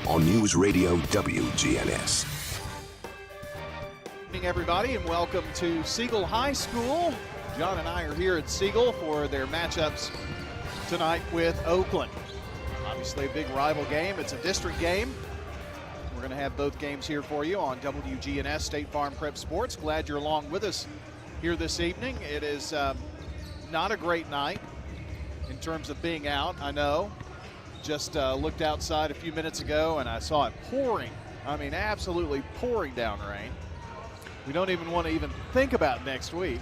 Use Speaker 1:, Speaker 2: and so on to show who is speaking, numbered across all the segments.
Speaker 1: on News Radio WGNS.
Speaker 2: Good evening, everybody, and welcome to Siegel High School. John and I are here at Siegel for their matchups tonight with Oakland. Obviously a big rival game. It's a district game. We're going to have both games here for you on WGNS State Farm Prep Sports. Glad you're along with us here this evening. It is not a great night in terms of being out, I know. Just looked outside a few minutes ago and I saw it pouring. I mean, absolutely pouring down rain. We don't even want to even think about next week.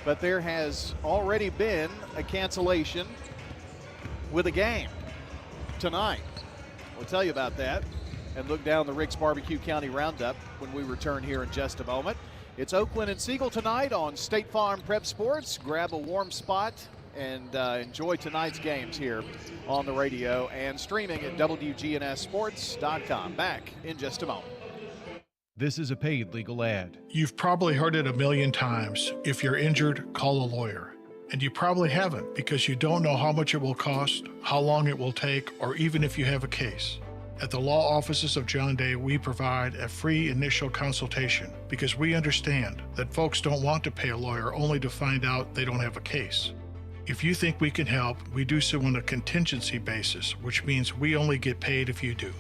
Speaker 2: But there has already been a cancellation with a game tonight. We'll tell you about that and look down the Rick's Barbecue County Roundup when we return here in just a moment. It's Oakland and Siegel tonight on State Farm Prep Sports. Grab a warm spot and enjoy tonight's games here on the radio and streaming at WGNSSports.com. Back in just a moment.
Speaker 3: This is a paid legal ad.
Speaker 4: You've probably heard it a million times. If you're injured, call a lawyer. And you probably haven't because you don't know how much it will cost, how long it will take, or even if you have a case. At the law offices of John Day, we provide a free initial consultation because we understand that folks don't want to pay a lawyer only to find out they don't have a case. If you think we can help, we do so on a contingency basis, which means we only get paid if you do.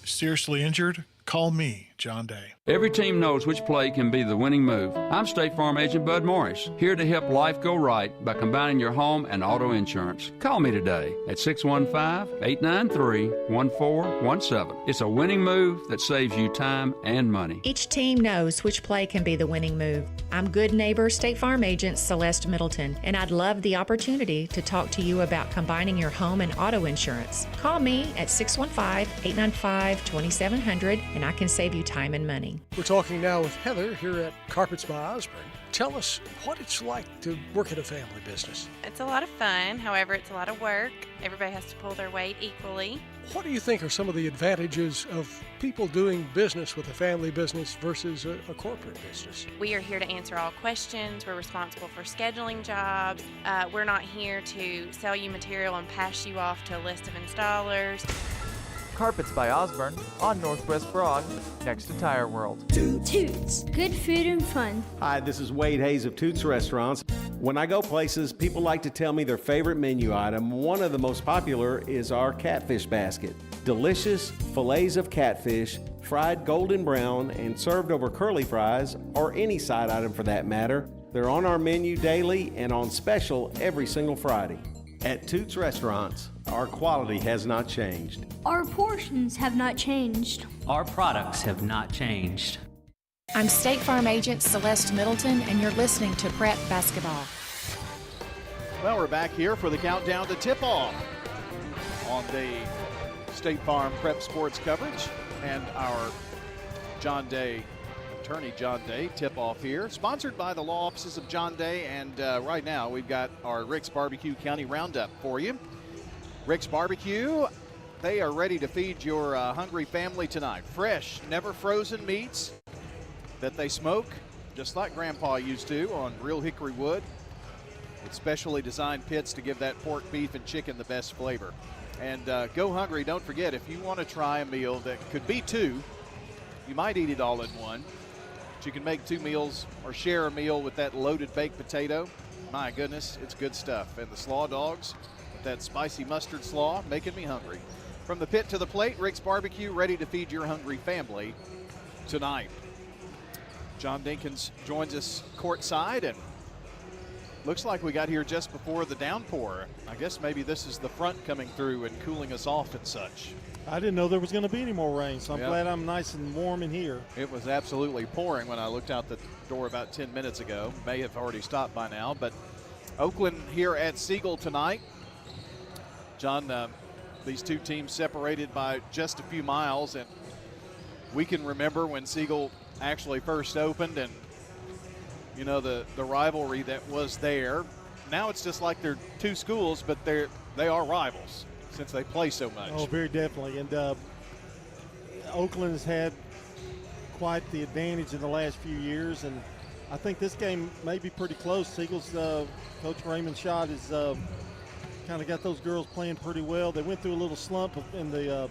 Speaker 4: Seriously injured? Call me, John Day.
Speaker 5: Every team knows which play can be the winning move. I'm State Farm Agent Bud Morris, here to help life go right by combining your home and auto insurance. Call me today at 615-893-1417. It's a winning move that saves you time and money.
Speaker 6: Each team knows which play can be the winning move. I'm good neighbor State Farm Agent Celeste Middleton, and I'd love the opportunity to talk to you about combining your home and auto insurance. Call me at 615-895-2700, and I can save you time and money.
Speaker 7: We're talking now with Heather here at Carpets by Osborne. Tell us what it's like to work at a family business.
Speaker 8: It's a lot of fun. However, it's a lot of work. Everybody has to pull their weight equally.
Speaker 7: What do you think are some of the advantages of people doing business with a family business versus a corporate business?
Speaker 8: We are here to answer all questions. We're responsible for scheduling jobs. We're not here to sell you material and pass you off to a list of installers.
Speaker 9: Carpets by Osborne on Northwest Broad, next to Tire World.
Speaker 10: Toots, good food and fun.
Speaker 11: Hi, this is Wade Hayes of Toots Restaurants. When I go places, people like to tell me their favorite menu item. One of the most popular is our catfish basket. Delicious fillets of catfish, fried golden brown and served over curly fries, or any side item for that matter. They're on our menu daily and on special every single Friday. At Toots Restaurants, our quality has not changed.
Speaker 10: Our portions have not changed.
Speaker 12: Our products have not changed.
Speaker 6: I'm State Farm Agent Celeste Middleton, and you're listening to Prep Basketball.
Speaker 2: Well, we're back here for the countdown to tip-off on the State Farm Prep Sports coverage and our attorney John Day tip-off here, sponsored by the law offices of John Day, and right now we've got our Rick's Barbecue County Roundup for you. Rick's Barbecue, they are ready to feed your hungry family tonight. Fresh, never frozen meats that they smoke, just like Grandpa used to on real hickory wood, with specially designed pits to give that pork, beef, and chicken the best flavor. And go hungry, don't forget, if you want to try a meal that could be two, you might eat it all in one. You can make two meals or share a meal with that loaded baked potato. My goodness, it's good stuff. And the slaw dogs with that spicy mustard slaw, making me hungry. From the pit to the plate, Rick's Barbecue, ready to feed your hungry family tonight. John Dinkins joins us courtside, and looks like we got here just before the downpour. I guess maybe this is the front coming through and cooling us off and such.
Speaker 13: I didn't know there was going to be any more rain, so I'm glad I'm nice and warm in here.
Speaker 2: It was absolutely pouring when I looked out the door about 10 minutes ago. May have already stopped by now, but Oakland here at Siegel tonight. John, these two teams separated by just a few miles, and we can remember when Siegel actually first opened and, you know, the rivalry that was there. Now it's just like they're two schools, but they are rivals since they play so much.
Speaker 13: Oh, very definitely. And Oakland has had quite the advantage in the last few years, and I think this game may be pretty close. Siegel's Coach Raymond Schott has kind of got those girls playing pretty well. They went through a little slump in the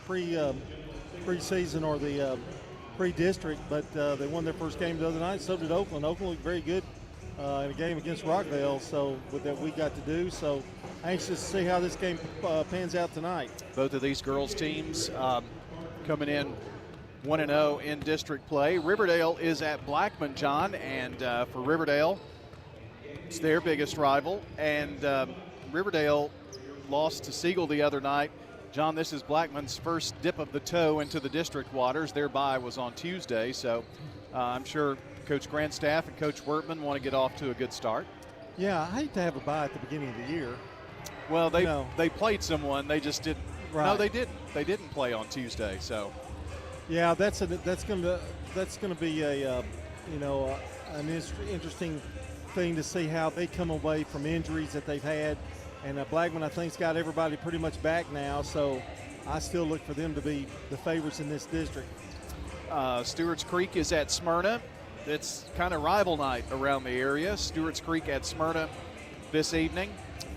Speaker 13: preseason or the pre-district, but they won their first game the other night. So did Oakland. Oakland looked very good in a game against Rockville, so with that we got to do. So anxious to see how this game pans out tonight.
Speaker 2: Both of these girls' teams coming in 1-0 in district play. Riverdale is at Blackman, John, and for Riverdale, it's their biggest rival. And Riverdale lost to Siegel the other night. John, this is Blackman's first dip of the toe into the district waters. Their bye was on Tuesday, so I'm sure Coach Grandstaff and Coach Wertman want to get off to a good start.
Speaker 13: Yeah, I hate to have a bye at the beginning of the year.
Speaker 2: Well, they played someone. They just didn't.
Speaker 13: Right.
Speaker 2: No, they didn't. They didn't play on Tuesday. So.
Speaker 13: Yeah, that's going to be an interesting thing to see how they come away from injuries that they've had. And Blackman, I think, has got everybody pretty much back now. So I still look for them to be the favorites in this district.
Speaker 2: Stewart's Creek is at Smyrna. It's kind of rival night around the area. Stewart's Creek at Smyrna this evening.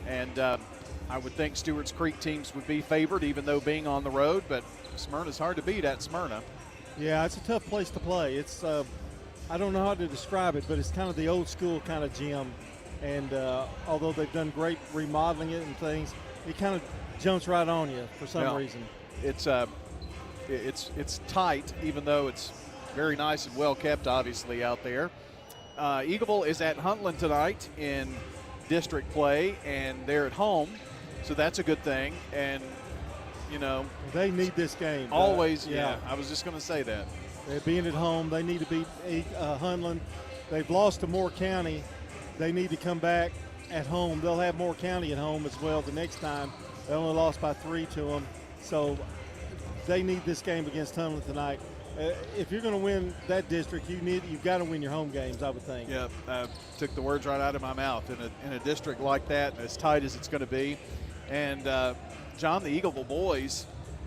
Speaker 2: And I would think Stewart's Creek teams would be favored, even though being on the road. But Smyrna's hard to beat at Smyrna.
Speaker 13: Yeah, it's a tough place to play. It's I don't know how to describe it, but it's kind of the old school kind of gym. And although they've done great remodeling it and things, it kind of jumps right on you for some reason.
Speaker 2: It's tight, even though it's very nice and well kept, obviously, out there. Eagleville is at Huntland tonight in district play, and they're at home, so that's a good thing. And
Speaker 13: they need this game.
Speaker 2: Always, yeah. I was just going to say that.
Speaker 13: They're being at home. They need to beat Huntland. They've lost to Moore County. They need to come back at home. They'll have Moore County at home as well the next time. They only lost by 3 to them. So they need this game against Huntland tonight. If you're going to win that district, you've got to win your home games, I would think.
Speaker 2: Yeah, took the words right out of my mouth. In a district like that, as tight as it's going to be. And, John, the Eagleville boys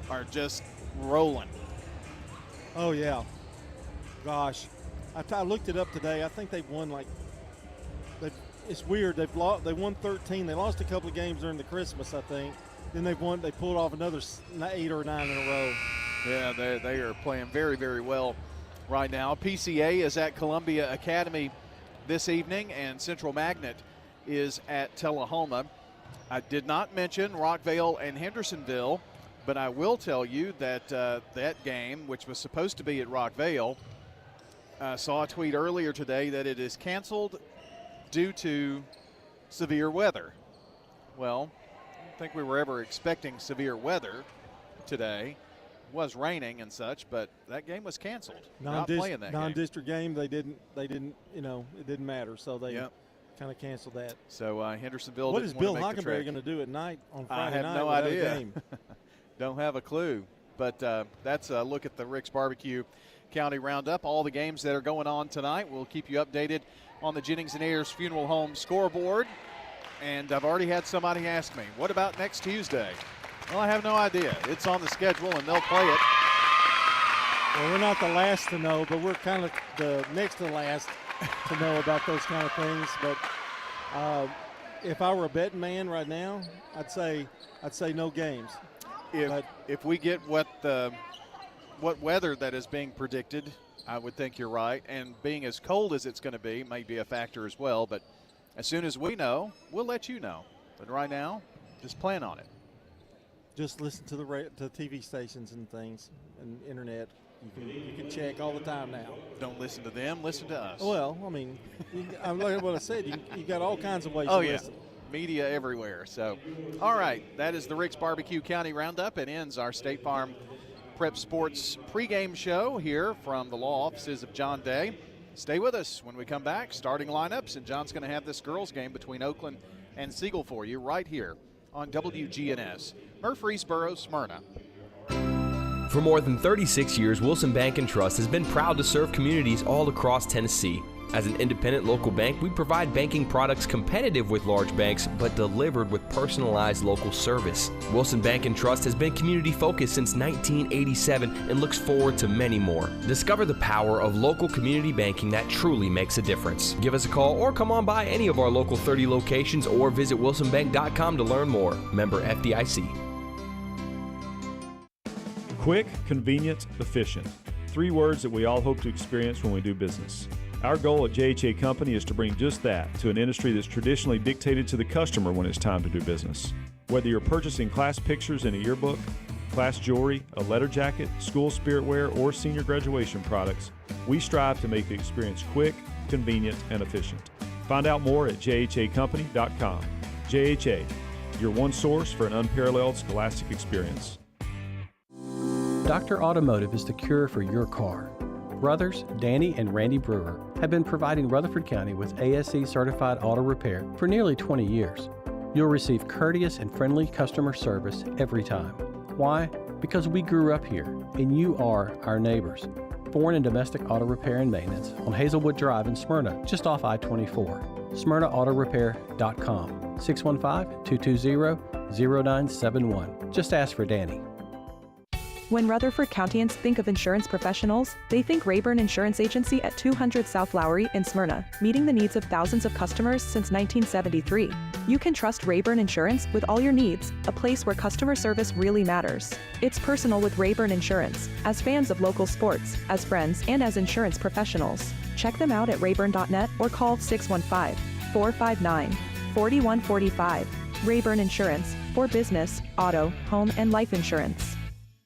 Speaker 2: are just rolling.
Speaker 13: Oh, yeah. Gosh. I looked it up today. I think they've won it's weird. They won 13. They lost a couple of games during the Christmas, I think. Then they pulled off another 8 or 9 in a row.
Speaker 2: Yeah, they are playing very, very well right now. PCA is at Columbia Academy this evening, and Central Magnet is at Tullahoma. I did not mention Rockvale and Hendersonville, but I will tell you that that game, which was supposed to be at Rockvale, saw a tweet earlier today that it is canceled due to severe weather. Well, I don't think we were ever expecting severe weather today. It was raining and such, but that game was canceled. Not playing that
Speaker 13: non-district game. They didn't. It didn't matter. So they kind of canceled that.
Speaker 2: So Hendersonville.
Speaker 13: What is Bill Hockenberry going to do at night on Friday night?
Speaker 2: I have no idea. Don't have a clue. But that's a look at the Rick's Barbecue County Roundup. All the games that are going on tonight. We'll keep you updated on the Jennings and Ayers Funeral Home scoreboard. And I've already had somebody ask me, what about next Tuesday? Well, I have no idea. It's on the schedule, and they'll play it.
Speaker 13: Well, we're not the last to know, but we're kind of the next to last to know about those kind of things. But if I were a betting man right now, I'd say no games.
Speaker 2: If we get what weather that is being predicted, I would think you're right. And being as cold as it's going to be may be a factor as well. But as soon as we know, we'll let you know. But right now, just plan on it.
Speaker 13: Just listen to the TV stations and things and internet. You can check all the time now.
Speaker 2: Don't listen to them. Listen to us.
Speaker 13: Well, I mean, I'm looking at what I said. You got all kinds of ways to listen.
Speaker 2: Media everywhere. So, all right, that is the Rick's Barbecue County Roundup. It ends our State Farm Prep Sports pregame show here from the law offices of John Day. Stay with us when we come back. Starting lineups, and John's going to have this girls game between Oakland and Siegel for you right here on WGNS. Murfreesboro, Smyrna.
Speaker 14: For more than 36 years, Wilson Bank & Trust has been proud to serve communities all across Tennessee. As an independent local bank, we provide banking products competitive with large banks, but delivered with personalized local service. Wilson Bank & Trust has been community-focused since 1987 and looks forward to many more. Discover the power of local community banking that truly makes a difference. Give us a call or come on by any of our local 30 locations or visit wilsonbank.com to learn more. Member FDIC.
Speaker 15: Quick, convenient, efficient. 3 words that we all hope to experience when we do business. Our goal at JHA Company is to bring just that to an industry that's traditionally dictated to the customer when it's time to do business. Whether you're purchasing class pictures in a yearbook, class jewelry, a letter jacket, school spirit wear, or senior graduation products, we strive to make the experience quick, convenient, and efficient. Find out more at jhacompany.com. JHA, your one source for an unparalleled scholastic experience.
Speaker 16: Dr. Automotive is the cure for your car. Brothers Danny and Randy Brewer have been providing Rutherford County with ASE certified auto repair for nearly 20 years. You'll receive courteous and friendly customer service every time. Why? Because we grew up here, and you are our neighbors. Foreign and domestic auto repair and maintenance on Hazelwood Drive in Smyrna, just off I-24. SmyrnaAutorepair.com, 615-220-0971. Just ask for Danny.
Speaker 17: When Rutherford Countyans think of insurance professionals, they think Rayburn Insurance Agency at 200 South Lowry in Smyrna, meeting the needs of thousands of customers since 1973. You can trust Rayburn Insurance with all your needs, a place where customer service really matters. It's personal with Rayburn Insurance, as fans of local sports, as friends, and as insurance professionals. Check them out at rayburn.net or call 615-459-4145. Rayburn Insurance, for business, auto, home, and life insurance.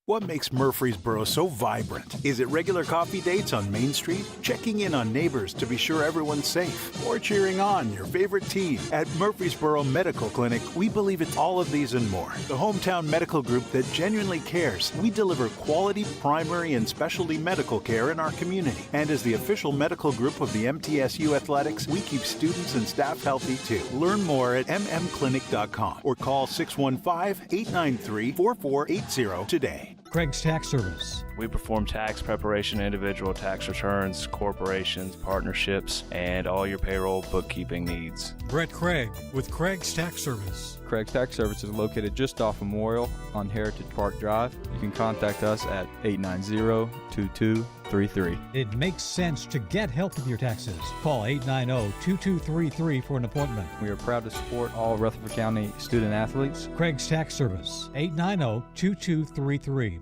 Speaker 18: What makes Murfreesboro so vibrant? Is it regular coffee dates on Main Street? Checking in on neighbors to be sure everyone's safe? Or cheering on your favorite team? At Murfreesboro Medical Clinic, we believe it's all of these and more. The hometown medical group that genuinely cares. We deliver quality primary and specialty medical care in our community. And as the official medical group of the MTSU Athletics, we keep students and staff healthy too. Learn more at mmclinic.com or call 615-893-4480 today.
Speaker 19: Craig's Tax Service.
Speaker 20: We perform tax preparation, individual tax returns, corporations, partnerships, and all your payroll bookkeeping needs.
Speaker 19: Brett Craig with Craig's Tax Service.
Speaker 21: Craig's Tax Service is located just off Memorial on Heritage Park Drive. You can contact us at 890-2233.
Speaker 19: It makes sense to get help with your taxes. Call 890-2233 for an appointment.
Speaker 21: We are proud to support all Rutherford County student athletes.
Speaker 19: Craig's Tax Service, 890-2233.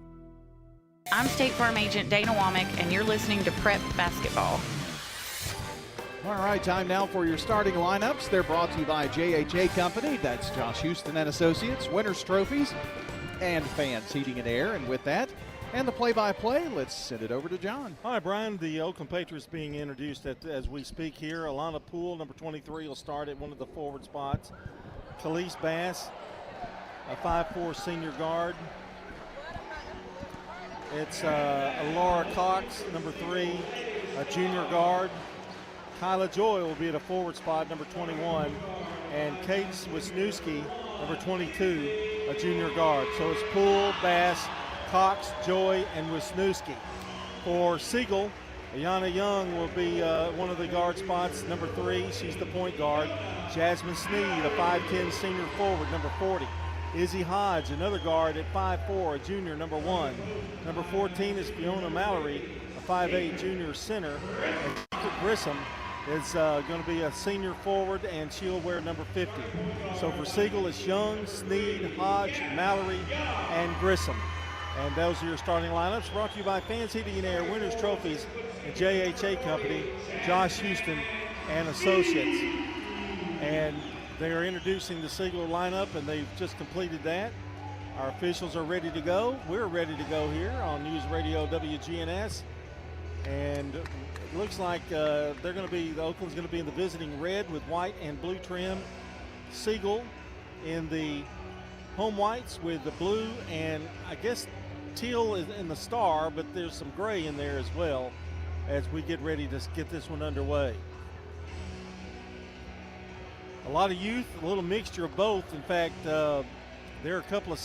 Speaker 8: I'm State Farm Agent Dana Womack, and you're listening to Prep Basketball.
Speaker 2: All right, time now for your starting lineups. They're brought to you by JHA Company. That's Josh Houston and Associates, Winners Trophies, and Fans Heating and Air. And with that, and the play-by-play, let's send it over to John.
Speaker 13: All right, Brian, the Oakland Patriots being introduced as we speak here. Alana Poole, number 23, will start at one of the forward spots. Khalees Bass, a 5'4" senior guard. It's Laura Cox, number 3, a junior guard. Kyla Joy will be at a forward spot, number 21. And Kate Wisniewski, number 22, a junior guard. So it's Poole, Bass, Cox, Joy, and Wisniewski. For Siegel, Ayana Young will be one of the guard spots, number 3. She's the point guard. Jasmine Sneed, a 5'10" senior forward, number 40. Izzy Hodge, another guard at 5'4", a junior, number 1. Number 14 is Fiona Mallory, a 5'8" junior center. And Jacob Grissom is going to be a senior forward, and she'll wear number 50. So for Siegel, it's Young, Sneed, Hodge, Mallory, and Grissom. And those are your starting lineups, brought to you by Fans Heating and Air, Winners Trophies, and JHA Company, Josh Houston and Associates. And they are introducing the Siegel lineup, and they've just completed that. Our officials are ready to go. We're ready to go here on News Radio WGNS. And it looks like Oakland's going to be in the visiting red with white and blue trim. Siegel in the home whites with the blue and I guess teal is in the star, but there's some gray in there as well as we get ready to get this one underway. A lot of youth, a little mixture of both. In fact, there are a couple of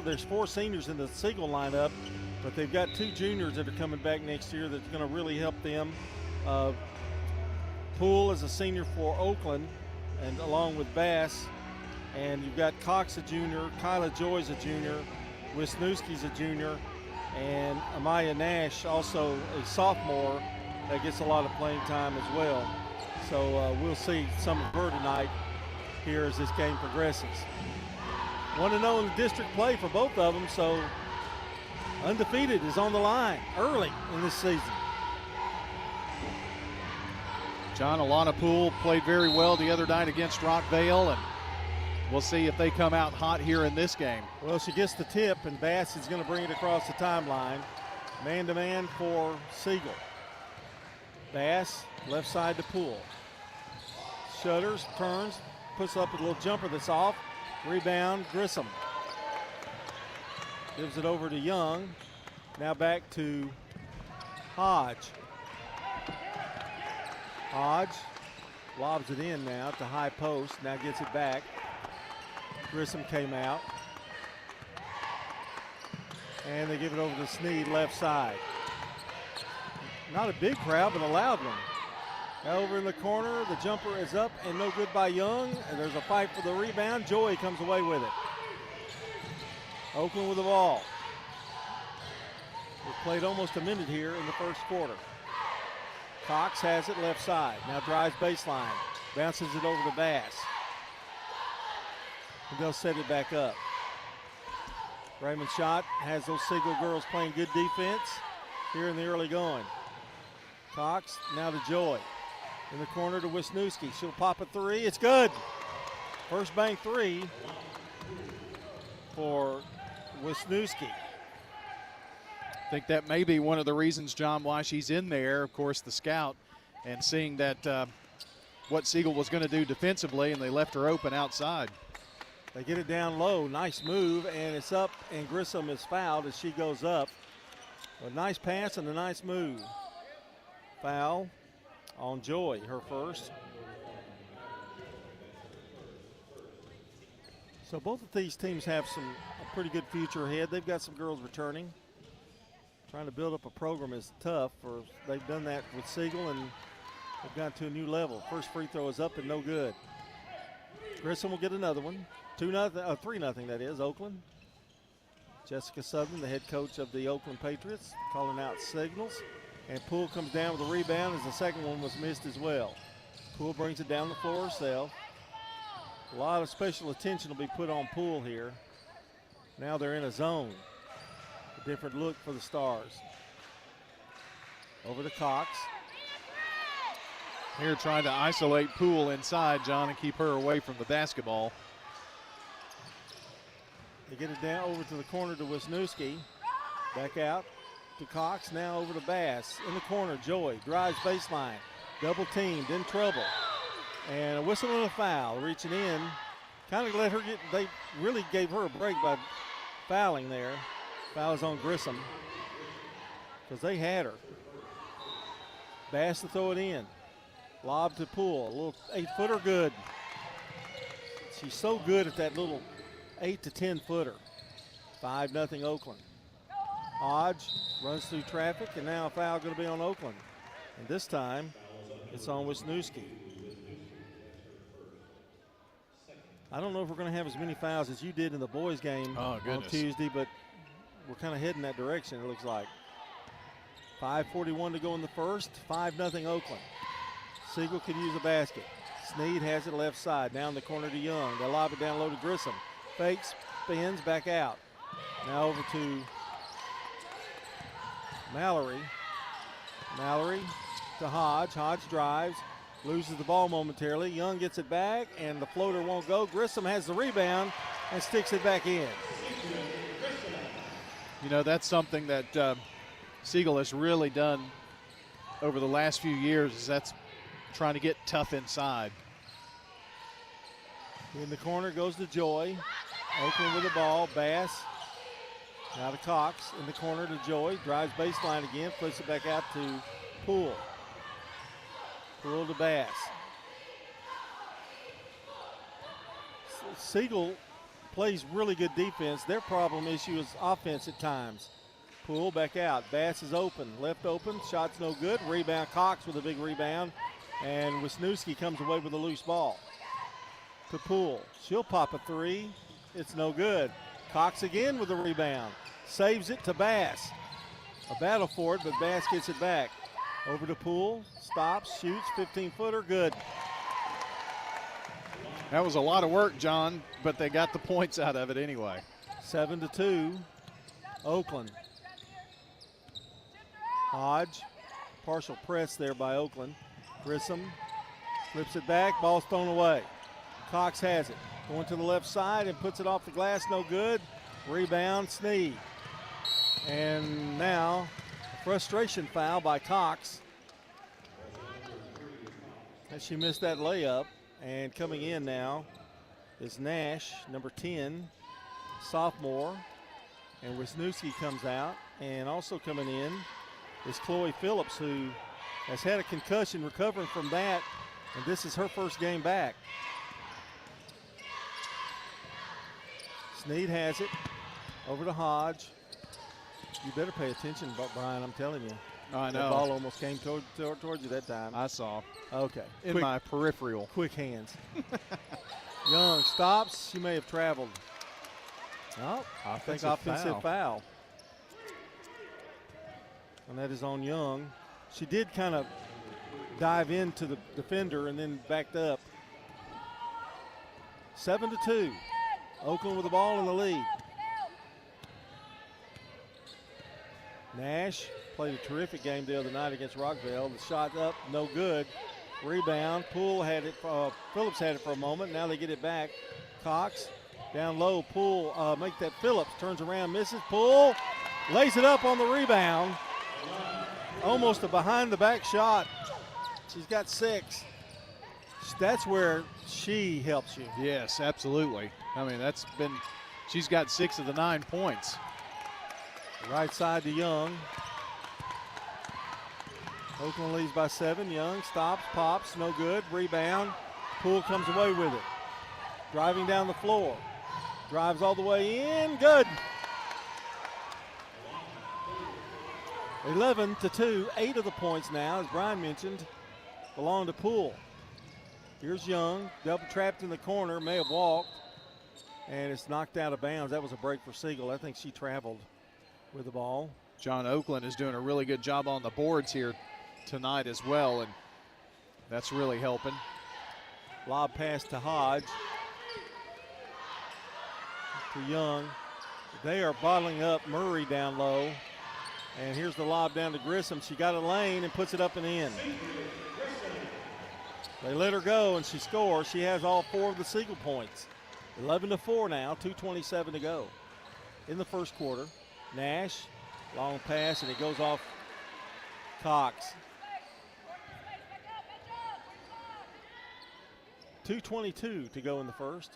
Speaker 13: there's 4 seniors in the Siegel lineup, but they've got 2 juniors that are coming back next year that's going to really help them. Poole is a senior for Oakland, and along with Bass. And you've got Cox, a junior, Kyla Joy's a junior, Wisniewski's a junior, and Amaya Nash, also a sophomore, that gets a lot of playing time as well. So we'll see some of her tonight here as this game progresses. 1-0 in the district play for both of them, so undefeated, is on the line early in this season.
Speaker 2: John, Alana Poole played very well the other night against Rockvale, and we'll see if they come out hot here in this game.
Speaker 13: Well, she gets the tip, and Bass is going to bring it across the timeline. Man-to-man for Siegel. Bass, left side to Poole. Shutters, turns, puts up a little jumper that's off. Rebound, Grissom. Gives it over to Young. Now back to Hodge. Hodge lobs it in now to high post. Now gets it back. Grissom came out. And they give it over to Sneed, left side. Not a big crowd, but a loud one. Now over in the corner, the jumper is up and no good by Young. And there's a fight for the rebound. Joy comes away with it. Oakland with the ball. We've played almost a minute here in the first quarter. Cox has it left side. Now drives baseline. Bounces it over to Bass. And they'll set it back up. Raymond Schott has those Siegel girls playing good defense here in the early going. Cox now to Joy. In the corner to Wisniewski. She'll pop a three. It's good. First bank three for Wisniewski.
Speaker 2: I think that may be one of the reasons, John, why she's in there. Of course, the scout, and seeing that what Siegel was going to do defensively, and they left her open outside.
Speaker 13: They get it down low. Nice move, and it's up, and Grissom is fouled as she goes up. A nice pass and a nice move. Foul on Joy, her first. So both of these teams have a pretty good future ahead. They've got some girls returning. Trying to build up a program is tough. They've done that with Siegel, and they've gone to a new level. First free throw is up and no good. Grissom will get another one. 3-0 that is, Oakland. Jessica Southern, the head coach of the Oakland Patriots, calling out signals. And Poole comes down with a rebound as the second one was missed as well. Poole brings it down the floor herself. A lot of special attention will be put on Poole here. Now they're in a zone. A different look for the Stars. Over to Cox.
Speaker 2: Here trying to isolate Poole inside, John, and keep her away from the basketball.
Speaker 13: They get it down over to the corner to Wisniewski. Back out to Cox, now over to Bass. In the corner, Joy drives baseline. Double teamed, in trouble. And a whistle and a foul. Reaching in, kind of let her get, they really gave her a break by fouling there. Foul is on Grissom because they had her. Bass to throw it in. Lob to Poole, a little 8-footer good. She's so good at that little 8 to 10-footer. 5-0 Oakland. Hodge runs through traffic, and now a foul going to be on Oakland. And this time, it's on Wisniewski. I don't know if we're going to have as many fouls as you did in the boys' game on Tuesday, but we're kind of heading that direction, it looks like. 5:41 to go in the first, 5-0 Oakland. Siegel can use a basket. Sneed has it left side, down the corner to Young. They lob it down low to Grissom. Fakes, spins, back out. Now over to Mallory. Mallory to Hodge. Hodge drives, loses the ball momentarily. Young gets it back, and the floater won't go. Grissom has the rebound and sticks it back in.
Speaker 2: You know, that's something that Siegel has really done over the last few years, is that's trying to get tough inside.
Speaker 13: In the corner goes to Joy. Oakland with the ball. Bass. Now to Cox. In the corner to Joy. Drives baseline again. Flips it back out to Poole. Poole to Bass. Siegel plays really good defense. Their problem issue is offense at times. Poole back out. Bass is open. Left open. Shot's no good. Rebound. Cox with a big rebound. And Wisniewski comes away with a loose ball. To Poole. She'll pop a three. It's no good. Cox again with a rebound. Saves it to Bass. A battle for it, but Bass gets it back. Over to Poole. Stops. Shoots. 15-footer. Good.
Speaker 2: That was a lot of work, John, but they got the points out of it anyway.
Speaker 13: 7-2. Oakland. Hodge, partial press there by Oakland. Grissom flips it back, ball's thrown away. Cox has it, going to the left side and puts it off the glass, no good. Rebound, Sneed. And now, a frustration foul by Cox. As she missed that layup, and coming in now is Nash, number 10, sophomore. And Wisniewski comes out, and also coming in is Chloe Phillips, who has had a concussion, recovering from that, and this is her first game back. Sneed has it, over to Hodge. You better pay attention, Brian, I'm telling you.
Speaker 2: I know.
Speaker 13: The ball almost came towards you that time.
Speaker 2: I saw.
Speaker 13: Okay.
Speaker 2: In my peripheral.
Speaker 13: Quick hands. Young stops. She may have traveled. Oh, I think offensive foul. And that is on Young. She did kind of dive into the defender and then backed up. 7-2. Oakland with the ball in the lead. Nash played a terrific game the other night against Rockville. The shot up, no good. Rebound. Poole had it. Phillips had it for a moment. Now they get it back. Cox down low. Poole make that Phillips. Turns around, misses. Poole lays it up on the rebound. Almost a behind-the-back shot. She's got 6. That's where she helps you.
Speaker 2: Yes, absolutely. I mean, she's got 6 of the 9 points.
Speaker 13: Right side to Young. Oakland leads by 7. Young stops, pops, no good. Rebound. Poole comes away with it. Driving down the floor. Drives all the way in. Good. 11-2. 8 of the points now, as Brian mentioned, belong to Poole. Here's Young. Double trapped in the corner. May have walked. And it's knocked out of bounds. That was a break for Siegel. I think she traveled with the ball.
Speaker 2: John Oakland is doing a really good job on the boards here tonight as well, and that's really helping.
Speaker 13: Lob pass to Hodge. To Young. They are bottling up Murray down low. And here's the lob down to Grissom. She got a lane and puts it up and in. They let her go and she scores. She has all 4 of the Siegel points. 11-4 now, 2:27 to go in the first quarter. Nash, long pass, and it goes off Cox. 2:22 to go in the first.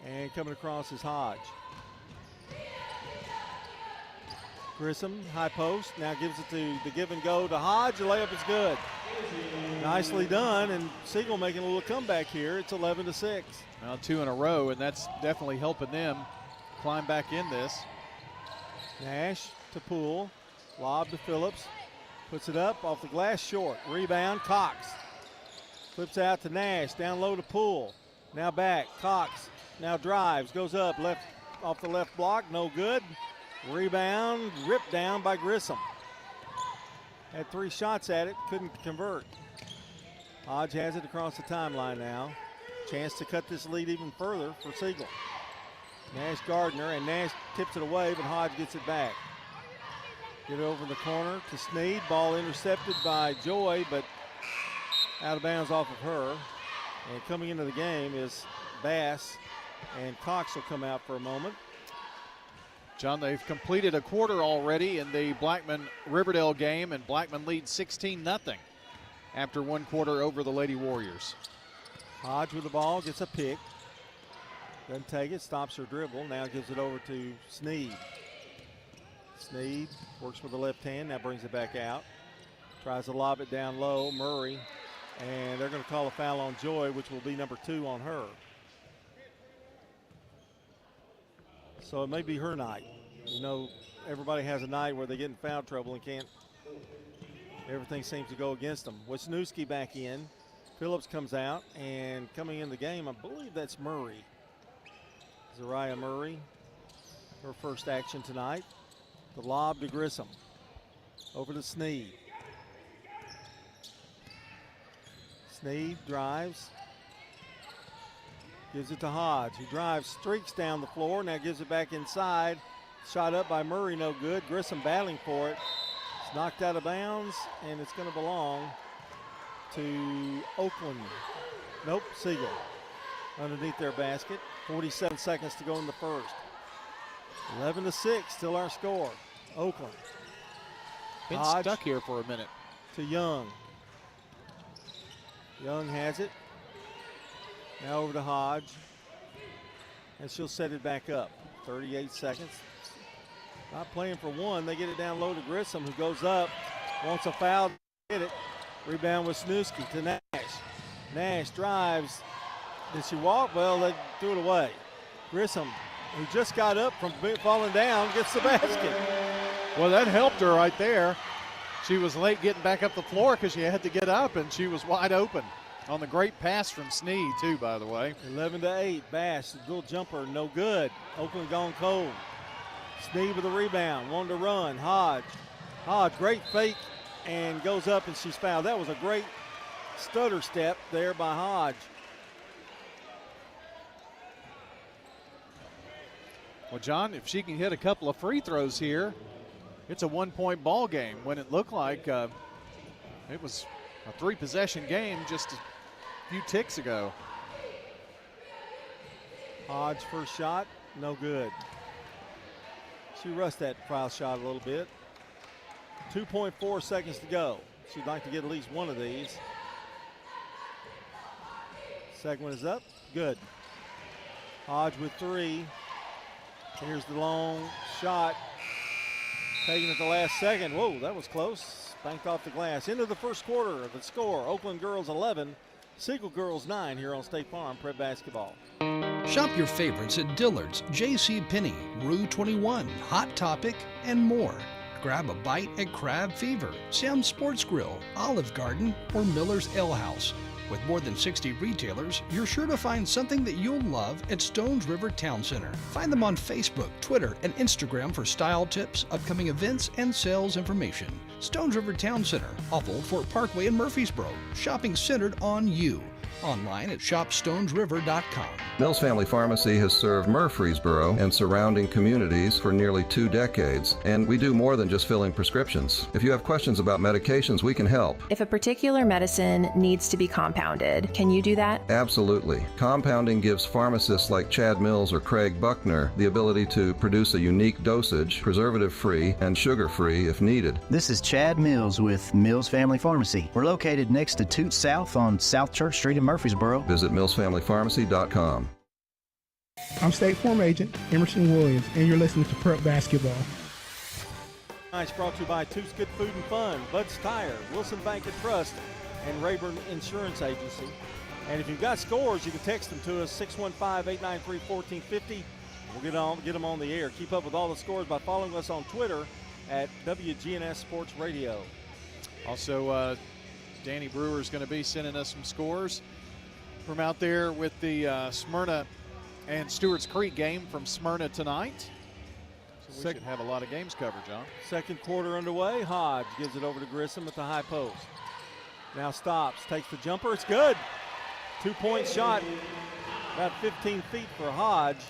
Speaker 13: And coming across is Hodge. Grissom, high post, now gives it to the give and go to Hodge. The layup is good. Nicely done, and Siegel making a little comeback here. It's 11-6.
Speaker 2: Now 2 in a row, and that's definitely helping them climb back in this.
Speaker 13: Nash to Poole, lob to Phillips, puts it up off the glass short. Rebound, Cox. Flips out to Nash, down low to Poole. Now back, Cox now drives, goes up, left off the left block, no good. Rebound, ripped down by Grissom. Had 3 shots at it, couldn't convert. Hodge has it across the timeline now. Chance to cut this lead even further for Siegel. Nash Gardner, and Nash tips it away, but Hodge gets it back. Get it over in the corner to Sneed. Ball intercepted by Joy, but out of bounds off of her. And coming into the game is Bass, and Cox will come out for a moment.
Speaker 2: John, they've completed a quarter already in the Blackman-Riverdale game, and Blackman leads 16-0 after 1 quarter over the Lady Warriors.
Speaker 13: Hodge with the ball, gets a pick. Doesn't take it, stops her dribble, now gives it over to Sneed. Sneed works with the left hand, now brings it back out. Tries to lob it down low, Murray, and they're going to call a foul on Joy, which will be number 2 on her. So it may be her night. You know, everybody has a night where they get in foul trouble and can't, everything seems to go against them. Wisniewski back in. Phillips comes out, and coming in the game, I believe that's Murray. Zariah Murray, her first action tonight. The lob to Grissom. Over to Sneed. Sneed drives. Gives it to Hodge, who drives, streaks down the floor, now gives it back inside. Shot up by Murray, no good. Grissom battling for it. It's knocked out of bounds, and it's going to belong to Oakland. Nope, Siegel underneath their basket. 47 seconds to go in the first. 11-6, still our score. Oakland.
Speaker 2: Been
Speaker 13: Hodge
Speaker 2: stuck here for a minute.
Speaker 13: to Young. Young has it. Now over to Hodge. And she'll set it back up. 38 seconds. Not playing for one. They get it down low to Grissom, who goes up. Wants a foul. Get it. Rebound with Snooski to Nash. Nash drives. Did she walk? Well, they threw it away. Grissom, who just got up from falling down, gets the basket.
Speaker 2: Well, that helped her right there. She was late getting back up the floor because she had to get up, and she was wide open on the great pass from Sneed, too, by the way.
Speaker 13: 11-8. Bass, little jumper, no good. Oakland gone cold. Sneed with a rebound, wanted to run. Hodge, great fake, and goes up, and she's fouled. That was a great stutter step there by Hodge.
Speaker 2: Well, John, if she can hit a couple of free throws here, it's a one-point ball game when it looked like it was a three-possession game just a few ticks ago.
Speaker 13: Hodge first shot, no good. She rushed that foul shot a little bit. 2.4 seconds to go. She'd like to get at least one of these. Second one is up, good. Hodge with three. Here's the long shot. Taking it the last second. Whoa, that was close. Banked off the glass. Into the first quarter of the score. Oakland girls 11, Siegel girls 9 here on State Farm Prep Basketball.
Speaker 1: Shop your favorites at Dillard's, JCPenney, Rue 21, Hot Topic, and more. Grab a bite at Crab Fever, Sam's Sports Grill, Olive Garden, or Miller's Ale House. With more than 60 retailers, you're sure to find something that you'll love at Stones River Town Center. Find them on Facebook, Twitter, and Instagram for style tips, upcoming events, and sales information. Stones River Town Center, off Old Fort Parkway in Murfreesboro. Shopping centered on you. Online at shopstonesriver.com.
Speaker 22: Mills Family Pharmacy has served Murfreesboro and surrounding communities for nearly 2 decades, and we do more than just filling prescriptions. If you have questions about medications, we can help.
Speaker 23: If a particular medicine needs to be compounded, can you do that?
Speaker 22: Absolutely. Compounding gives pharmacists like Chad Mills or Craig Buckner the ability to produce a unique dosage, preservative-free and sugar-free if needed.
Speaker 24: This is Chad Mills with Mills Family Pharmacy. We're located next to Toots South on South Church Street in Murfreesboro.
Speaker 22: Visit millsfamilypharmacy.com.
Speaker 25: I'm State Farm Agent Emerson Williams, and you're listening to Prep Basketball.
Speaker 13: Nice, brought to you by Toots Good Food and Fun, Bud's Tire, Wilson Bank and Trust, and Rayburn Insurance Agency. And if you've got scores, you can text them to us, 615-893-1450. We'll get them on the air. Keep up with all the scores by following us on Twitter at WGNS Sports Radio.
Speaker 2: Also, Danny Brewer is going to be sending us some scores from out there with the Smyrna and Stewart's Creek game from Smyrna tonight. So we should have a lot of games covered, John.
Speaker 13: Second quarter underway. Hodge gives it over to Grissom at the high post. Now stops, takes the jumper. It's good. 2-point shot, about 15 feet for Hodge.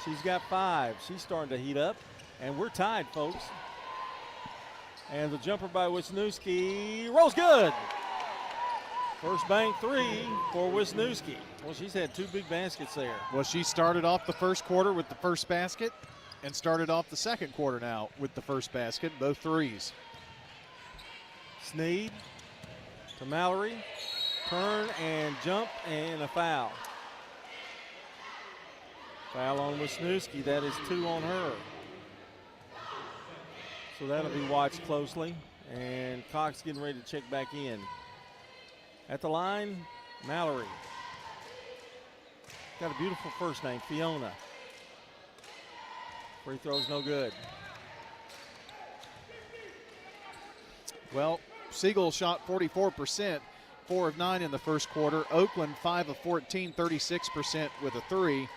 Speaker 13: She's got 5. She's starting to heat up, and we're tied, folks. And the jumper by Wisniewski rolls good. First bank 3 for Wisniewski. Well, she's had 2 big baskets there.
Speaker 2: Well, she started off the first quarter with the first basket and started off the second quarter now with the first basket, both threes.
Speaker 13: Sneed to Mallory. Turn and jump and a foul. Foul on Wisniewski. That is 2 on her. So that'll be watched closely. And Cox getting ready to check back in. At the line, Mallory. Got a beautiful first name, Fiona. Free throw's no good.
Speaker 2: Well, Siegel shot 44%, 4 of 9 in the first quarter. Oakland 5 of 14, 36% with a 3.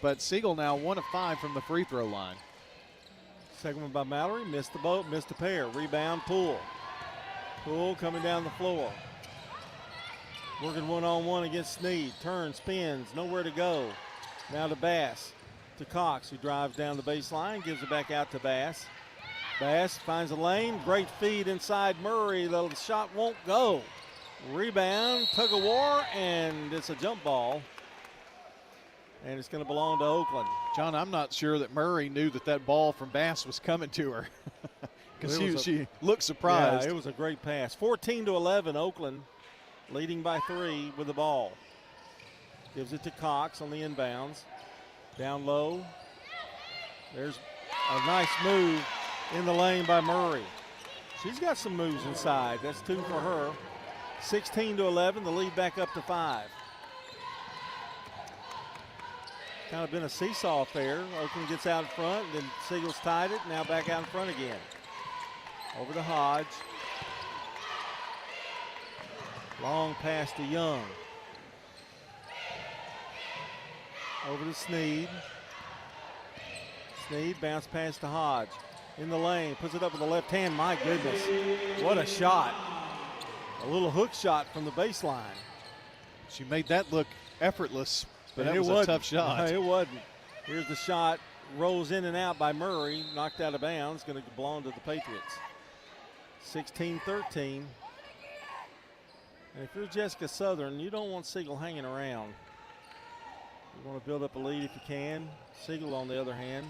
Speaker 2: But Siegel now 1 of 5 from the free throw line.
Speaker 13: Second one by Mallory, missed the boat, missed the pair. Rebound, Poole. Poole coming down the floor. Working one-on-one against Sneed. Turns, spins, nowhere to go. Now to Bass. To Cox, who drives down the baseline, gives it back out to Bass. Bass finds a lane. Great feed inside Murray. The shot won't go. Rebound, tug of war, and it's a jump ball. And it's going to belong to Oakland.
Speaker 2: John, I'm not sure that Murray knew that ball from Bass was coming to her because she looked surprised.
Speaker 13: Yeah, it was a great pass. 14-11, Oakland leading by 3 with the ball. Gives it to Cox on the inbounds. Down low. There's a nice move in the lane by Murray. She's got some moves inside. That's 2 for her. 16-11, the lead back up to 5. Kind of been a seesaw affair. Oakland gets out in front, then Siegel's tied it, now back out in front again. Over to Hodge. Long pass to Young. Over to Sneed. Sneed bounce pass to Hodge. In the lane, puts it up with the left hand. My goodness, what a shot. A little hook shot from the baseline.
Speaker 2: She made that look effortless, but
Speaker 13: and
Speaker 2: it was a tough shot.
Speaker 13: No, it wasn't. Here's the shot. Rolls in and out by Murray. Knocked out of bounds. Going to belong to the Patriots. 16-13. And if you're Jessica Southern, you don't want Siegel hanging around. You want to build up a lead if you can. Siegel, on the other hand,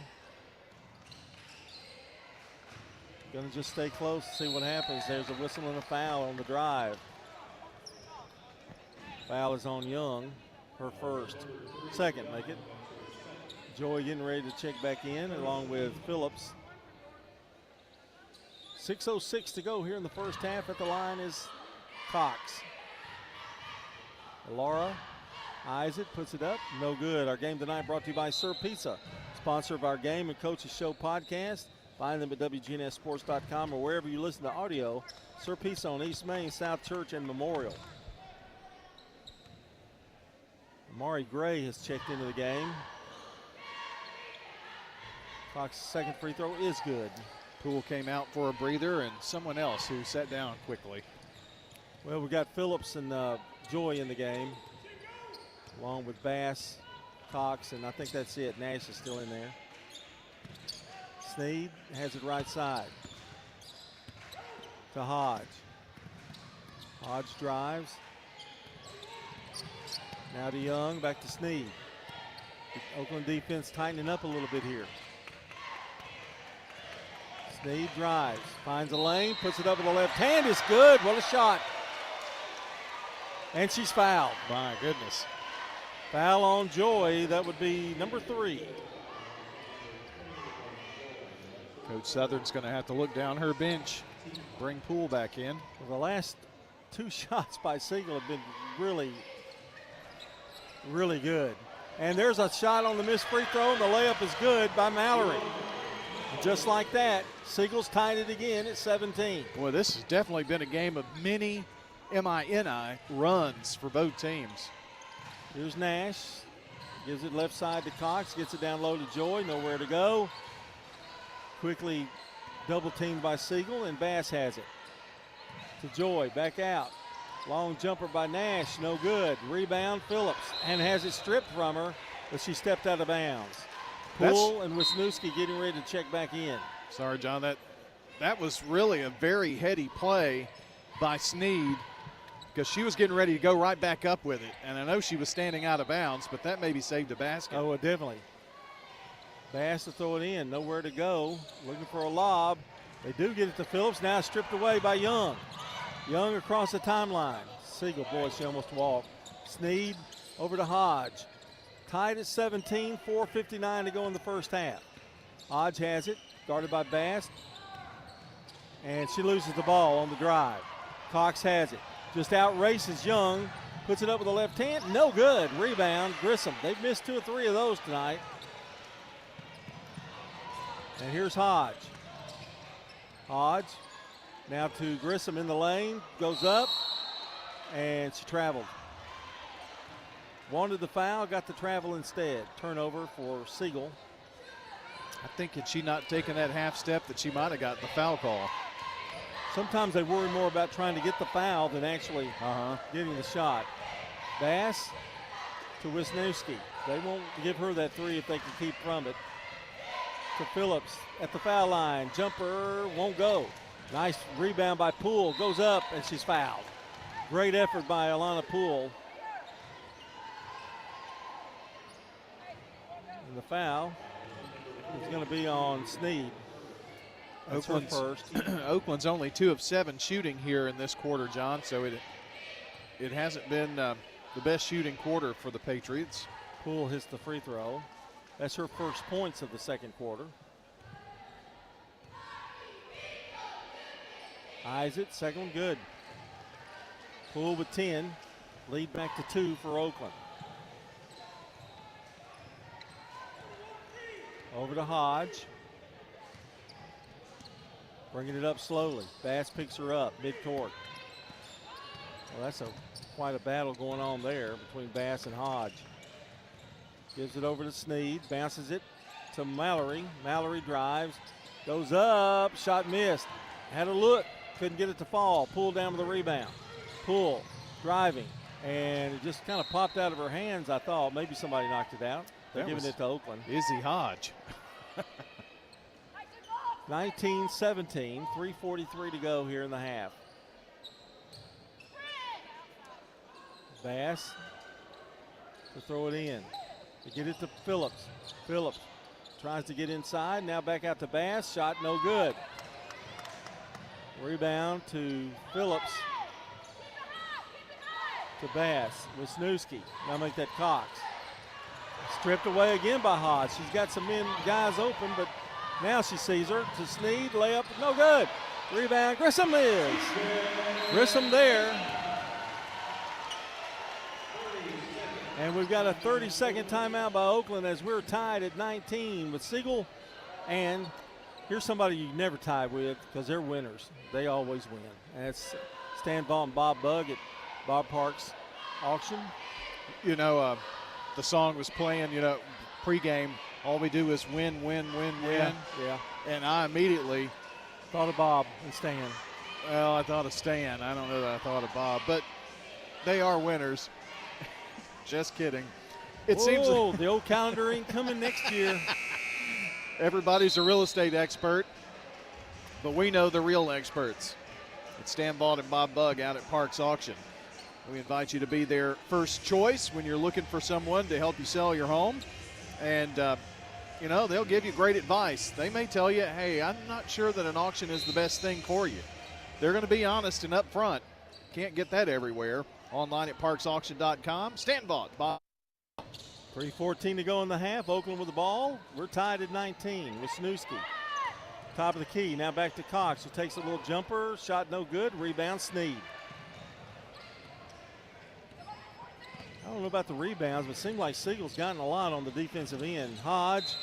Speaker 13: going to just stay close, see what happens. There's a whistle and a foul on the drive. Foul is on Young, her first. Second, make it. Joy getting ready to check back in along with Phillips. 6:06 to go here in the first half. At the line is Cox. Laura eyes it, puts it up, no good. Our game tonight brought to you by Sir Pizza, sponsor of our Game and Coaches Show podcast. Find them at WGNSSports.com or wherever you listen to audio. Sir Pizza on East Main, South Church, and Memorial. Amari Gray has checked into the game. Cox's second free throw is good.
Speaker 2: Poole came out for a breather and someone else who sat down quickly.
Speaker 13: Well, we got Phillips and Joy in the game, along with Bass, Cox, and I think that's it. Nash is still in there. Sneed has it right side to Hodge. Hodge drives. Now to Young, back to Sneed. The Oakland defense tightening up a little bit here. Sneed drives, finds a lane, puts it up with the left hand. It's good. What a shot. And she's fouled.
Speaker 2: My goodness.
Speaker 13: Foul on Joy. That would be number 3.
Speaker 2: Coach Southern's going to have to look down her bench, bring Poole back in.
Speaker 13: Well, the last 2 shots by Siegel have been really, really good. And there's a shot on the missed free throw, and the layup is good by Mallory. And just like that, Siegel's tied it again at 17.
Speaker 2: Well, this has definitely been a game of many MINI runs for both teams.
Speaker 13: Here's Nash. Gives it left side to Cox. Gets it down low to Joy. Nowhere to go. Quickly double teamed by Siegel, and Bass has it. To Joy. Back out. Long jumper by Nash. No good. Rebound Phillips. And has it stripped from her, but she stepped out of bounds. Poole and Wisniewski getting ready to check back in.
Speaker 2: Sorry, John. That was really a very heady play by Sneed, because she was getting ready to go right back up with it. And I know she was standing out of bounds, but that maybe saved the basket.
Speaker 13: Oh, definitely. Bass to throw it in. Nowhere to go. Looking for a lob. They do get it to Phillips. Now stripped away by Young. Young across the timeline. Siegel, boy, she almost walked. Sneed over to Hodge. Tied at 17, 4:59 to go in the first half. Hodge has it, guarded by Bass. And she loses the ball on the drive. Cox has it. Just out races Young. Puts it up with the left hand. No good. Rebound, Grissom. They've missed 2 or 3 of those tonight. And here's Hodge. Hodge now to Grissom in the lane. Goes up. And she traveled. Wanted the foul, got the travel instead. Turnover for Siegel.
Speaker 2: I think had she not taken that half step that she might have gotten the foul call.
Speaker 13: Sometimes they worry more about trying to get the foul than actually getting the shot. Bass to Wisniewski. They won't give her that three if they can keep from it. To Phillips at the foul line. Jumper won't go. Nice rebound by Poole. Goes up and she's fouled. Great effort by Alana Poole. And the foul is going to be on Sneed. That's her first.
Speaker 2: Oakland's only 2 of 7 shooting here in this quarter, John, so it hasn't been the best shooting quarter for the Patriots.
Speaker 13: Poole hits the free throw. That's her first points of the second quarter. Eyes it, second one good. Poole with 10, lead back to 2 for Oakland. Over to Hodge. Bringing it up slowly. Bass picks her up, midcourt. Well, that's quite a battle going on there between Bass and Hodge. Gives it over to Sneed, bounces it to Mallory. Mallory drives, goes up, shot missed. Had a look, couldn't get it to fall. Pulled down with the rebound. Poole driving, and it just kind of popped out of her hands, I thought. Maybe somebody knocked it out. They're giving it to Oakland.
Speaker 2: Izzy Hodge.
Speaker 13: 19-17, 3:43 to go here in the half. Bass to throw it in. To get it to Phillips. Phillips tries to get inside, now back out to Bass. Shot no good. Rebound to Phillips. To Bass. Wisniewski. Now make that Cox. Stripped away again by Hodge. She's got some guys open, but now she sees her. To Sneed, layup, no good. Rebound, Grissom is. Grissom there. And we've got a 30-second timeout by Oakland as we're tied at 19 with Siegel. And here's somebody you never tie with because they're winners. They always win. And it's Stan Vaughn and Bob Bugg at Bob Park's auction.
Speaker 2: You know, the song was playing, pregame. All we do is win, win, win, win.
Speaker 13: Yeah.
Speaker 2: And I immediately
Speaker 13: thought of Bob and Stan.
Speaker 2: Well, I thought of Stan. I don't know that I thought of Bob, but they are winners. Just kidding. It seems
Speaker 13: the old calendar ain't coming next year.
Speaker 2: Everybody's a real estate expert, but we know the real experts. It's Stan Vaughn and Bob Bugg out at Parks Auction. We invite you to be their first choice when you're looking for someone to help you sell your home. And, they'll give you great advice. They may tell you, hey, I'm not sure that an auction is the best thing for you. They're going to be honest and upfront. Can't get that everywhere. Online at parksauction.com. Stan Vaughn, Bob.
Speaker 13: 3:14 to go in the half. Oakland with the ball. We're tied at 19 with Wisniewski. Top of the key. Now back to Cox, who takes a little jumper. Shot no good. Rebound Sneed. I don't know about the rebounds, but it seemed like Siegel's gotten a lot on the defensive end. Hodge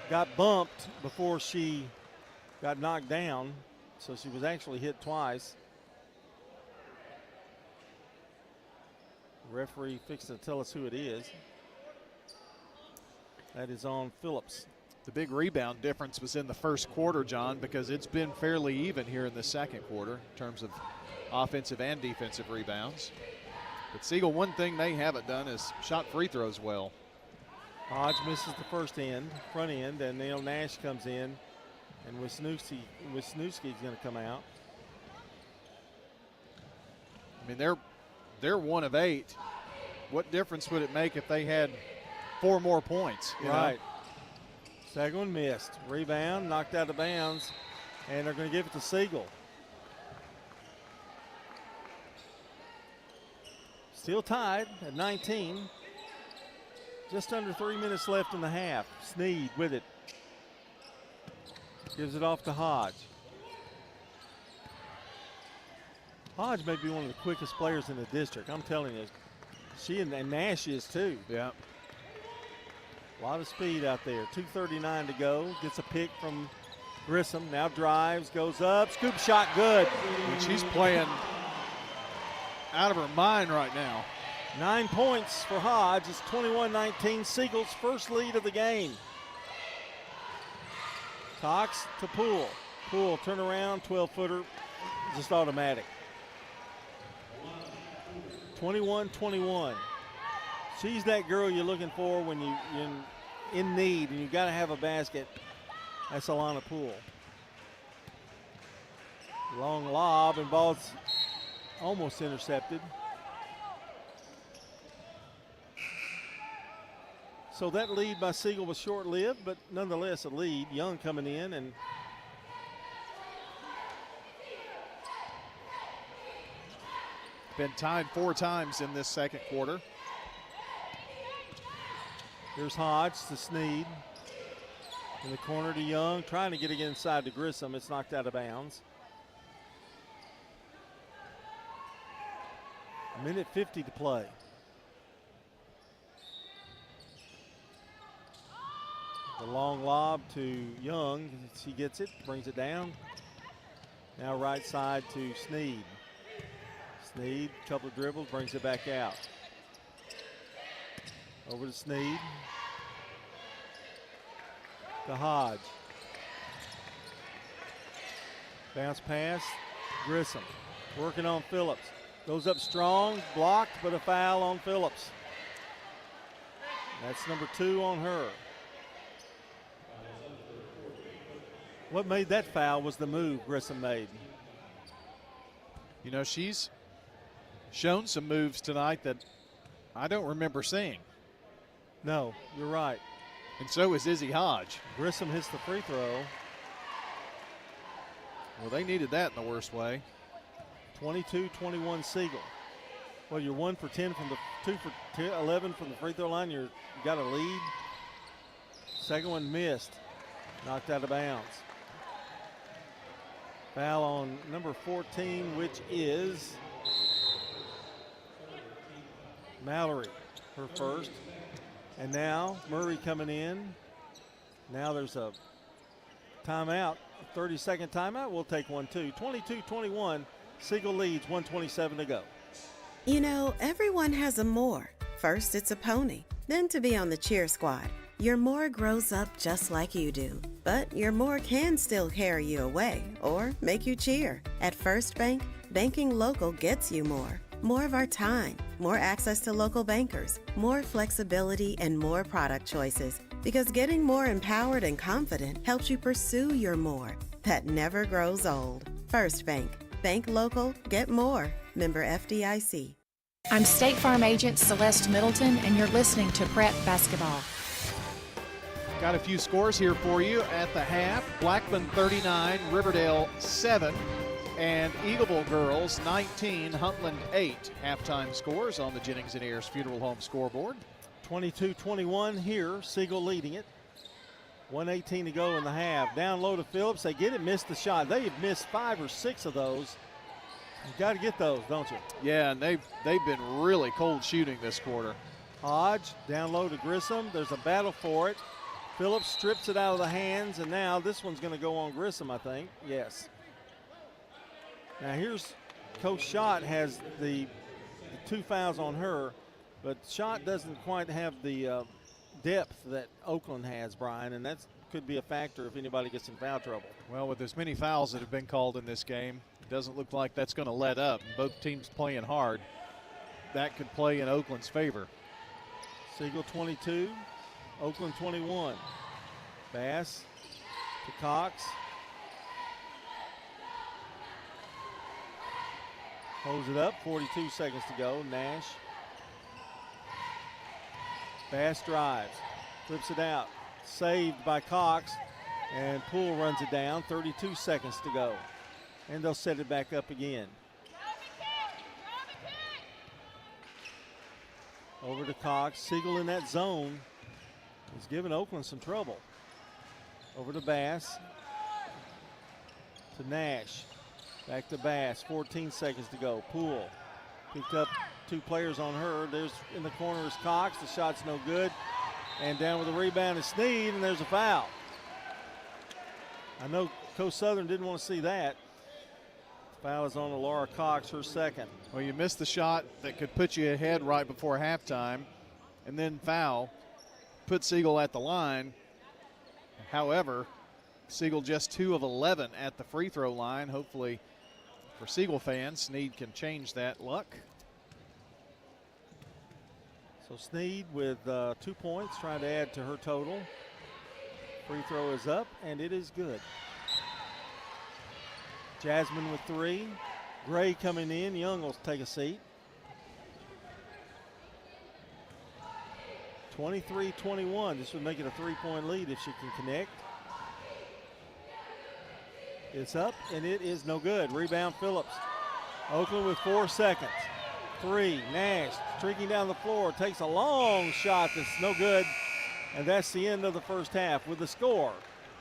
Speaker 13: got bumped before she got knocked down, so she was actually hit twice. The referee fixed to tell us who it is. That is on Phillips.
Speaker 2: The big rebound difference was in the first quarter, John, because it's been fairly even here in the second quarter in terms of offensive and defensive rebounds. But Siegel, one thing they haven't done is shot free throws well.
Speaker 13: Hodge misses the front end, and Neil Nash comes in, and Wisniewski's going to come out.
Speaker 2: I mean, they're 1 of 8. What difference would it make if they had 4 more points?
Speaker 13: Right. Second one missed. Rebound, knocked out of bounds, and they're going to give it to Siegel. Still tied at 19. Just under 3 minutes left in the half. Sneed with it. Gives it off to Hodge. Hodge may be one of the quickest players in the district. I'm telling you, she and Nash is too.
Speaker 2: Yeah.
Speaker 13: A lot of speed out there. 2:39 to go. Gets a pick from Grissom. Now drives, goes up, scoop shot, good.
Speaker 2: And she's playing out of her mind right now.
Speaker 13: 9 points for Hodge. It's 21-19. Siegel's first lead of the game. Cox to Poole. Pull, turn around, 12-footer, just automatic. 21-21. She's that girl you're looking for when you're in need and you got to have a basket. That's Alana Poole. Long lob and ball's almost intercepted. So that lead by Siegel was short-lived, but nonetheless a lead. Young coming in and
Speaker 2: been tied 4 times in this second quarter.
Speaker 13: Here's Hodge to Sneed. In the corner to Young, trying to get it inside to Grissom. It's knocked out of bounds. A minute 50 to play. The long lob to Young. She gets it, brings it down. Now right side to Sneed. Sneed, couple of dribbles, brings it back out. Over to Sneed. To Hodge. Bounce pass, Grissom. Working on Phillips. Goes up strong, blocked, but a foul on Phillips. That's number 2 on her. What made that foul was the move Grissom made.
Speaker 2: You know, she's shown some moves tonight that I don't remember seeing.
Speaker 13: No, you're right.
Speaker 2: And so is Izzy Hodge.
Speaker 13: Grissom hits the free throw.
Speaker 2: Well, they needed that in the worst way.
Speaker 13: 22-21 Siegel. Well, you're 1 for 10 from the 2 for 11 from the free throw line. You got a lead. Second one missed. Knocked out of bounds. Foul on number 14, which is Mallory, her first. And now Murray coming in. Now there's a timeout, 30-second timeout. We'll take one too. 22-21, Siegel leads, 1:27 to go.
Speaker 3: You know, everyone has a more. First, it's a pony. Then to be on the cheer squad. Your more grows up just like you do. But your more can still carry you away or make you cheer. At First Bank, banking local gets you more. More of our time, more access to local bankers, more flexibility, and more product choices. Because getting more empowered and confident helps you pursue your more. That never grows old. First Bank. Bank local, get more. Member FDIC.
Speaker 6: I'm State Farm Agent Celeste Middleton, and you're listening to Prep Basketball.
Speaker 2: Got a few scores here for you at the half. Blackman 39, Riverdale 7, and Eagleville girls 19, Huntland 8. Halftime scores on the Jennings and Ayers Funeral Home scoreboard.
Speaker 13: 22-21 here, Siegel leading it. 1:18 to go in the half. Down low to Phillips. They get it, missed the shot. They have missed 5 or 6 of those. You got to get those, don't you?
Speaker 2: Yeah, and they've been really cold shooting this quarter.
Speaker 13: Hodge down low to Grissom. There's a battle for it. Phillips strips it out of the hands, and now this one's going to go on Grissom, I think. Yes. Now here's Coach Schott has the 2 fouls on her, but Schott doesn't quite have the depth that Oakland has, Brian, and that could be a factor if anybody gets in foul trouble.
Speaker 2: Well, with as many fouls that have been called in this game, it doesn't look like that's going to let up. Both teams playing hard. That could play in Oakland's favor.
Speaker 13: Siegel 22, Oakland 21. Bass to Cox. Holds it up, 42 seconds to go. Nash. Bass drives, flips it out. Saved by Cox, and Poole runs it down. 32 seconds to go. And they'll set it back up again. Over to Cox. Siegel in that zone is giving Oakland some trouble. Over to Bass. To Nash. Back to Bass. 14 seconds to go. Poole picked up 2 players on her. There's in the corner is Cox. The shot's no good. And down with the rebound is Sneed, and there's a foul. I know Coach Southern didn't want to see that. Foul is on Laura Cox, her second.
Speaker 2: Well, you missed the shot that could put you ahead right before halftime, and then foul. Put Siegel at the line. However, Siegel just 2 of 11 at the free throw line. Hopefully for Siegel fans, Sneed can change that luck.
Speaker 13: So Sneed with 2 points, trying to add to her total. Free throw is up, and it is good. Jasmine with 3. Gray coming in. Young will take a seat. 23-21. This would make it a 3-point lead if she can connect. It's up, and it is no good. Rebound Phillips. Oakland with 4 seconds. 3. Nash streaking down the floor. Takes a long shot that's no good. And that's the end of the first half with the score.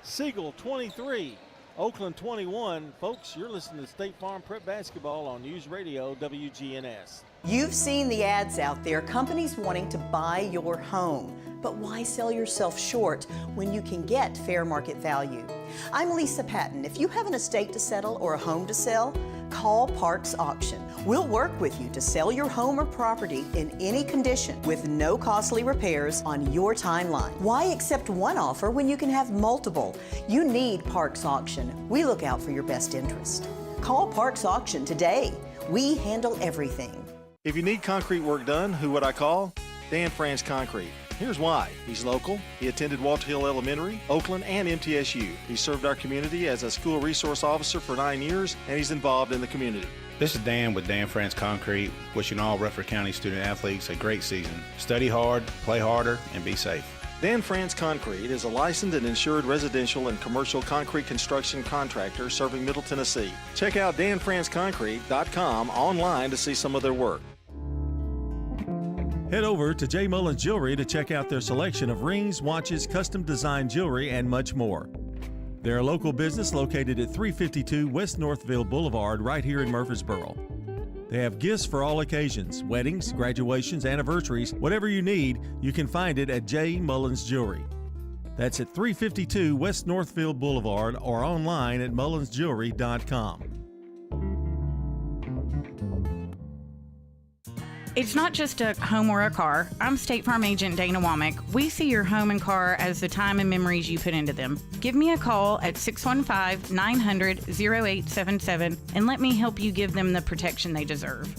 Speaker 13: Siegel 23, Oakland 21. Folks, you're listening to State Farm Prep Basketball on News Radio WGNS.
Speaker 4: You've seen the ads out there, companies wanting to buy your home. But why sell yourself short when you can get fair market value? I'm Lisa Patton. If you have an estate to settle or a home to sell, call Parks Auction. We'll work with you to sell your home or property in any condition with no costly repairs on your timeline. Why accept one offer when you can have multiple? You need Parks Auction. We look out for your best interest. Call Parks Auction today. We handle everything.
Speaker 13: If you need concrete work done, who would I call? Dan France Concrete. Here's why. He's local. He attended Walter Hill Elementary, Oakland, and MTSU. He served our community as a school resource officer for 9 years, and he's involved in the community.
Speaker 5: This is Dan with Dan France Concrete, wishing all Rutherford County student athletes a great season. Study hard, play harder, and be safe.
Speaker 13: Dan France Concrete is a licensed and insured residential and commercial concrete construction contractor serving Middle Tennessee. Check out danfranceconcrete.com online to see some of their work.
Speaker 7: Head over to J. Mullins Jewelry to check out their selection of rings, watches, custom designed jewelry, and much more. They're a local business located at 352 West Northville Boulevard right here in Murfreesboro. They have gifts for all occasions, weddings, graduations, anniversaries, whatever you need, you can find it at J. Mullins Jewelry. That's at 352 West Northville Boulevard or online at mullinsjewelry.com.
Speaker 9: It's not just a home or a car. I'm State Farm Agent Dana Womack. We see your home and car as the time and memories you put into them. Give me a call at 615-900-0877 and let me help you give them the protection they deserve.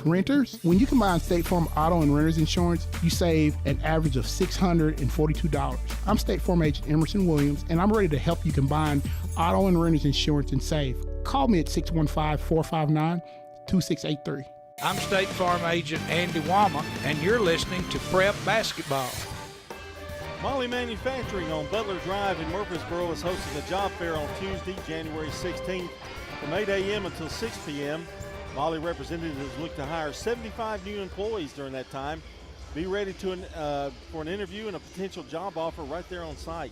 Speaker 25: Renters, when you combine State Farm auto and renter's insurance, you save an average of $642. I'm State Farm Agent Emerson Williams, and I'm ready to help you combine auto and renter's insurance and save. Call me at 615-459-2683.
Speaker 11: I'm State Farm Agent Andy Womack, and you're listening to Prep Basketball.
Speaker 13: Molly Manufacturing on Butler Drive in Murfreesboro is hosting a job fair on Tuesday, January 16th from 8 a.m. until 6 p.m. Molly representatives look to hire 75 new employees during that time. Be ready for an interview and a potential job offer right there on site.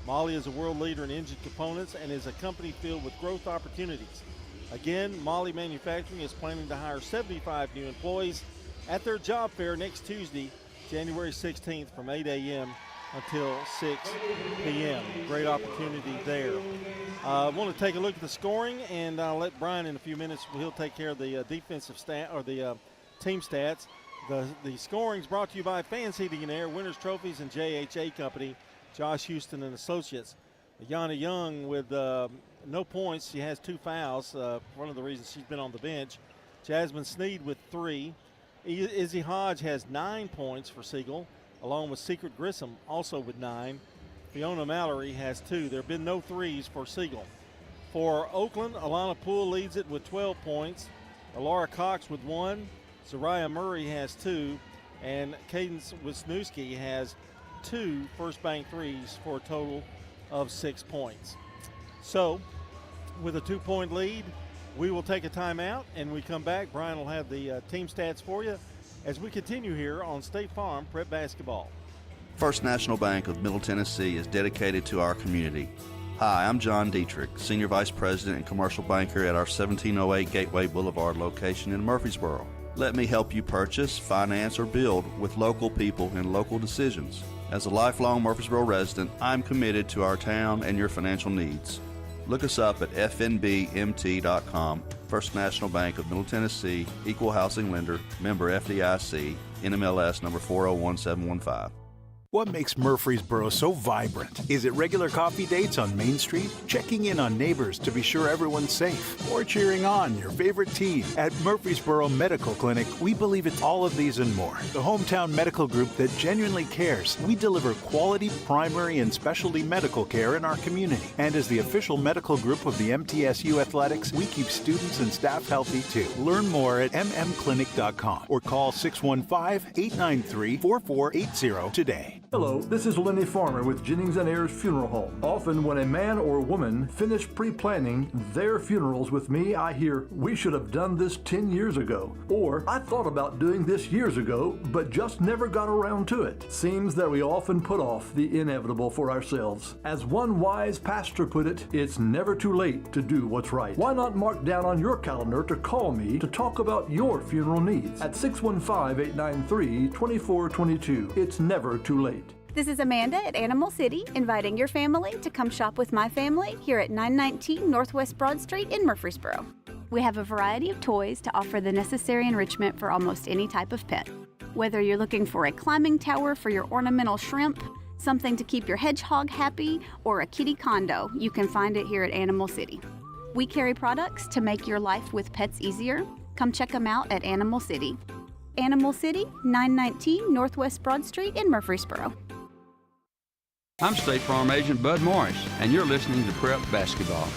Speaker 13: Molly is a world leader in engine components and is a company filled with growth opportunities. Again, Molly Manufacturing is planning to hire 75 new employees at their job fair next Tuesday, January 16th from 8 a.m. until 6 p.m. Great opportunity there. I want to take a look at the scoring, and I'll let Brian in a few minutes. He'll take care of the defensive stat or the team stats. The scoring is brought to you by Fans Heating and Air, Winners Trophies, and JHA Company, Josh Houston and Associates. Yana Young with no points. She has 2 fouls. One of the reasons she's been on the bench. Jasmine Sneed with 3. Izzy Hodge has 9 points for Siegel, along with Secret Grissom also with 9. Fiona Mallory has 2. There have been no threes for Siegel. For Oakland, Alana Poole leads it with 12 points. Alara Cox with 1. Zariah Murray has 2. And Cadence Wisniewski has 2 first bank threes for a total of 6 points. So, with a 2-point lead, we will take a timeout, and we come back. Brian will have the team stats for you as we continue here on State Farm Prep Basketball.
Speaker 26: First National Bank of Middle Tennessee is dedicated to our community. Hi, I'm John Dietrich, Senior Vice President and Commercial Banker at our 1708 Gateway Boulevard location in Murfreesboro. Let me help you purchase, finance, or build with local people and local decisions. As a lifelong Murfreesboro resident, I'm committed to our town and your financial needs. Look us up at fnbmt.com. First National Bank of Middle Tennessee, Equal Housing Lender, member FDIC, NMLS number 401715.
Speaker 18: What makes Murfreesboro so vibrant? Is it regular coffee dates on Main Street? Checking in on neighbors to be sure everyone's safe? Or cheering on your favorite team? At Murfreesboro Medical Clinic, we believe it's all of these and more. The hometown medical group that genuinely cares. We deliver quality primary and specialty medical care in our community. And as the official medical group of the MTSU Athletics, we keep students and staff healthy too. Learn more at mmclinic.com or call 615-893-4480 today.
Speaker 10: Hello, this is Lenny Farmer with Jennings & Ayers Funeral Home. Often when a man or woman finish pre-planning their funerals with me, I hear, "We should have done this 10 years ago." Or, "I thought about doing this years ago, but just never got around to it." Seems that we often put off the inevitable for ourselves. As one wise pastor put it, it's never too late to do what's right. Why not mark down on your calendar to call me to talk about your funeral needs at 615-893-2422. It's never too late.
Speaker 12: This is Amanda at Animal City, inviting your family to come shop with my family here at 919 Northwest Broad Street in Murfreesboro. We have a variety of toys to offer the necessary enrichment for almost any type of pet. Whether you're looking for a climbing tower for your ornamental shrimp, something to keep your hedgehog happy, or a kitty condo, you can find it here at Animal City. We carry products to make your life with pets easier. Come check them out at Animal City. Animal City, 919 Northwest Broad Street in Murfreesboro.
Speaker 14: I'm State Farm Agent Bud Morris, and you're listening to Prep Basketball.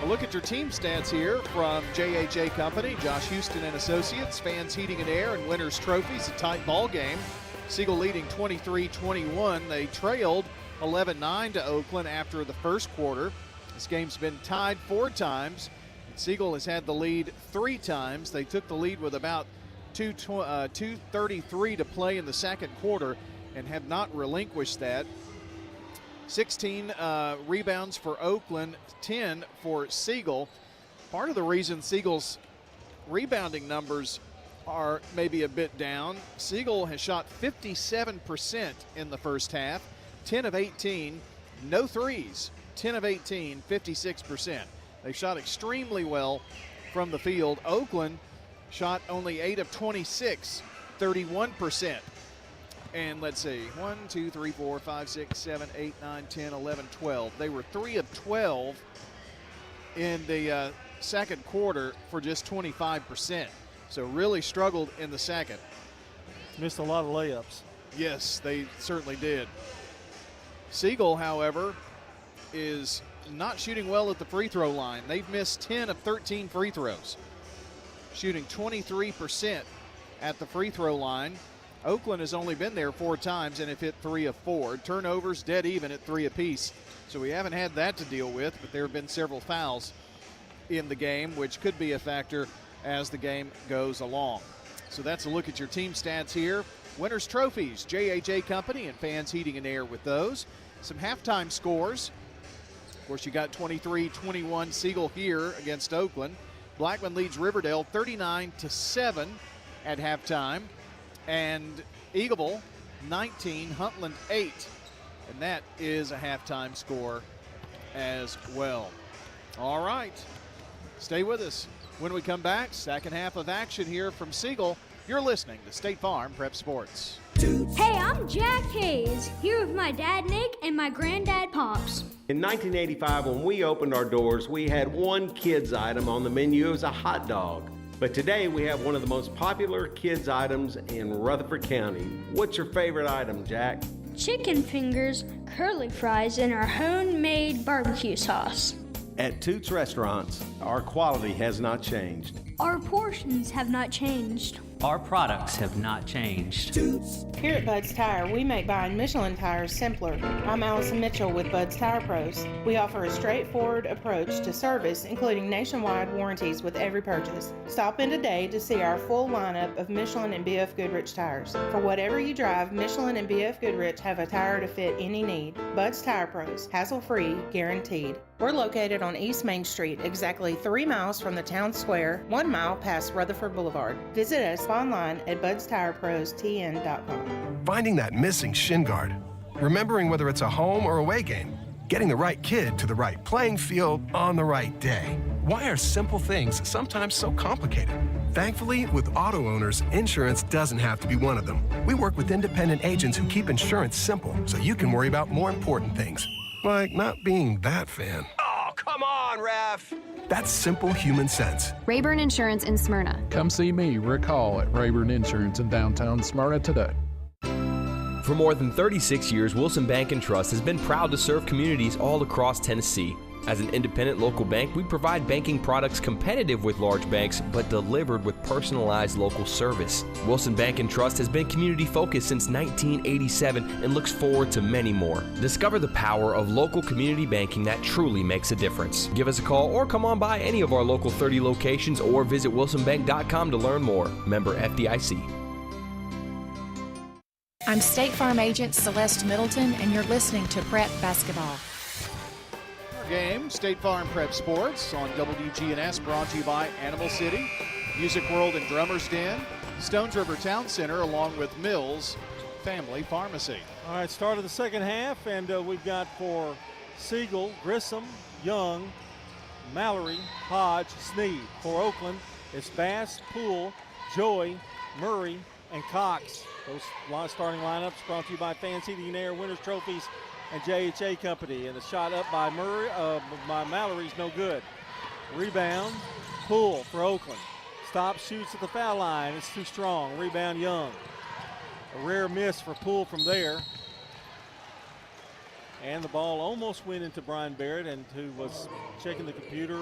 Speaker 2: A look at your team stats here from JHA Company, Josh Houston and Associates, Fans Heating and Air, and Winners Trophies. A tight ball game. Siegel leading 23-21. They trailed 11-9 to Oakland after the first quarter. This game's been tied 4 times. Siegel has had the lead 3 times. They took the lead with about 2:33 to play in the second quarter and have not relinquished that. 16 rebounds for Oakland, 10 for Siegel. Part of the reason Siegel's rebounding numbers are maybe a bit down, Siegel has shot 57% in the first half, 10 of 18, no threes, 10 of 18, 56%. They shot extremely well from the field. Oakland shot only 8 of 26, 31%. And let's see, 1, 2, 3, 4, 5, 6, 7, 8, 9, 10, 11, 12. They were 3 of 12 in the second quarter for just 25%. So really struggled in the second.
Speaker 13: Missed a lot of layups.
Speaker 2: Yes, they certainly did. Siegel, however, is not shooting well at the free throw line. They've missed 10 of 13 free throws, shooting 23% at the free throw line. Oakland has only been there 4 times and have hit 3 of 4. Turnovers dead even at 3 apiece. So we haven't had that to deal with, but there have been several fouls in the game, which could be a factor as the game goes along. So that's a look at your team stats here. Winners Trophies, JHA Company and Fans Heating and Air with those. Some halftime scores. Of course, you got 23-21 Siegel here against Oakland. Blackman leads Riverdale 39-7 at halftime. And Eagleville 19, Huntland 8. And that is a halftime score as well. All right, stay with us. When we come back, second half of action here from Siegel. You're listening to State Farm Prep Sports.
Speaker 15: Hey, I'm Jack Hayes, here with my dad Nick and my granddad Pops.
Speaker 16: In 1985, when we opened our doors, we had one kids item on the menu. It was a hot dog. But today we have one of the most popular kids items in Rutherford County. What's your favorite item, Jack?
Speaker 15: Chicken fingers, curly fries, and our homemade barbecue sauce.
Speaker 16: At Toots Restaurants, our quality has not changed.
Speaker 15: Our portions have not changed.
Speaker 17: Our products have not changed.
Speaker 27: Here at Bud's Tire, we make buying Michelin tires simpler. I'm Allison Mitchell with Bud's Tire Pros. We offer a straightforward approach to service, including nationwide warranties with every purchase. Stop in today to see our full lineup of Michelin and BF Goodrich tires. For whatever you drive, Michelin and BF Goodrich have a tire to fit any need. Bud's Tire Pros, hassle-free, guaranteed. We're located on East Main Street, exactly 3 miles from the town square, 1 mile past Rutherford Boulevard. Visit us online at budstireprostn.com.
Speaker 28: Finding that missing shin guard, remembering whether it's a home or away game, getting the right kid to the right playing field on the right day. Why are simple things sometimes so complicated? Thankfully, with auto owners, insurance doesn't have to be one of them. We work with independent agents who keep insurance simple so you can worry about more important things, like not being that fan. Oh, come on, Ref! That's simple human sense.
Speaker 1: Rayburn Insurance in Smyrna.
Speaker 8: Come see me, Rick Hall, at Rayburn Insurance in downtown Smyrna today.
Speaker 19: For more than 36 years, Wilson Bank & Trust has been proud to serve communities all across Tennessee. As an independent local bank, we provide banking products competitive with large banks, but delivered with personalized local service. Wilson Bank & Trust has been community-focused since 1987 and looks forward to many more. Discover the power of local community banking that truly makes a difference. Give us a call or come on by any of our local 30 locations or visit wilsonbank.com to learn more. Member FDIC.
Speaker 6: I'm State Farm Agent Celeste Middleton, and you're listening to Prep Basketball.
Speaker 2: Game, State Farm Prep Sports on WGNS, brought to you by Animal City, Music World and Drummers Den, Stones River Town Center, along with Mills Family Pharmacy.
Speaker 13: All right, start of the second half, and we've got for Siegel, Grissom, Young, Mallory, Hodge, Sneed. For Oakland, it's Bass, Poole, Joy, Murray, and Cox. Those starting lineups brought to you by Fancy the Air Winners Trophies and JHA Company. And the shot up by Mallory's no good. Rebound, Poole for Oakland. Stops, shoots at the foul line. It's too strong. Rebound, Young. A rare miss for Poole from there. And the ball almost went into Brian Barrett, and who was checking the computer.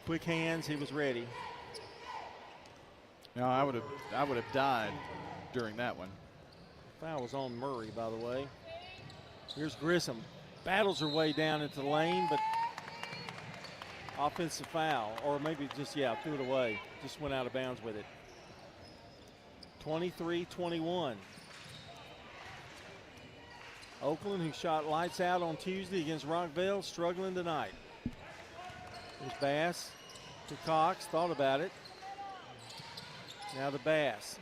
Speaker 13: Quick hands, he was ready.
Speaker 2: No, I would have died during that one.
Speaker 13: Foul was on Murray, by the way. Here's Grissom. Battles her way down into the lane, but offensive foul, or maybe just, threw it away. Just went out of bounds with it. 23-21. Oakland, who shot lights out on Tuesday against Rockville, struggling tonight. There's Bass to Cox, thought about it. Now to Bass.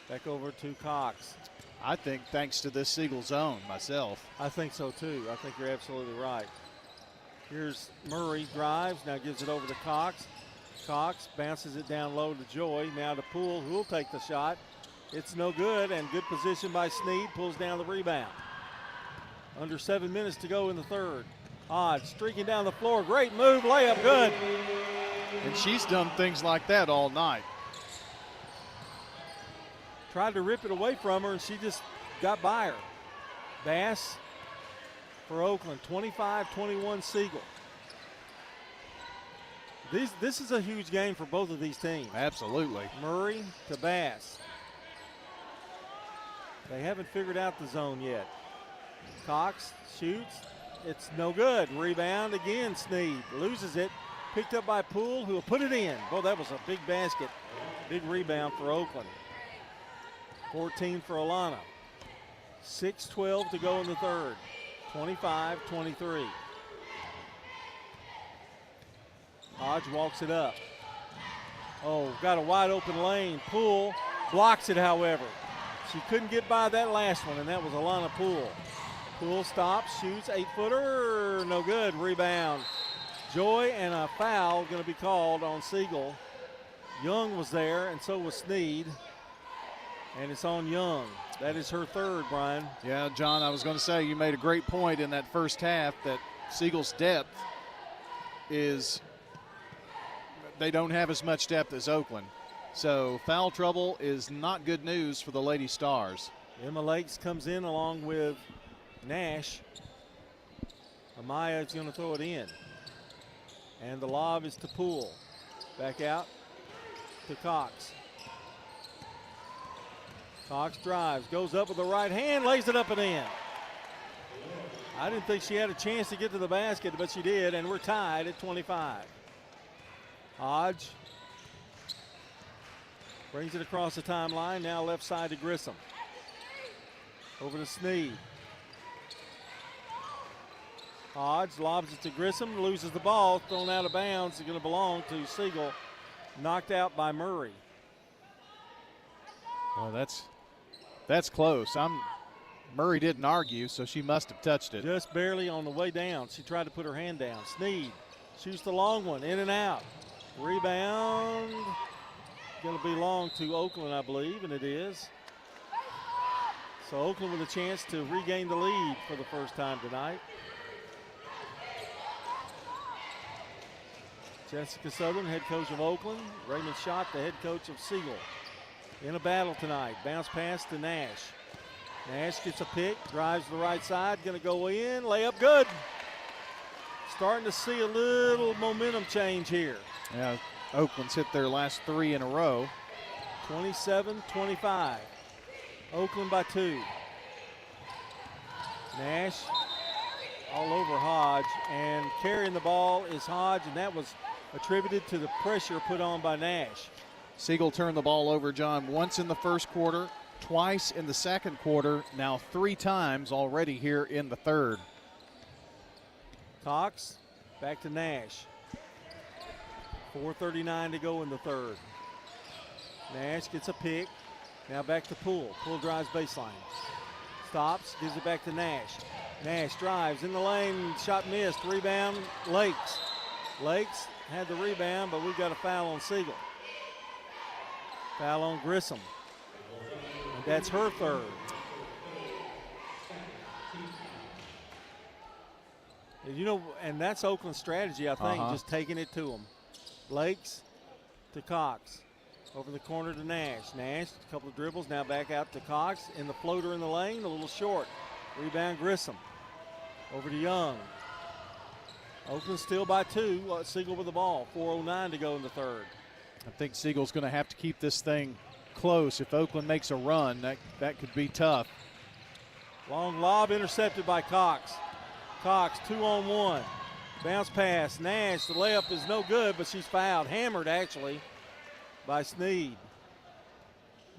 Speaker 13: Back over to Cox.
Speaker 2: I think thanks to this Siegel zone myself.
Speaker 13: I think so too. I think you're absolutely right. Here's Murray, drives, now gives it over to Cox. Cox bounces it down low to Joy, now to Poole, who will take the shot. It's no good, and good position by Sneed, pulls down the rebound. Under 7 minutes to go in the third. Hodge streaking down the floor, great move, layup, good.
Speaker 2: And she's done things like that all night.
Speaker 13: Tried to rip it away from her, and she just got by her. Bass for Oakland, 25-21 Siegel. This is a huge game for both of these teams.
Speaker 2: Absolutely.
Speaker 13: Murray to Bass. They haven't figured out the zone yet. Cox shoots. It's no good. Rebound again, Sneed. Loses it. Picked up by Poole, who will put it in. Boy, that was a big basket. Big rebound for Oakland. 14 for Alana. 6:12 to go in the third. 25-23. Hodge walks it up. Oh, got a wide open lane. Poole blocks it, however. She couldn't get by that last one, and that was Alana Poole. Poole stops, shoots, 8-footer, no good. Rebound. Joy, and a foul going to be called on Siegel. Young was there, and so was Sneed. And it's on Young. That is her third, Brian.
Speaker 2: Yeah, John, I was going to say, you made a great point in that first half that Siegel's depth is, they don't have as much depth as Oakland. So foul trouble is not good news for the Lady Stars.
Speaker 13: Emma Lakes comes in along with Nash. Amaya is going to throw it in. And the lob is to Poole. Back out to Cox. Cox drives, goes up with the right hand, lays it up and in. I didn't think she had a chance to get to the basket, but she did, and we're tied at 25. Hodge brings it across the timeline, now left side to Grissom. Over to Sneed. Hodge lobs it to Grissom, loses the ball, thrown out of bounds. It's going to belong to Siegel, knocked out by Murray.
Speaker 2: Well, that's close. Murray didn't argue, so she must have touched it.
Speaker 13: Just barely on the way down. She tried to put her hand down. Sneed shoots the long one, in and out. Rebound. Going to belong to Oakland, I believe, and it is. So Oakland with a chance to regain the lead for the first time tonight. Jessica Southern, head coach of Oakland. Raymond Schott, the head coach of Siegel. In a battle tonight. Bounce pass to Nash. Nash gets a pick, drives to the right side, going to go in, layup good. Starting to see a little momentum change here.
Speaker 2: Yeah, Oakland's hit their last 3 in a row.
Speaker 13: 27-25. Oakland by 2. Nash all over Hodge, and carrying the ball is Hodge, and that was attributed to the pressure put on by Nash.
Speaker 2: Siegel turned the ball over, John, once in the first quarter, twice in the second quarter, now 3 times already here in the third.
Speaker 13: Cox back to Nash. 4:39 to go in the third. Nash gets a pick. Now back to Poole. Poole drives baseline. Stops, gives it back to Nash. Nash drives in the lane, shot missed, rebound, Lakes. Lakes had the rebound, but we've got a foul on Siegel. Foul on Grissom. And that's her third. And you know, and that's Oakland's strategy, I think, just taking it to them. Lakes to Cox. Over the corner to Nash. Nash, a couple of dribbles, now back out to Cox. In the floater in the lane, a little short. Rebound Grissom. Over to Young. Oakland still by 2. Siegel with the ball. 4:09 to go in the third.
Speaker 2: I think Siegel's going to have to keep this thing close. If Oakland makes a run, that could be tough.
Speaker 13: Long lob intercepted by Cox. Cox 2-on-1. Bounce pass. Nash, the layup is no good, but she's fouled. Hammered, actually, by Sneed.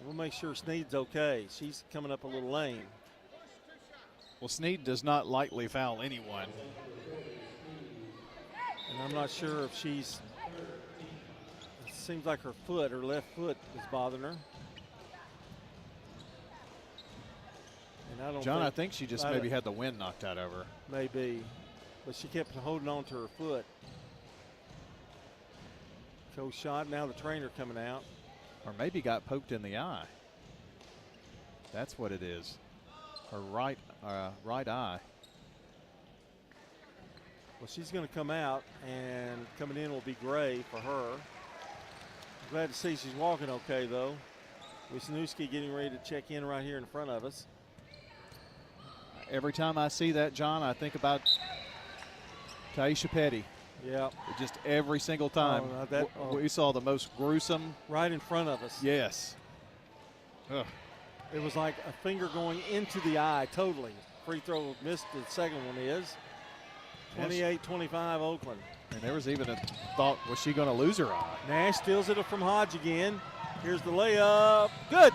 Speaker 13: We'll make sure Sneed's okay. She's coming up a little lame.
Speaker 2: Well, Sneed does not lightly foul anyone.
Speaker 13: And I'm not sure if she's, it seems like her foot, her left foot is bothering her. And I don't
Speaker 2: John, I think she just maybe had the wind knocked out of her.
Speaker 13: Maybe, but she kept holding on to her foot. Coach shot, now the trainer coming out.
Speaker 2: Or maybe got poked in the eye. That's what it is. Her right eye.
Speaker 13: Well, she's going to come out, and coming in will be Gray for her. Glad to see she's walking okay, though. Wisniewski getting ready to check in right here in front of us.
Speaker 2: Every time I see that, John, I think about Taisha Petty.
Speaker 13: Yeah.
Speaker 2: Just every single time. We saw the most gruesome.
Speaker 13: Right in front of us.
Speaker 2: Yes. Ugh.
Speaker 13: It was like a finger going into the eye totally. Free throw missed, the second one is. 28-25 Oakland.
Speaker 2: And there was even a thought, was she going to lose her eye?
Speaker 13: Nash steals it from Hodge again. Here's the layup. Good.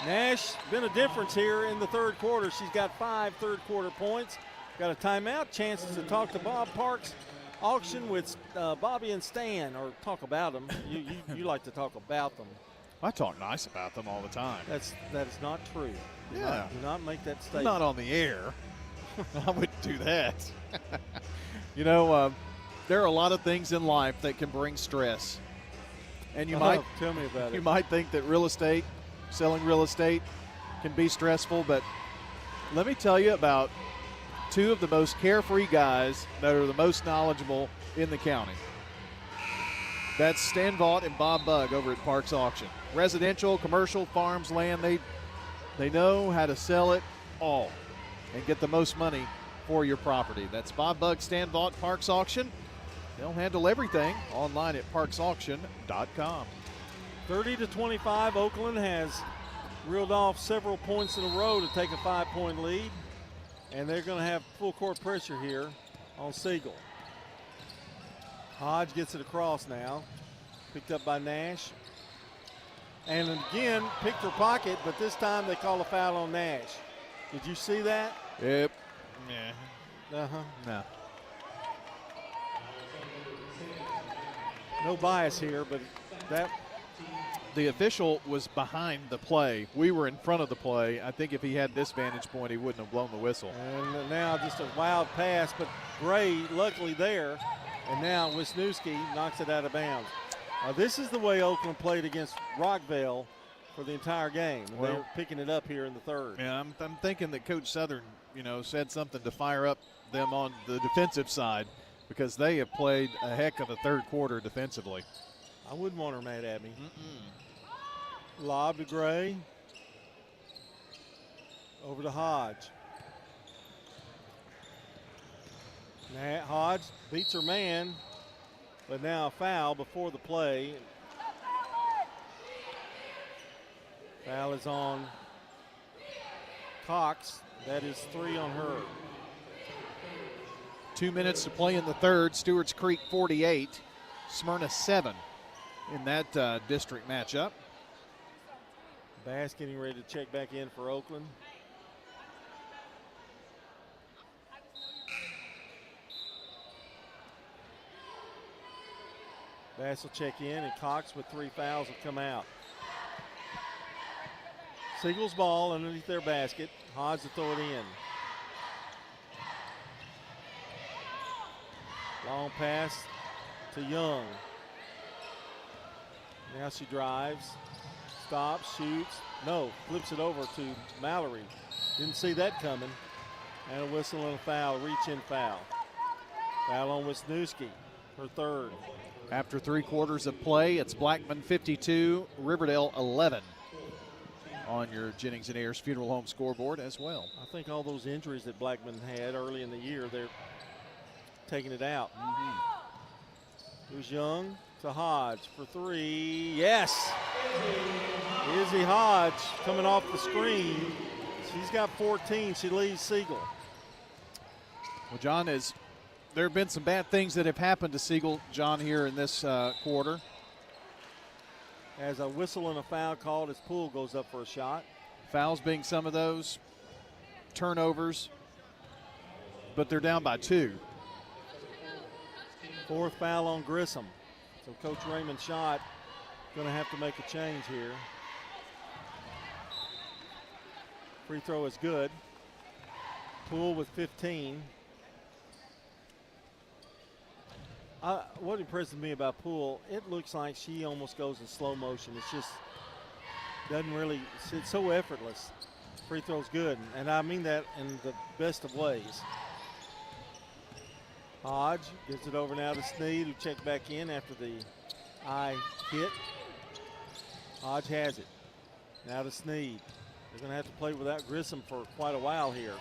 Speaker 13: Nash been a difference here in the third quarter. She's got 5 third quarter points. Got a timeout. Chances to talk to Bob Parks. Auction with Bobby and Stan, or talk about them. You like to talk about them.
Speaker 2: I talk nice about them all the time.
Speaker 13: That is not true. Do not make that statement.
Speaker 2: Not on the air. I wouldn't do that. You know, there are a lot of things in life that can bring stress. And you might
Speaker 13: tell me about it.
Speaker 2: You might think that selling real estate can be stressful, but let me tell you about 2 of the most carefree guys that are the most knowledgeable in the county. That's Stan Vaught and Bob Bugg over at Parks Auction. Residential, commercial, farms, land, they know how to sell it all and get the most money for your property. That's Bob Bugg, Stan Vaught, Parks Auction. They'll handle everything online at parksauction.com.
Speaker 13: 30-25, Oakland has reeled off several points in a row to take a 5-point lead. And they're going to have full court pressure here on Siegel. Hodge gets it across now. Picked up by Nash. And again, picked her pocket, but this time they call a foul on Nash. Did you see that?
Speaker 2: Yep. Yeah. No.
Speaker 13: No bias here, but that.
Speaker 2: The official was behind the play. We were in front of the play. I think if he had this vantage point, he wouldn't have blown the whistle.
Speaker 13: And now just a wild pass, but Gray, luckily there, And now Wisniewski knocks it out of bounds. This is the way Oakland played against Rockville for the entire game. And they're picking it up here in the third.
Speaker 2: Yeah, I'm thinking that Coach Southern, said something to fire up them on the defensive side, because they have played a heck of a third quarter defensively.
Speaker 13: I wouldn't want her mad at me. Lob to Gray. Over to Hodge. Hodge beats her man, but now a foul before the play. Foul is on Cox. That is 3 on her.
Speaker 2: 2 minutes to play in the third. Stewart's Creek 48, Smyrna 7 in that district matchup.
Speaker 13: Bass getting ready to check back in for Oakland. Bass will check in, and Cox with 3 fouls will come out. Siegel's ball underneath their basket. Hodge to throw it in. Long pass to Young. Now she drives, stops, shoots. No, flips it over to Mallory. Didn't see that coming. And a whistle and a foul, reach-in foul. Foul on Wisniewski, her third.
Speaker 2: After 3 quarters of play, it's Blackman 52, Riverdale 11 on your Jennings and Ayers Funeral Home scoreboard as well.
Speaker 13: I think all those injuries that Blackman had early in the year, they're taking it out. Here's Young to Hodge for 3. Yes! Izzy Hodge coming off the screen. She's got 14. She leads Siegel.
Speaker 2: Well, John, there have been some bad things that have happened to Siegel, John, here in this quarter.
Speaker 13: As a whistle and a foul called as Poole goes up for a shot.
Speaker 2: Fouls being some of those, turnovers, but they're down by 2.
Speaker 13: 4th foul on Grissom. So Coach Raymond Schott going to have to make a change here. Free throw is good. Poole with 15. What impresses me about Poole, it looks like she almost goes in slow motion. It's just doesn't really, it's so effortless. Free throw's good, and I mean that in the best of ways. Hodge gives it over now to Sneed, who checked back in after the eye hit. Hodge has it. Now to Sneed. They're going to have to play without Grissom for quite a while here.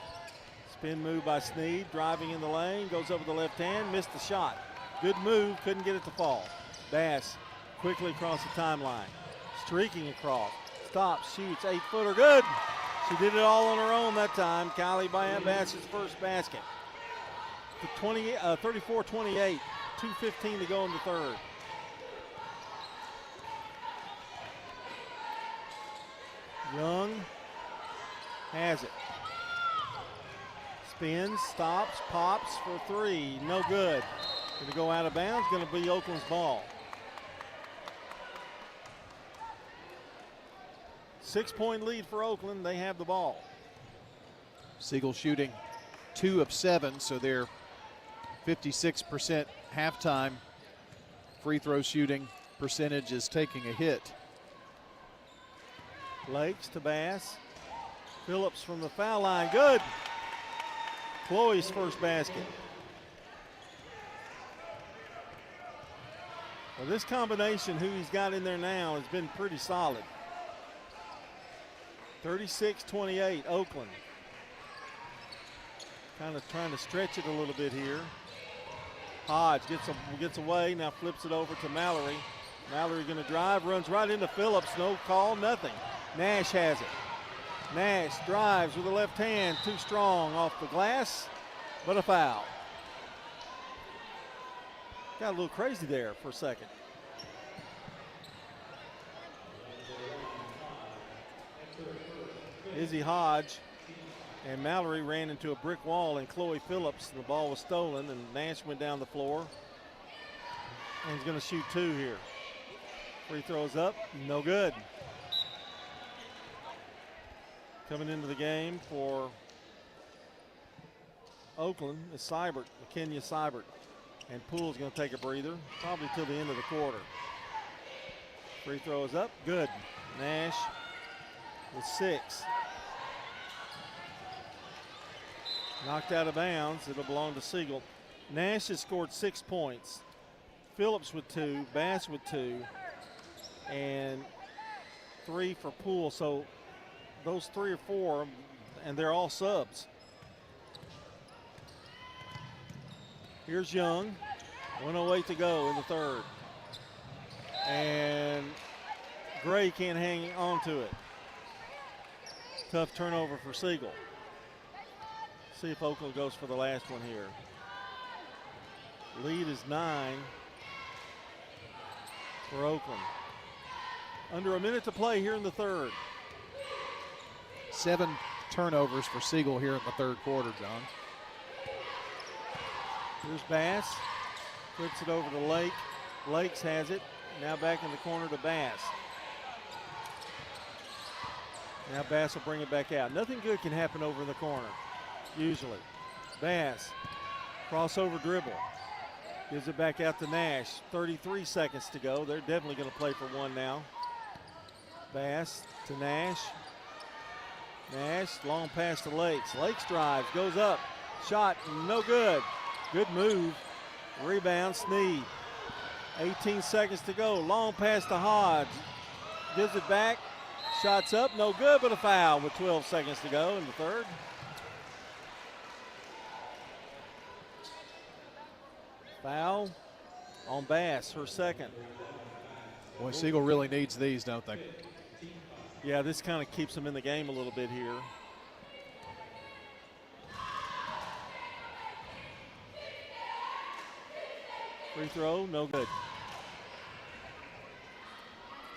Speaker 13: Spin move by Sneed, driving in the lane, goes over the left hand, missed the shot. Good move, couldn't get it to fall. Bass quickly across the timeline, streaking across, stops, shoots, 8-footer, good. She did it all on her own that time. Kylie Bass's first basket. 34-28, 2:15 to go in the third. Young has it. Spins, stops, pops for 3, no good. Going to go out of bounds, going to be Oakland's ball. 6-point lead for Oakland, they have the ball.
Speaker 2: Siegel shooting 2 of 7, so they're 56% halftime. Free throw shooting percentage is taking a hit.
Speaker 13: Lakes to Bass. Phillips from the foul line, good. Chloe's first basket. Well, this combination, who he's got in there now, has been pretty solid. 36-28, Oakland. Kind of trying to stretch it a little bit here. Hodge gets away, now flips it over to Mallory. Mallory going to drive, runs right into Phillips, no call, nothing. Nash has it. Nash drives with the left hand, too strong off the glass, but a foul. Got a little crazy there for a second. Izzy Hodge and Mallory ran into a brick wall, and Chloe Phillips, the ball was stolen, and Nash went down the floor. And he's going to shoot 2 here. Free throws up, no good. Coming into the game for Oakland is Seibert, Kenya Seibert. And Poole's going to take a breather, probably till the end of the quarter. Free throw is up, good. Nash with 6. Knocked out of bounds, it'll belong to Siegel. Nash has scored 6 points. Phillips with 2, Bass with 2, and 3 for Poole. So those 3 or 4, and they're all subs. Here's Young, 1:08 to go in the third. And Gray can't hang on to it. Tough turnover for Siegel. See if Oakland goes for the last one here. Lead is 9 for Oakland. Under a minute to play here in the third.
Speaker 2: 7 turnovers for Siegel here in the third quarter, John.
Speaker 13: Here's Bass. Flips it over to Lake. Lakes has it. Now back in the corner to Bass. Now Bass will bring it back out. Nothing good can happen over in the corner, usually. Bass, crossover dribble. Gives it back out to Nash. 33 seconds to go. They're definitely going to play for one now. Bass to Nash. Nash, long pass to Lakes. Lakes drives, goes up. Shot, no good. Good move. Rebound, Sneed. 18 seconds to go. Long pass to Hodge. Gives it back. Shots up, no good, but a foul with 12 seconds to go in the third. Foul on Bass, her second.
Speaker 2: Boy, Siegel really needs these, don't they?
Speaker 13: Yeah, this kind of keeps them in the game a little bit here. Free throw, no good.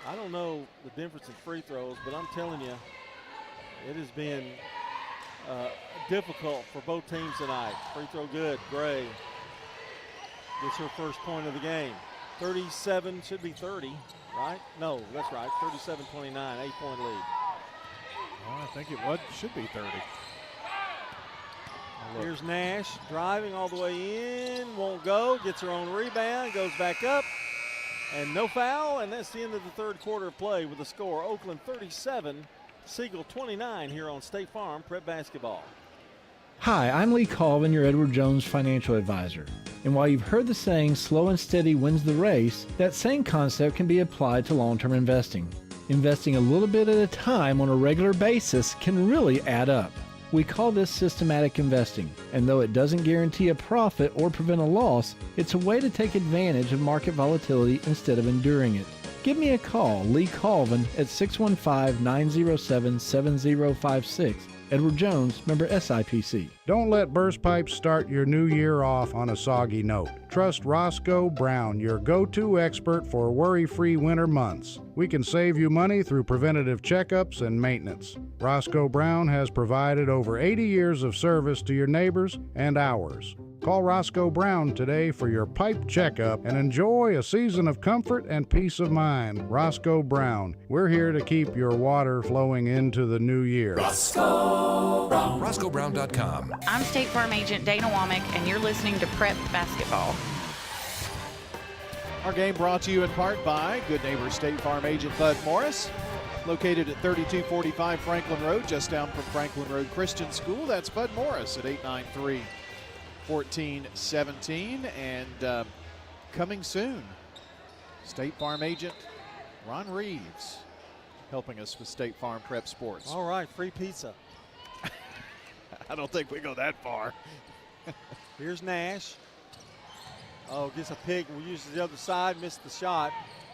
Speaker 13: I don't know the difference in free throws, but I'm telling you, it has been difficult for both teams tonight. Free throw good. Gray gets her first point of the game. 37, should be 30, right? No, that's right. 37-29, 8-point lead.
Speaker 2: Oh, I think it should be 30.
Speaker 13: Here's Nash driving all the way in, won't go, gets her own rebound, goes back up, and no foul, and that's the end of the third quarter of play with the score. Oakland 37, Siegel 29 here on State Farm Prep Basketball.
Speaker 3: Hi, I'm Lee Colvin, your Edward Jones financial advisor. And while you've heard the saying, slow and steady wins the race, that same concept can be applied to long-term investing. Investing a little bit at a time on a regular basis can really add up. We call this systematic investing, and though it doesn't guarantee a profit or prevent a loss, it's a way to take advantage of market volatility instead of enduring it. Give me a call, Lee Colvin, at 615-907-7056. Edward Jones, member SIPC.
Speaker 4: Don't let burst pipes start your new year off on a soggy note. Trust Roscoe Brown, your go-to expert for worry-free winter months. We can save you money through preventative checkups and maintenance. Roscoe Brown has provided over 80 years of service to your neighbors and ours. Call Roscoe Brown today for your pipe checkup and enjoy a season of comfort and peace of mind. Roscoe Brown, we're here to keep your water flowing into the new year.
Speaker 28: Roscoe Brown. RoscoeBrown.com.
Speaker 9: I'm State Farm Agent Dana Womack, and you're listening to Prep Basketball.
Speaker 2: Our game brought to you in part by good neighbor State Farm Agent Bud Morris, located at 3245 Franklin Road, just down from Franklin Road Christian School. That's Bud Morris at 893-1417. And coming soon, State Farm Agent Ron Reeves helping us with State Farm Prep Sports.
Speaker 13: All right, free pizza.
Speaker 2: I don't think we go that far.
Speaker 13: Here's Nash. Oh, gets a pick. We use the other side, missed the shot.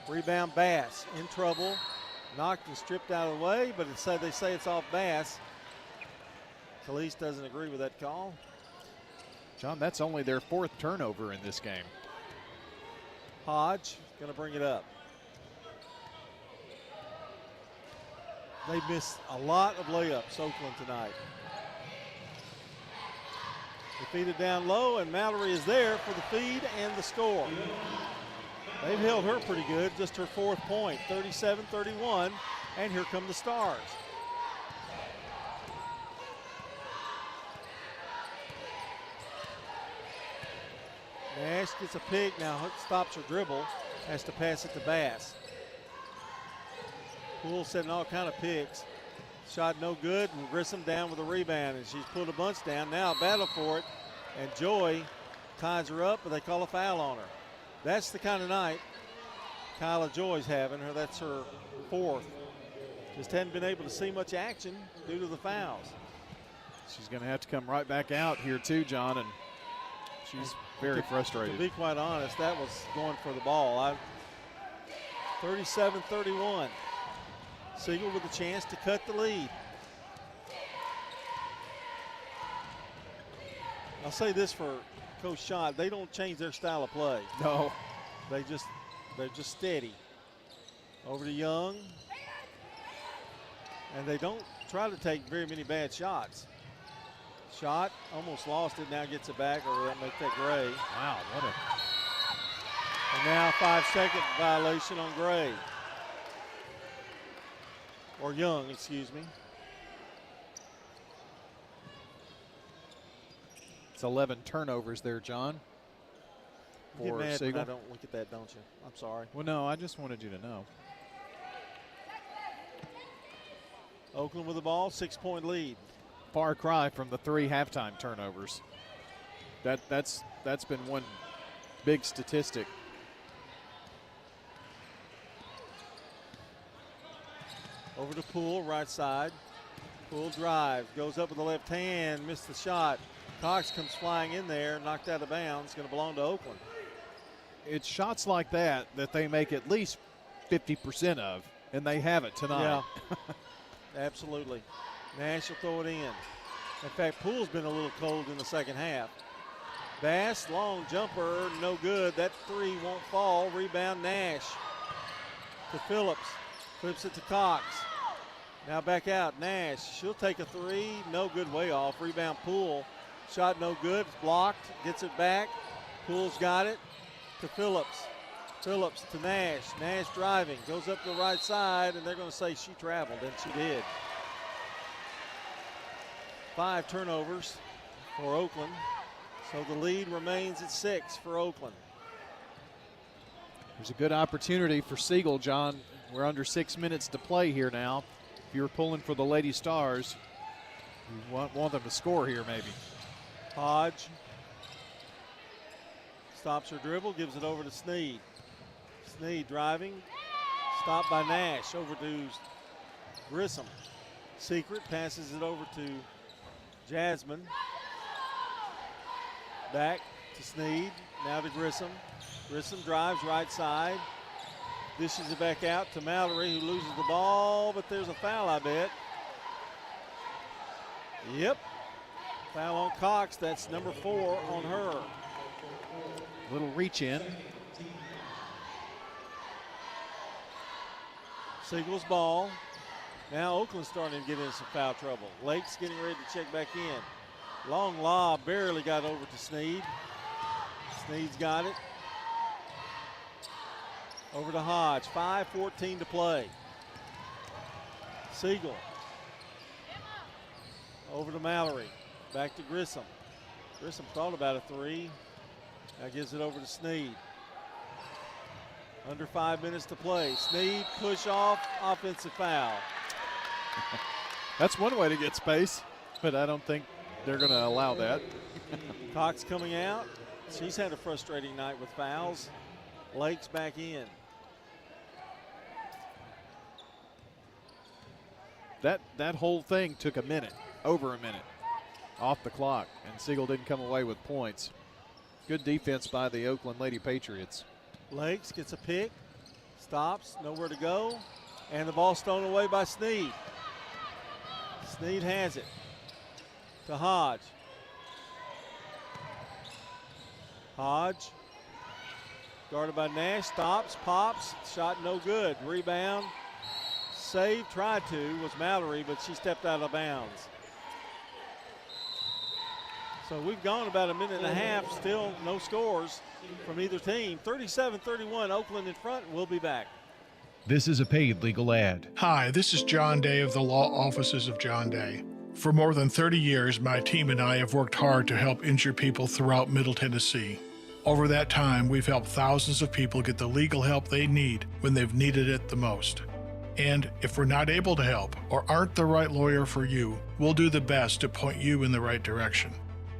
Speaker 13: Rebound Bass in trouble. Knocked and stripped out of the way, but they say it's off Bass. Khalees doesn't agree with that call.
Speaker 2: John, that's only their 4th turnover in this game.
Speaker 13: Hodge going to bring it up. They missed a lot of layups, Oakland, tonight. They feed it down low, and Mallory is there for the feed and the score. They've held her pretty good, just her 4th point, 37-31, and here come the Stars. Nash gets a pick. Now stops her dribble. Has to pass it to Bass. Poole setting all kind of picks. Shot no good, and Grissom down with a rebound, and she's pulled a bunch down. Now battle for it, and Joy ties her up, but they call a foul on her. That's the kind of night Kyla Joy's having. That's her fourth. Just hadn't been able to see much action due to the fouls.
Speaker 2: She's going to have to come right back out here too, John, and she's very frustrated.
Speaker 13: To be quite honest, that was going for the ball. 37-31. Siegel with a chance to cut the lead. I'll say this for Coach Schott, they don't change their style of play.
Speaker 2: No.
Speaker 13: They're just steady. Over to Young. And they don't try to take very many bad shots. Shot, almost lost it, now gets it back, or they'll make that Gray.
Speaker 2: Wow, what a...
Speaker 13: And now 5-second violation on Gray. Or Young, excuse me.
Speaker 2: It's 11 turnovers there, John.
Speaker 13: You get
Speaker 2: For
Speaker 13: mad
Speaker 2: Siegel.
Speaker 13: when I don't look at that, don't you? I'm sorry.
Speaker 2: Well, no, I just wanted you to know.
Speaker 13: Oakland with the ball, 6-point lead.
Speaker 2: Far cry from the 3 halftime turnovers. That's been one big statistic.
Speaker 13: Over to Poole, right side. Poole drives, goes up with the left hand, missed the shot. Cox comes flying in there, knocked out of bounds, going to belong to Oakland.
Speaker 2: It's shots like that they make at least 50% of, and they have it tonight.
Speaker 13: Yeah, absolutely. Nash will throw it in. In fact, Poole's been a little cold in the second half. Bass, long jumper, no good. That 3 won't fall. Rebound Nash to Phillips. Flips it to Cox. Now back out. Nash, she'll take a 3. No good, way off. Rebound Poole. Shot no good. Blocked. Gets it back. Poole's got it to Phillips. Phillips to Nash. Nash driving. Goes up the right side, and they're going to say she traveled, and she did. 5 turnovers for Oakland. So the lead remains at 6 for Oakland.
Speaker 2: There's a good opportunity for Siegel, John. We're under 6 minutes to play here now. If you're pulling for the Lady Stars, you want them to score here maybe.
Speaker 13: Hodge stops her dribble, gives it over to Sneed. Sneed driving, stopped by Nash, over to Grissom. Secret passes it over to Jasmine. Back to Sneed, now to Grissom. Grissom drives right side. Dishes it back out to Mallory, who loses the ball, but there's a foul, I bet. Yep. Foul on Cox. That's number 4 on her.
Speaker 2: Little reach in.
Speaker 13: Siegel's ball. Now Oakland's starting to get into some foul trouble. Lake's getting ready to check back in. Long lob, barely got over to Sneed. Sneed's got it. Over to Hodge, 5:14 to play. Siegel. Over to Mallory, back to Grissom. Grissom thought about a 3. Now gives it over to Sneed. Under 5 minutes to play. Sneed, push off, offensive foul.
Speaker 2: That's one way to get space, but I don't think they're going to allow that.
Speaker 13: Cox coming out. She's had a frustrating night with fouls. Lake's back in.
Speaker 2: That whole thing took a minute, over a minute, off the clock, and Siegel didn't come away with points. Good defense by the Oakland Lady Patriots.
Speaker 13: Lakes gets a pick, stops, nowhere to go, and the ball stolen away by Sneed. Sneed has it to Hodge. Hodge, guarded by Nash, stops, pops, shot no good. Rebound, save, tried to, was Mallory, but she stepped out of bounds. So we've gone about a minute and a half, still no scores from either team. 37-31, Oakland in front. We'll be back.
Speaker 5: This is a paid legal ad.
Speaker 7: Hi, this is John Day of the Law Offices of John Day. For more than 30 years, my team and I have worked hard to help injured people throughout Middle Tennessee. Over that time, we've helped thousands of people get the legal help they need when they've needed it the most. And if we're not able to help or aren't the right lawyer for you, we'll do the best to point you in the right direction.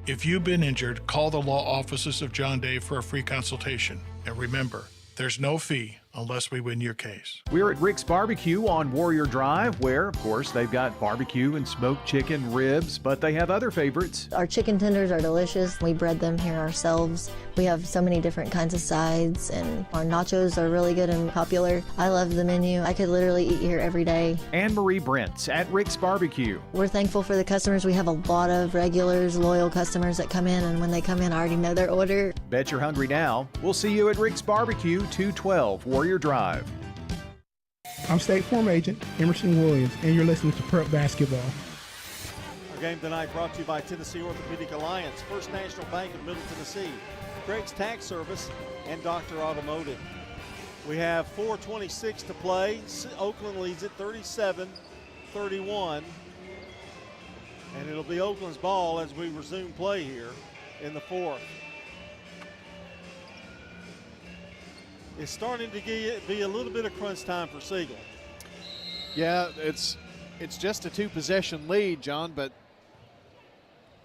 Speaker 7: If you've been injured, call the law offices of John Day for a free consultation. And remember, there's no fee unless we win your case.
Speaker 11: We're at Rick's Barbecue on Warrior Drive, where, of course, they've got barbecue and smoked chicken, ribs, but they have other favorites.
Speaker 20: Our chicken tenders are delicious. We bread them here ourselves. We have so many different kinds of sides, and our nachos are really good and popular. I love the menu. I could literally eat here every day.
Speaker 11: Anne-Marie Brent's at Rick's Barbecue.
Speaker 20: We're thankful for the customers. We have a lot of regulars, loyal customers that come in, and when they come in, I already know their order.
Speaker 11: Bet you're hungry now. We'll see you at Rick's Barbecue, 212 Warrior Drive.
Speaker 21: I'm State Farm Agent Emerson Williams, and you're listening to Prep Basketball.
Speaker 13: Our game tonight brought to you by Tennessee Orthopedic Alliance, First National Bank of Middle Tennessee, Craig's Tax Service, and Dr. Automotive. We have 4:26 to play. Oakland leads it 37-31. And it'll be Oakland's ball as we resume play here in the fourth. It's starting to be a little bit of crunch time for Siegel.
Speaker 2: Yeah, it's just a two-possession lead, John, but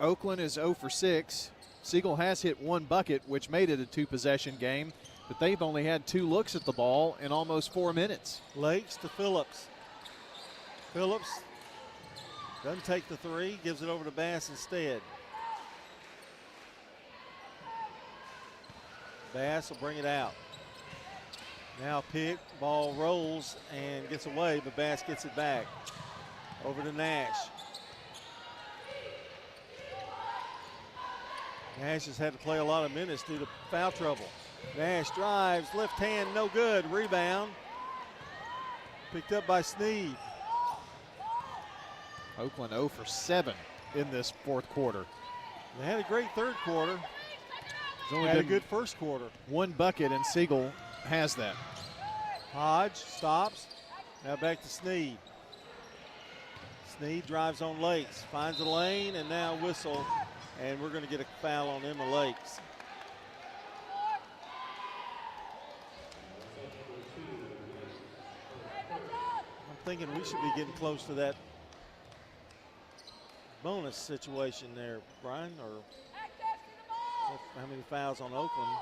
Speaker 2: Oakland is 0 for 6. Siegel has hit one bucket, which made it a two-possession game, but they've only had 2 looks at the ball in almost 4 minutes.
Speaker 13: Lakes to Phillips. Phillips doesn't take the three, gives it over to Bass instead. Bass will bring it out. Now pick, ball rolls and gets away, but Bass gets it back. Over to Nash. Nash has had to play a lot of minutes due to foul trouble. Nash drives, left hand, no good. Rebound. Picked up by Sneed.
Speaker 2: Oakland 0 for 7 in this fourth quarter.
Speaker 13: They had a great third quarter. Had a good first quarter.
Speaker 2: One bucket, and Siegel has that.
Speaker 13: Hodge stops. Now back to Sneed. Sneed drives on Lakes, finds a lane, and now whistle. And we're going to get a foul on Emma Lakes. I'm thinking we should be getting close to that bonus situation there, Brian, or how many fouls on Oakland?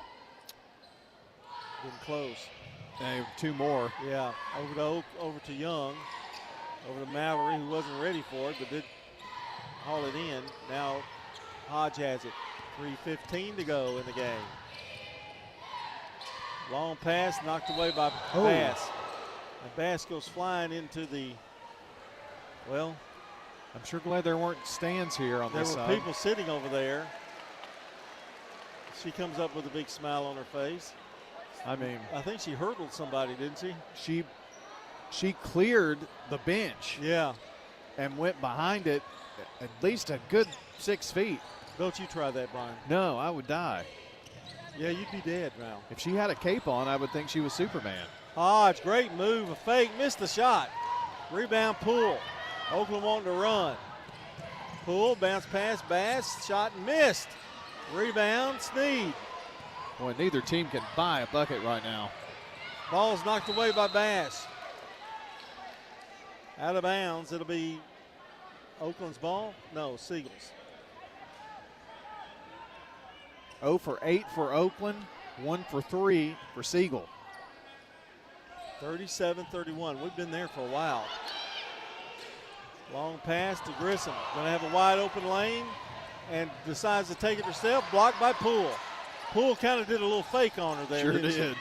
Speaker 13: Getting close.
Speaker 2: And 2 more.
Speaker 13: Yeah, over to Young, over to Mallory, who wasn't ready for it, but did haul it in. Now Hodge has it. 3:15 to go in the game. Long pass knocked away by Bass. And Bass goes flying into the, well,
Speaker 2: I'm sure glad there weren't stands here on this side.
Speaker 13: There were people sitting over there. She comes up with a big smile on her face.
Speaker 2: I mean,
Speaker 13: I think she hurdled somebody, didn't she?
Speaker 2: She cleared the bench.
Speaker 13: Yeah.
Speaker 2: And went behind it at least a good 6 feet.
Speaker 13: Don't you try that, Brian.
Speaker 2: No, I would die.
Speaker 13: Yeah, you'd be dead now.
Speaker 2: If she had a cape on, I would think she was Superman.
Speaker 13: Hodge, great move, a fake, missed the shot. Rebound, Poole. Oakland wanting to run. Poole, bounce pass, Bass, shot and missed. Rebound, Sneed.
Speaker 2: Boy, neither team can buy a bucket right now.
Speaker 13: Ball's knocked away by Bass. Out of bounds, it'll be Oakland's ball? No, Siegel's.
Speaker 2: 0 for 8 for Oakland, 1 for 3 for Siegel.
Speaker 13: 37-31. We've been there for a while. Long pass to Grissom. Going to have a wide open lane and decides to take it herself. Blocked by Poole. Poole kind of did a little fake on her there.
Speaker 2: Sure did.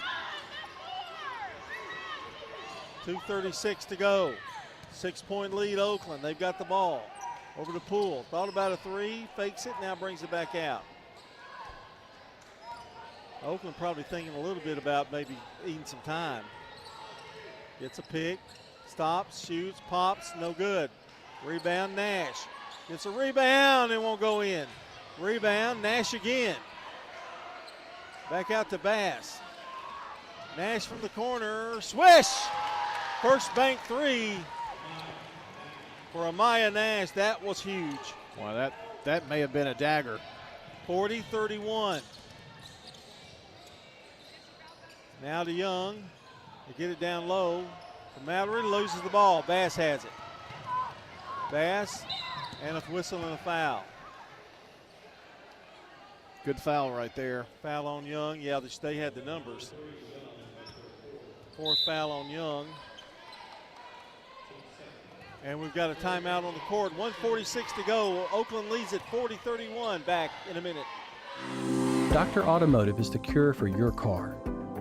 Speaker 13: 2:36 to go. 6-point lead, Oakland. They've got the ball. Over to Poole. Thought about a three, fakes it, now brings it back out. Oakland probably thinking a little bit about maybe eating some time. Gets a pick, stops, shoots, pops, no good. Rebound, Nash. Gets a rebound and won't go in. Rebound, Nash again. Back out to Bass. Nash from the corner, swish! First bank three for Amaya Nash. That was huge.
Speaker 2: Well, that may have been a dagger.
Speaker 13: 40-31. Now to Young. They get it down low. Mallory loses the ball. Bass has it. Bass and a whistle and a foul.
Speaker 2: Good foul right there.
Speaker 13: Foul on Young. Yeah, they had the numbers. Fourth foul on Young. And we've got a timeout on the court. 1:46 to go. Oakland leads at 40-31. Back in a minute.
Speaker 10: Dr. Automotive is the cure for your car.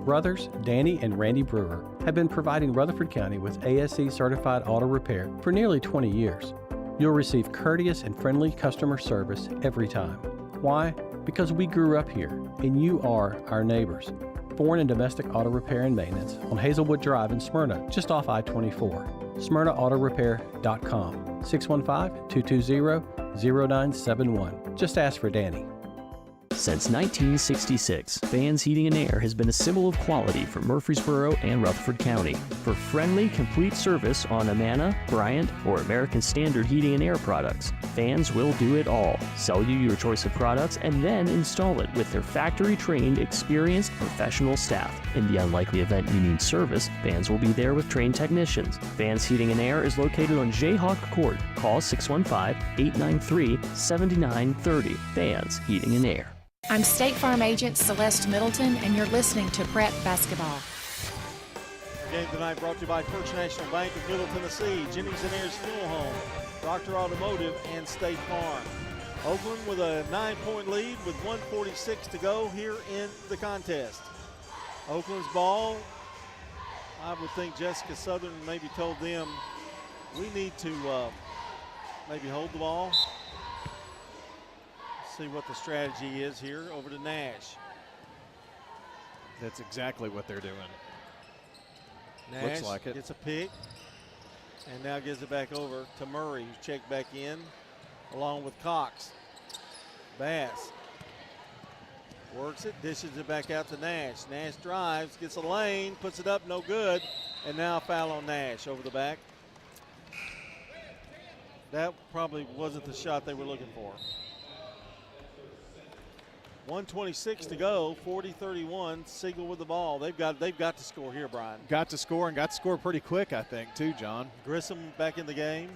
Speaker 10: Brothers Danny and Randy Brewer have been providing Rutherford County with ASE certified auto repair for nearly 20 years. You'll receive courteous and friendly customer service every time. Why? Because we grew up here and you are our neighbors. Foreign and domestic auto repair and maintenance on Hazelwood Drive in Smyrna, just off I-24. SmyrnaAutorepair.com, 615-220-0971. Just ask for Danny.
Speaker 12: Since 1966, Fans Heating and Air has been a symbol of quality for Murfreesboro and Rutherford County. For friendly, complete service on Amana, Bryant, or American Standard Heating and Air products, Fans will do it all. Sell you your choice of products and then install it with their factory-trained, experienced, professional staff. In the unlikely event you need service, Fans will be there with trained technicians. Fans Heating and Air is located on Jayhawk Court. Call 615-893-7930. Fans Heating and Air.
Speaker 6: I'm State Farm Agent Celeste Middleton, and you're listening to Prep Basketball.
Speaker 13: The game tonight brought to you by First National Bank of Middle Tennessee, Jennings and Ayers Funeral Home, Dr. Automotive, and State Farm. Oakland with a 9-point lead with 1:46 to go here in the contest. Oakland's ball, I would think Jessica Southern maybe told them we need to maybe hold the ball. See what the strategy is here. Over to Nash.
Speaker 2: That's exactly what they're doing.
Speaker 13: Nash
Speaker 2: looks like it.
Speaker 13: Gets a pick and now gives it back over to Murray, who's checked back in along with Cox. Bass works it, dishes it back out to Nash. Nash drives, gets a lane, puts it up, no good, and now a foul on Nash over the back. That probably wasn't the shot they were looking for. 1:26 to go, 40-31, Siegel with the ball. They've got to score here, Brian.
Speaker 2: Got to score, and got to score pretty quick, I think, too, John.
Speaker 13: Grissom back in the game.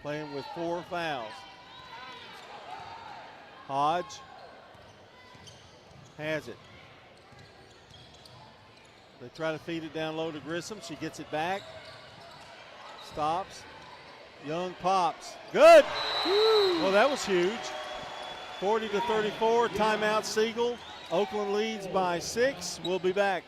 Speaker 13: Playing with 4 fouls. Hodge has it. They try to feed it down low to Grissom. She gets it back. Stops. Young pops. Good! Well, that was huge. 40-34, timeout Siegel. Oakland leads by 6. We'll be back.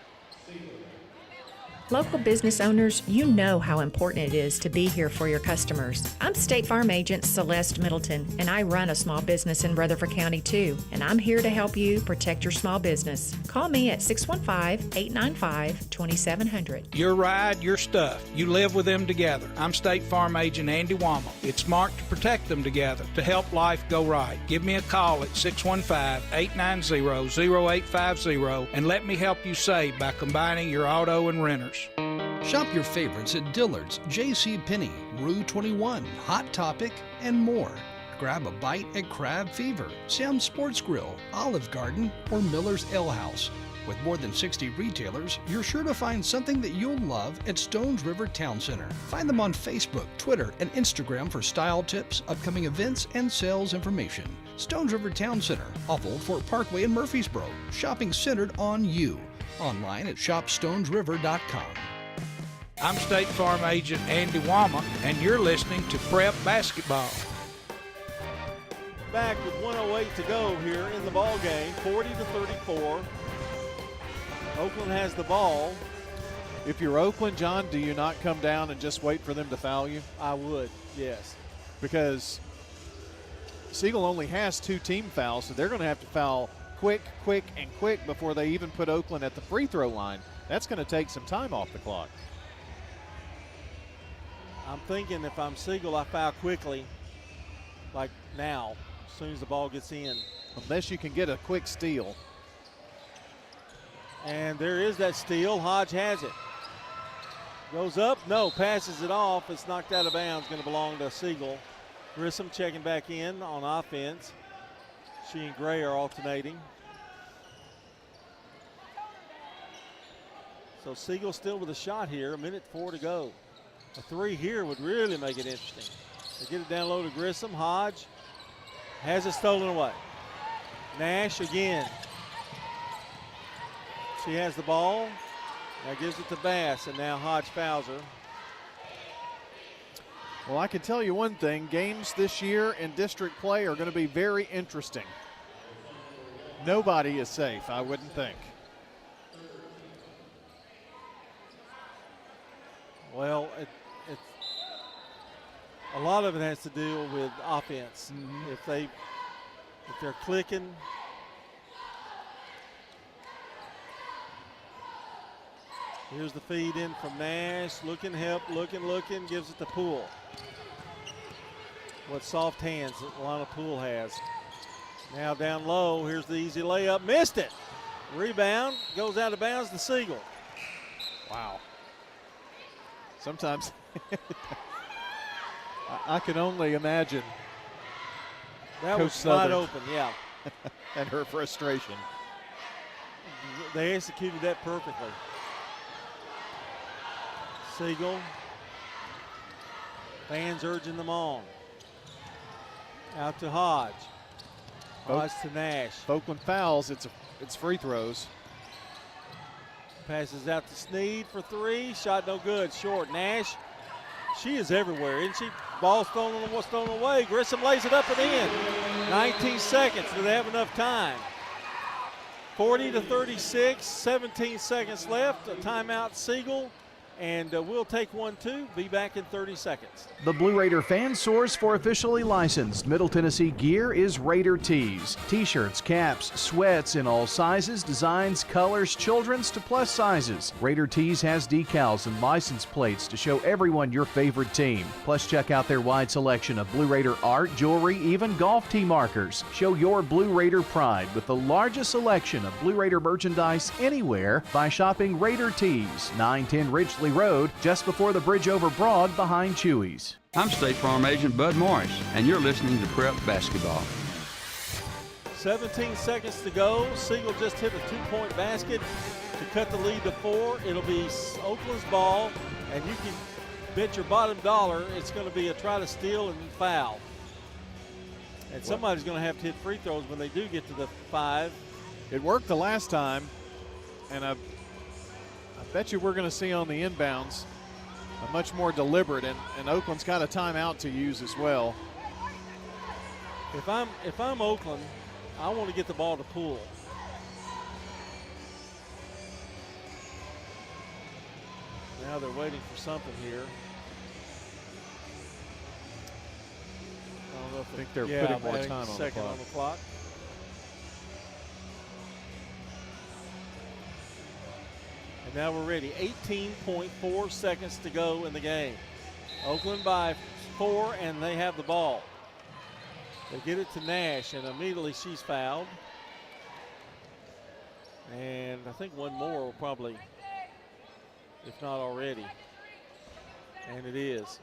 Speaker 6: Local business owners, you know how important it is to be here for your customers. I'm State Farm Agent Celeste Middleton, and I run a small business in Rutherford County too, and I'm here to help you protect your small business. Call me at 615-895-2700.
Speaker 18: Your ride, your stuff. You live with them together. I'm State Farm Agent Andy Wommel. It's smart to protect them together, to help life go right. Give me a call at 615-890-0850 and let me help you save by combining your auto and renters.
Speaker 22: Shop your favorites at Dillard's, JCPenney, Rue 21, Hot Topic, and more. Grab a bite at Crab Fever, Sam's Sports Grill, Olive Garden, or Miller's Ale House. With more than 60 retailers, you're sure to find something that you'll love at Stones River Town Center. Find them on Facebook, Twitter, and Instagram for style tips, upcoming events, and sales information. Stones River Town Center, off Old Fort Parkway in Murfreesboro. Shopping centered on you. Online at shopstonesriver.com.
Speaker 18: I'm State Farm Agent Andy Wommel, and you're listening to Prep Basketball.
Speaker 13: Back with 1:08 to go here in the ball game, 40-34. Oakland has the ball.
Speaker 2: If you're Oakland, John, do you not come down and just wait for them to foul you?
Speaker 13: I would, yes.
Speaker 2: Because Siegel only has 2 team fouls, so they're going to have to foul quick before they even put Oakland at the free throw line. That's going to take some time off the clock.
Speaker 13: I'm thinking if I'm Siegel, I foul quickly, like now, as soon as the ball gets in.
Speaker 2: Unless you can get a quick steal.
Speaker 13: And there is that steal. Hodge has it. Goes up, no, passes it off. It's knocked out of bounds, going to belong to Siegel. Grissom checking back in on offense. She and Gray are alternating. So Siegel still with a shot here, 1:04 to go. A 3 here would really make it interesting. They get it down low to Grissom. Hodge has it stolen away. Nash again. She has the ball. Now gives it to Bass, and now Hodge fouls her.
Speaker 2: Well, I can tell you one thing. Games this year in district play are going to be very interesting. Nobody is safe, I wouldn't think.
Speaker 13: Well, a lot of it has to do with offense. If they're clicking, here's the feed in from Nash. Looking, gives it to Poole. What soft hands that Lana Poole has. Now down low, here's the easy layup. Missed it. Rebound, goes out of bounds to Siegel.
Speaker 2: Wow. Sometimes I can only imagine
Speaker 13: that
Speaker 2: Coach
Speaker 13: was wide open, yeah.
Speaker 2: and her frustration.
Speaker 13: They executed that perfectly. Siegel. Fans urging them on. Out to Hodge. Hodge to Nash.
Speaker 2: Oakland fouls, it's free throws.
Speaker 13: Passes out to Sneed for 3. Shot no good. Short. Nash, she is everywhere, isn't she? Ball stolen away. Grissom lays it up and in. 19 seconds. Do they have enough time? 40 to 36. 17 seconds left. A timeout, Siegel. And we'll take one, too. Be back in 30 seconds.
Speaker 11: The Blue Raider fan source for officially licensed Middle Tennessee gear is Raider Tees. T-shirts, caps, sweats in all sizes, designs, colors, children's to plus sizes. Raider Tees has decals and license plates to show everyone your favorite team. Plus, check out their wide selection of Blue Raider art, jewelry, even golf tee markers. Show your Blue Raider pride with the largest selection of Blue Raider merchandise anywhere by shopping Raider Tees, 910 Ridgely Road, just before the bridge over Broad behind Chewy's.
Speaker 14: I'm State Farm Agent Bud Morris, and you're listening to Prep Basketball.
Speaker 13: 17 seconds to go. Siegel just hit a 2-point basket to cut the lead to 4. It'll be Oakland's ball, and you can bet your bottom dollar it's going to be a try to steal and foul. And somebody's going to have to hit free throws when they do get to the 5.
Speaker 2: It worked the last time, and I bet you we're going to see on the inbounds a much more deliberate, and Oakland's got a timeout to use as well.
Speaker 13: If I'm Oakland, I want to get the ball to Poole. Now they're waiting for something here. I don't know if
Speaker 2: I think they're putting more time on the clock.
Speaker 13: And now we're ready. 18.4 seconds to go in the game. Oakland by 4, and they have the ball. They get it to Nash, and immediately she's fouled. And I think one more will probably, if not already. And it is.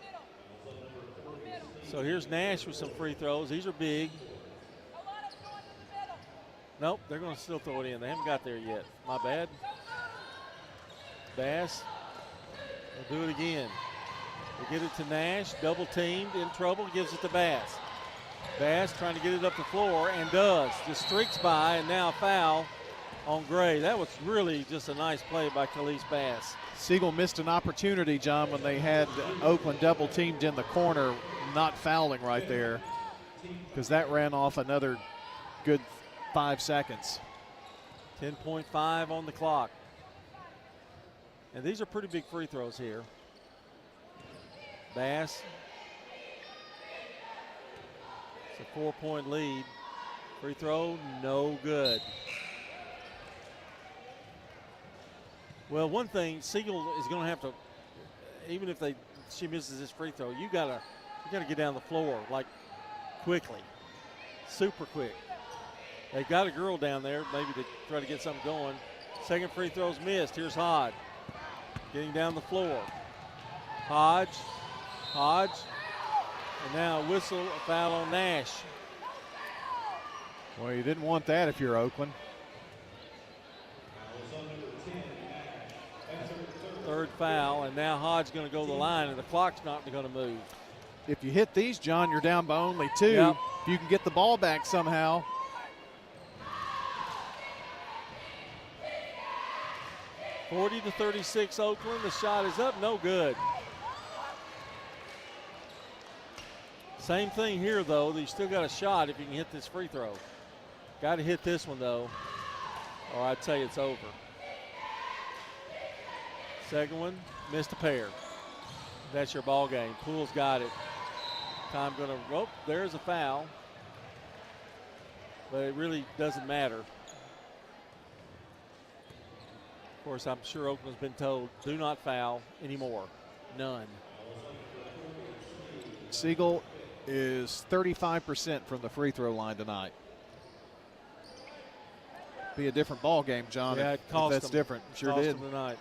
Speaker 13: So here's Nash with some free throws. These are big. Nope, they're going to still throw it in. They haven't got there yet. My bad. Bass will do it again. They get it to Nash, double teamed, in trouble, gives it to Bass. Bass trying to get it up the floor and does. Just streaks by, and now a foul on Gray. That was really just a nice play by Khalees Bass.
Speaker 2: Siegel missed an opportunity, John, when they had Oakland double teamed in the corner, not fouling right there, because that ran off another good 5 seconds.
Speaker 13: 10.5 on the clock. And these are pretty big free throws here. Bass. It's a 4-point lead. Free throw, no good. Well, one thing, Siegel is going to have to, even if she misses this free throw, you gotta get down the floor like quickly, super quick. They've got a girl down there, maybe to try to get something going. Second free throw's missed. Here's Hodge. Getting down the floor. Hodge. And now a whistle, a foul on Nash.
Speaker 2: Well, you didn't want that if you're Oakland.
Speaker 15: Third foul, and now Hodge going to go to the line, and the clock's not going to move.
Speaker 2: If you hit these, John, you're down by only 2.
Speaker 15: Yep.
Speaker 2: If you can get the ball back somehow.
Speaker 15: (40-36) Oakland. The shot is up, no good. Same thing here, though. You still got a shot if you can hit this free throw. Got to hit this one, though, or I'd say it's over. Second one, missed a pair. That's your ball game. Poole's got it. Time going to, oh, there's a foul. But it really doesn't matter. Of course, I'm sure Oakland's been told, do not foul anymore. None.
Speaker 2: Siegel is 35% from the free throw line tonight. Be a different ball game, John.
Speaker 15: Yeah, it cost
Speaker 2: that's
Speaker 15: them.
Speaker 2: different. Sure
Speaker 15: cost
Speaker 2: did.
Speaker 15: them tonight.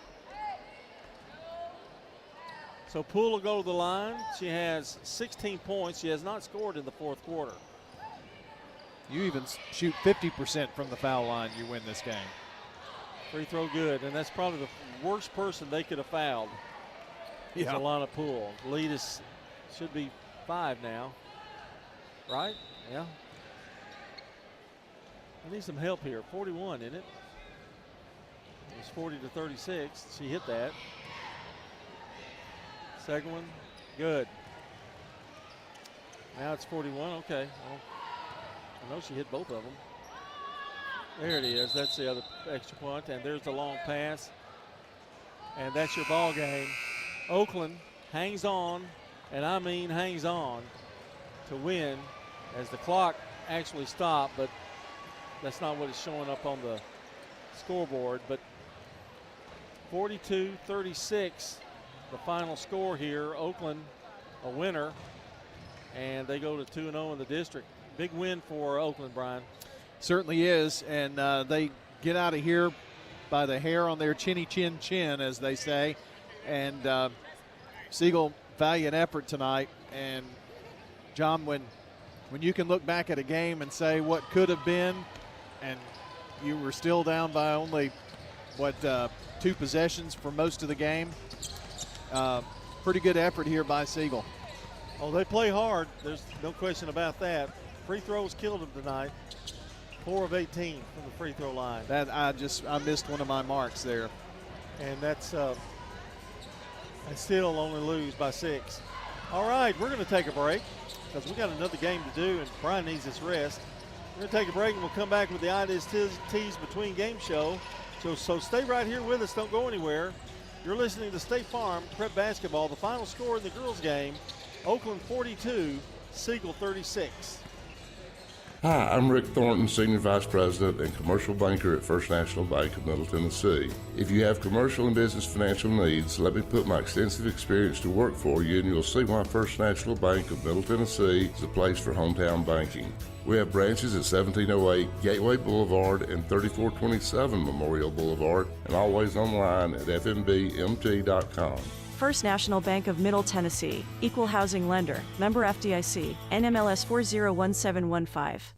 Speaker 15: So Poole will go to the line. She has 16 points. She has not scored in the fourth quarter.
Speaker 2: You even shoot 50% from the foul line, you win this game.
Speaker 15: Free throw good, and that's probably the worst person they could have fouled.
Speaker 2: Yeah.
Speaker 15: Alana Poole. The lead should be 5 now, right? Yeah. I need some help here. 41, isn't it? It was 40-36. She hit that. Second one, good. Now it's 41. Okay. Well, I know she hit both of them. There it is. That's the other extra point. And there's the long pass. And that's your ball game. Oakland hangs on, and I mean hangs on, to win as the clock actually stopped, but that's not what is showing up on the scoreboard. But 42-36, the final score here. Oakland a winner, and they go to 2-0 in the district. Big win for Oakland, Brian.
Speaker 2: Certainly is, and they get out of here by the hair on their chinny chin chin, as they say. And Siegel, valiant effort tonight. And John, when you can look back at a game and say what could have been, and you were still down by only, 2 possessions for most of the game, pretty good effort here by Siegel.
Speaker 15: Oh, they play hard. There's no question about that. Free throws killed them tonight. 4 of 18 from the free throw line.
Speaker 2: That I missed one of my marks there.
Speaker 15: And that's and still only lose by 6. All right, we're going to take a break because we got another game to do, and Brian needs his rest. We're going to take a break, and we'll come back with the Ideas Tees Between Game show. So stay right here with us. Don't go anywhere. You're listening to State Farm Prep Basketball. The final score in the girls' game, Oakland 42, Siegel 36.
Speaker 16: Hi, I'm Rick Thornton, Senior Vice President and Commercial Banker at First National Bank of Middle Tennessee. If you have commercial and business financial needs, let me put my extensive experience to work for you, and you'll see why First National Bank of Middle Tennessee is a place for hometown banking. We have branches at 1708 Gateway Boulevard and 3427 Memorial Boulevard, and always online at fmbmt.com.
Speaker 17: First National Bank of Middle Tennessee, Equal Housing Lender, member FDIC, NMLS 401715.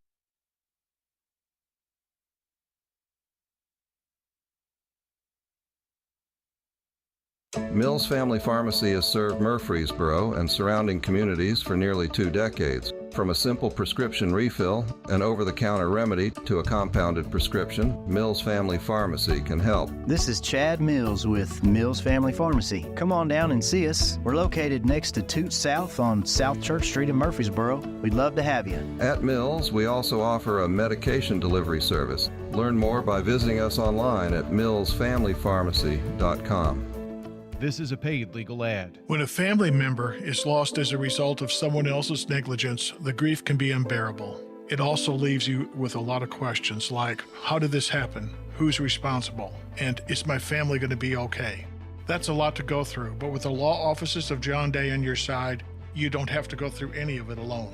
Speaker 23: Mills Family Pharmacy has served Murfreesboro and surrounding communities for nearly 2 decades. From a simple prescription refill, an over-the-counter remedy, to a compounded prescription, Mills Family Pharmacy can help.
Speaker 24: This is Chad Mills with Mills Family Pharmacy. Come on down and see us. We're located next to Toots South on South Church Street in Murfreesboro. We'd love to have you.
Speaker 23: At Mills, we also offer a medication delivery service. Learn more by visiting us online at millsfamilypharmacy.com.
Speaker 5: This is a paid legal ad.
Speaker 7: When a family member is lost as a result of someone else's negligence, the grief can be unbearable. It also leaves you with a lot of questions like, how did this happen? Who's responsible? And is my family going to be okay? That's a lot to go through, but with the law offices of John Day on your side, you don't have to go through any of it alone.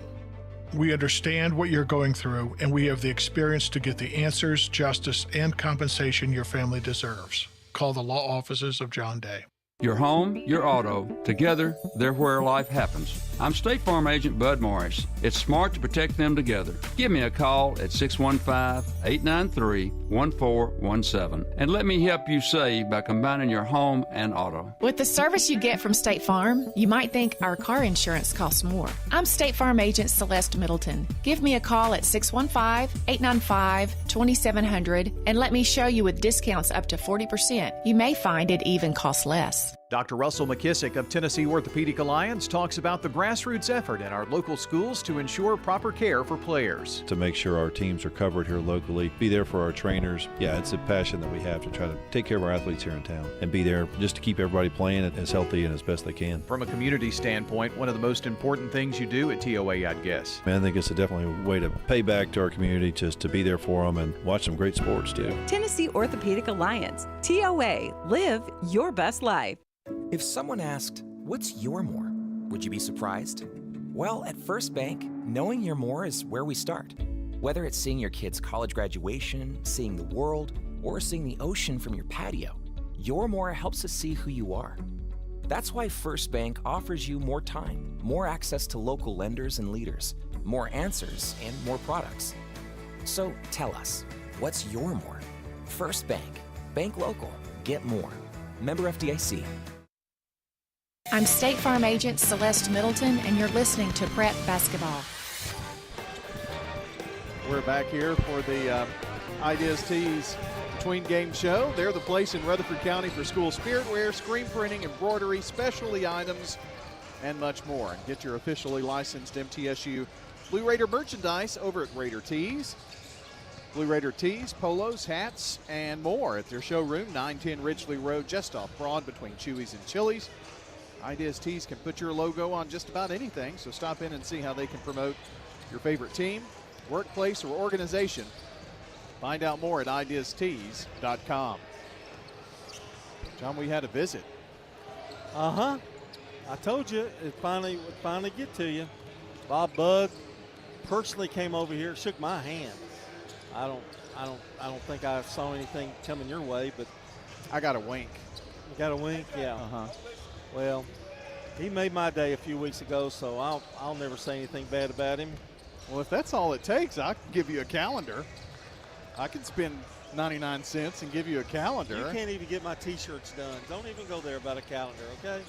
Speaker 7: We understand what you're going through, and we have the experience to get the answers, justice, and compensation your family deserves. Call the law offices of John Day.
Speaker 14: Your home, your auto, together, they're where life happens. I'm State Farm Agent Bud Morris. It's smart to protect them together. Give me a call at 615-893-1417 and let me help you save by combining your home and auto.
Speaker 6: With the service you get from State Farm, you might think our car insurance costs more. I'm State Farm Agent Celeste Middleton. Give me a call at 615-895-2700 and let me show you with discounts up to 40%. You may find it even costs less.
Speaker 2: Dr. Russell McKissick of Tennessee Orthopedic Alliance talks about the grassroots effort in our local schools to ensure proper care for players.
Speaker 1: To make sure our teams are covered here locally, be there for our trainers. Yeah, it's a passion that we have to try to take care of our athletes here in town and be there just to keep everybody playing as healthy and as best they can.
Speaker 2: From a community standpoint, one of the most important things you do at TOA, I'd guess.
Speaker 1: I think it's definitely a way to pay back to our community, just to be there for them and watch some great sports too.
Speaker 3: Tennessee Orthopedic Alliance, TOA, live your best life.
Speaker 4: If someone asked, what's your more? Would you be surprised? Well, at First Bank, knowing your more is where we start. Whether it's seeing your kid's college graduation, seeing the world, or seeing the ocean from your patio, your more helps us see who you are. That's why First Bank offers you more time, more access to local lenders and leaders, more answers, and more products. So tell us, what's your more? First Bank. Bank local. Get more. Member FDIC.
Speaker 6: I'm State Farm Agent Celeste Middleton, and you're listening to Prep Basketball.
Speaker 2: We're back here for the Ideas Tees Between Game Show. They're the place in Rutherford County for school spirit wear, screen printing, embroidery, specialty items, and much more. And get your officially licensed MTSU Blue Raider merchandise over at Raider Tees. Blue Raider tees, polos, hats, and more at their showroom, 910 Ridgely Road, just off Broad between Chewy's and Chili's. Ideas Tees can put your logo on just about anything, so stop in and see how they can promote your favorite team, workplace, or organization. Find out more at ideastees.com. John, we had a visit.
Speaker 13: I told you it finally get to you. Bob Budd personally came over here, shook my hand. I don't think I saw anything coming your way, but
Speaker 2: I got a wink.
Speaker 13: You got a wink? Yeah. Well, he made my day a few weeks ago, so I'll never say anything bad about him.
Speaker 2: Well, if that's all it takes, I can give you a calendar. I can spend 99 cents and give you a calendar.
Speaker 13: You can't even get my T-shirts done. Don't even go there about a calendar, okay?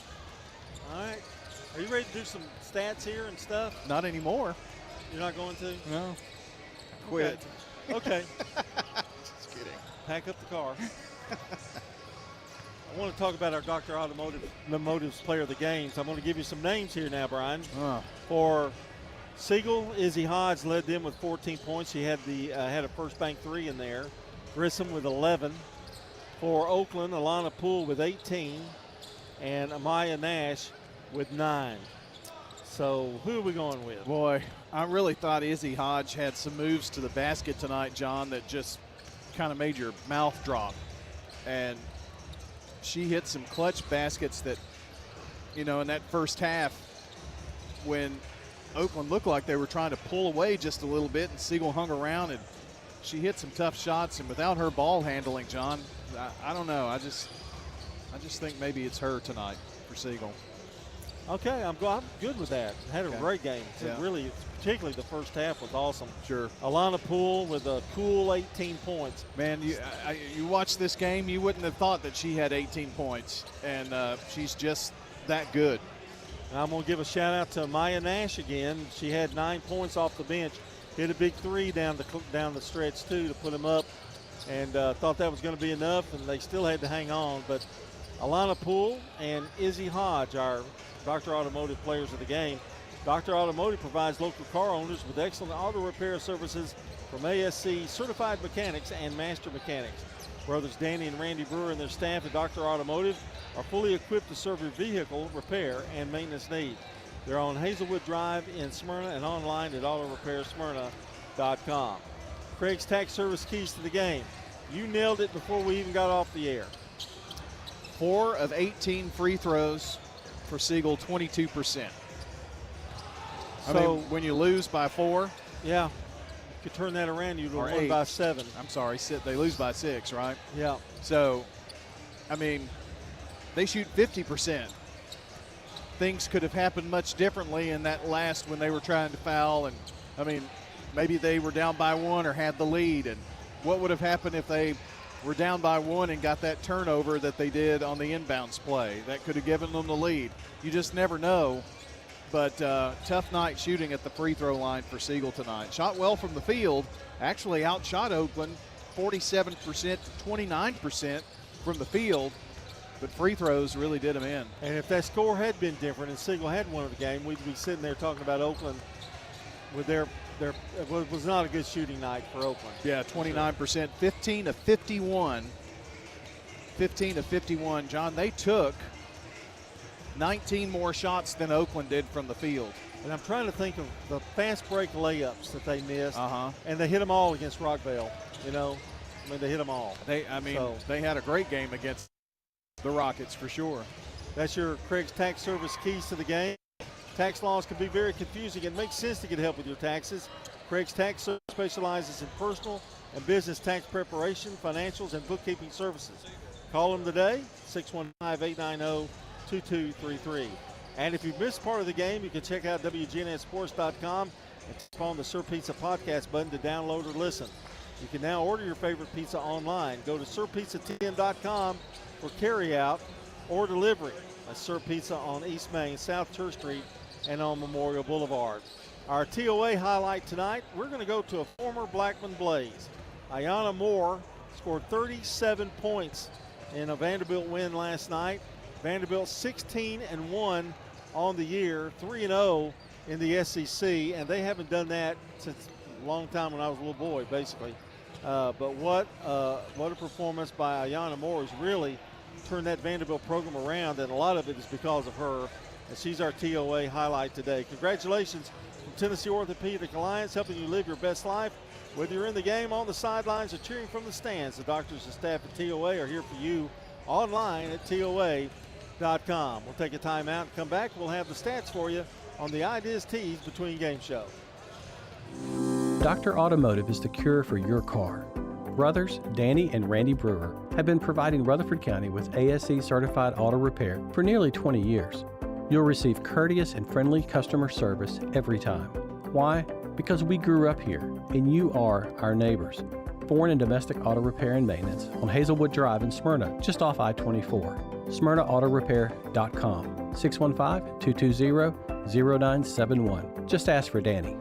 Speaker 13: All right. Are you ready to do some stats here and stuff?
Speaker 2: Not anymore.
Speaker 13: You're not going to?
Speaker 2: No. Quit.
Speaker 13: Okay.
Speaker 2: Just kidding.
Speaker 13: Pack up the car. I want to talk about our Dr. Automotive's player of the game. So I'm going to give you some names here now, Brian. For Siegel, Izzy Hodge led them with 14 points. He had a first bank three in there. Grissom with 11. For Oakland, Alana Poole with 18. And Amaya Nash with 9. So who are we going with?
Speaker 2: Boy, I really thought Izzy Hodge had some moves to the basket tonight, John, that just kind of made your mouth drop. And she hit some clutch baskets that, in that first half when Oakland looked like they were trying to pull away just a little bit and Siegel hung around, and she hit some tough shots. And without her ball handling, John, I don't know. I just think maybe it's her tonight for Siegel.
Speaker 13: Okay, I'm good with that. Had a great game.
Speaker 2: Yeah.
Speaker 13: Really, particularly the first half was awesome.
Speaker 2: Sure.
Speaker 13: Alana Poole with a cool 18 points.
Speaker 2: Man, you watch this game, you wouldn't have thought that she had 18 points, and she's just that good.
Speaker 13: And I'm going to give a shout-out to Maya Nash again. She had 9 points off the bench. Hit a big three down the stretch, too, to put them up, and thought that was going to be enough, and they still had to hang on. But Alana Poole and Izzy Hodge, our Dr. Automotive players of the game. Dr. Automotive provides local car owners with excellent auto repair services from ASC certified mechanics and master mechanics. Brothers Danny and Randy Brewer and their staff at Dr. Automotive are fully equipped to serve your vehicle repair and maintenance needs. They're on Hazelwood Drive in Smyrna and online at autorepairsmyrna.com. Craig's Tax Service keys to the game. You nailed it before we even got off the air.
Speaker 2: 4 of 18 free throws for Siegel, 22%. So when you lose by 4,
Speaker 13: yeah, you could turn that around. You'd
Speaker 2: or
Speaker 13: win
Speaker 2: 8.
Speaker 13: by 7.
Speaker 2: I'm sorry, they lose by 6, right?
Speaker 13: Yeah.
Speaker 2: So, they shoot 50%. things could have happened much differently in that last when they were trying to foul. And, I mean, maybe they were down by one or had the lead. And what would have happened if they were down by one and got that turnover that they did on the inbounds play? That could have given them the lead. You just never know. But tough night shooting at the free throw line for Siegel tonight. Shot well from the field. Actually outshot Oakland 47% to 29% from the field. But free throws really did them in.
Speaker 13: And if that score had been different and Siegel had won the game, we'd be sitting there talking about Oakland with their it was not a good shooting night for Oakland.
Speaker 2: Yeah, 29%, 15 to 51. 15 to 51. John, they took 19 more shots than Oakland did from the field.
Speaker 13: And I'm trying to think of the fast break layups that they missed. And they hit them all against Rockville. You know, I mean, they hit them all.
Speaker 2: They had a great game against the Rockets for sure.
Speaker 13: That's your Craig's Tax Service keys to the game. Tax laws can be very confusing. It makes sense to get help with your taxes. Craig's Tax Service specializes in personal and business tax preparation, financials, and bookkeeping services. Call them today, 615-890-2233. And if you've missed part of the game, you can check out WGNSSports.com and tap on the Sir Pizza podcast button to download or listen. You can now order your favorite pizza online. Go to SirPizzaTN.com for carryout or delivery. That's Sir Pizza on East Main, South Church Street, and on Memorial Boulevard. Our TOA highlight tonight, we're going to go to a former Blackman Blaze. Ayanna Moore scored 37 points in a Vanderbilt win last night. Vanderbilt 16-1 on the year, 3-0 in the SEC, and they haven't done that since a long time when I was a little boy, basically. But what a performance by Ayanna Moore has really turned that Vanderbilt program around, and a lot of it is because of her, and she's our TOA highlight today. Congratulations from Tennessee Orthopedic Alliance, helping you live your best life. Whether you're in the game, on the sidelines, or cheering from the stands, the doctors and staff at TOA are here for you online at TOA.com. We'll take a timeout and come back. We'll have the stats for you on the Ideas Tees Between Game Show.
Speaker 10: Dr. Automotive is the cure for your car. Brothers Danny and Randy Brewer have been providing Rutherford County with ASE certified auto repair for nearly 20 years. You'll receive courteous and friendly customer service every time. Why? Because we grew up here and you are our neighbors. Foreign and domestic auto repair and maintenance on Hazelwood Drive in Smyrna, just off I-24. SmyrnaAutorepair.com, 615-220-0971. Just ask for Danny.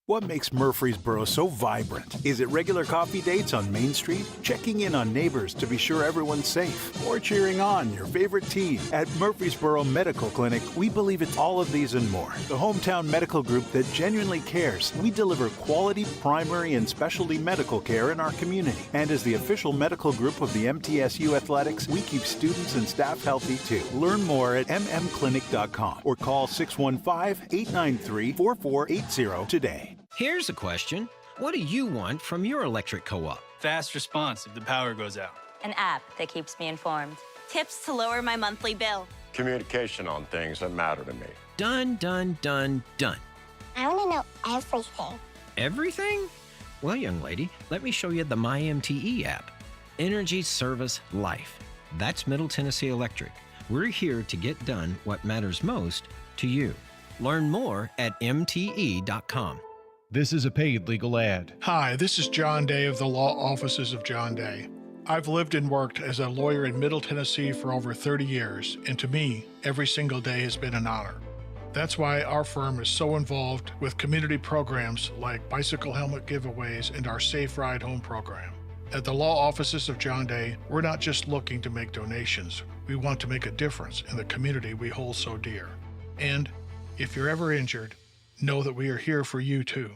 Speaker 8: What makes Murfreesboro so vibrant? Is it regular coffee dates on Main Street? Checking in on neighbors to be sure everyone's safe? Or cheering on your favorite team? At Murfreesboro Medical Clinic, we believe it's all of these and more. The hometown medical group that genuinely cares. We deliver quality primary and specialty medical care in our community. And as the official medical group of the MTSU Athletics, we keep students and staff healthy too. Learn more at mmclinic.com or call 615-893-4480 today.
Speaker 9: Here's a question. What do you want from your electric co-op?
Speaker 19: Fast response if the power goes out.
Speaker 20: An app that keeps me informed. Tips to lower my monthly bill.
Speaker 25: Communication on things that matter to me.
Speaker 9: Done, done, done, done.
Speaker 26: I want to know everything.
Speaker 9: Everything? Well, young lady, let me show you the MyMTE app. Energy Service Life. That's Middle Tennessee Electric. We're here to get done what matters most to you. Learn more at mte.com.
Speaker 5: This is a paid legal ad.
Speaker 7: Hi, this is John Day of the Law Offices of John Day. I've lived and worked as a lawyer in Middle Tennessee for over 30 years, and to me, every single day has been an honor. That's why our firm is so involved with community programs like bicycle helmet giveaways and our Safe Ride Home program. At the Law Offices of John Day, we're not just looking to make donations. We want to make a difference in the community we hold so dear. And if you're ever injured, know that we are here for you too.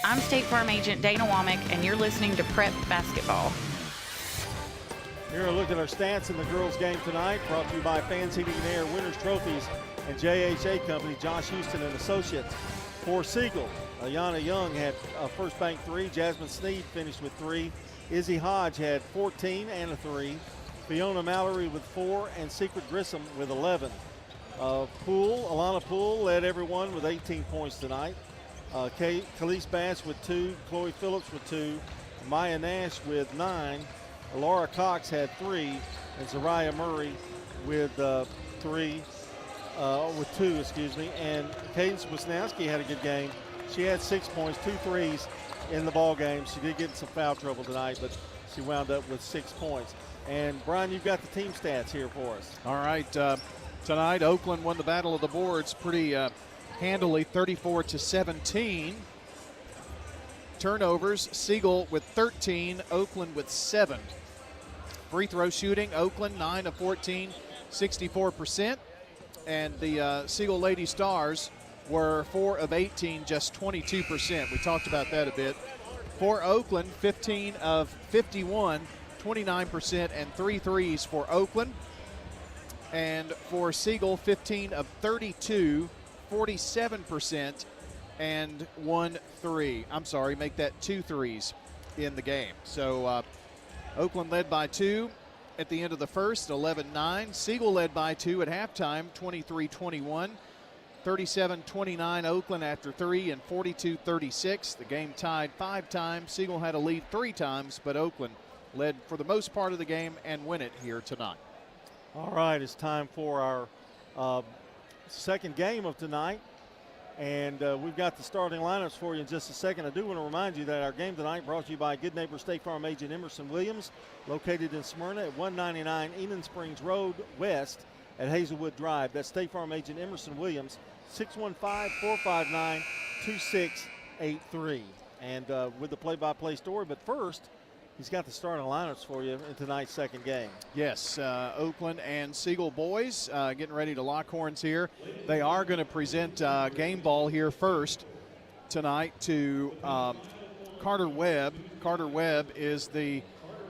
Speaker 27: I'm State Farm Agent Dana Womack, and you're listening to Prep Basketball.
Speaker 13: Here a look at our stats in the girls' game tonight, brought to you by Fans Heating and Air, Winners Trophies, and JHA Company, Josh Houston and Associates. For Siegel, Ayanna Young had a first bank three. Jasmine Sneed finished with 3. Izzy Hodge had 14 and a 3. Fiona Mallory with 4, and Secret Grissom with 11. Alana Poole led everyone with 18 points tonight. Khalees Bass with 2, Chloe Phillips with 2, Maya Nash with 9, Laura Cox had 3, and Zariah Murray with two, excuse me. And Cadence Wisnowski had a good game. She had 6 points, 2 threes in the ball game. She did get in some foul trouble tonight, but she wound up with 6 points. And Brian, you've got the team stats here for us.
Speaker 2: All right, tonight Oakland won the battle of the boards pretty handily, 34-17. Turnovers, Siegel with 13, Oakland with 7. Free throw shooting, Oakland 9 of 14, 64%. And the Siegel Lady Stars were 4 of 18, just 22%. We talked about that a bit. For Oakland, 15 of 51, 29%, and 3 threes for Oakland. And for Siegel, 15 of 32, 47%, and 1 3. I'm sorry, make that 2 threes in the game. So Oakland led by 2 at the end of the first, 11-9. Siegel led by 2 at halftime, 23-21. 37-29 Oakland after 3 and 42-36. The game tied 5 times. Siegel had a lead 3 times, but Oakland led for the most part of the game and win it here tonight.
Speaker 13: All right, it's time for our second game of tonight. And we've got the starting lineups for you in just a second. I do want to remind you that our game tonight brought to you by Good Neighbor State Farm agent Emerson Williams, located in Smyrna at 199 Enon Springs Road West at Hazelwood Drive. That's State Farm agent Emerson Williams, 615-459-2683. And with the play-by-play story. But first, he's got the starting lineups for you in tonight's second game.
Speaker 2: Yes, Oakland and Siegel boys getting ready to lock horns here. They are going to present game ball here first tonight to Carter Webb. Carter Webb is the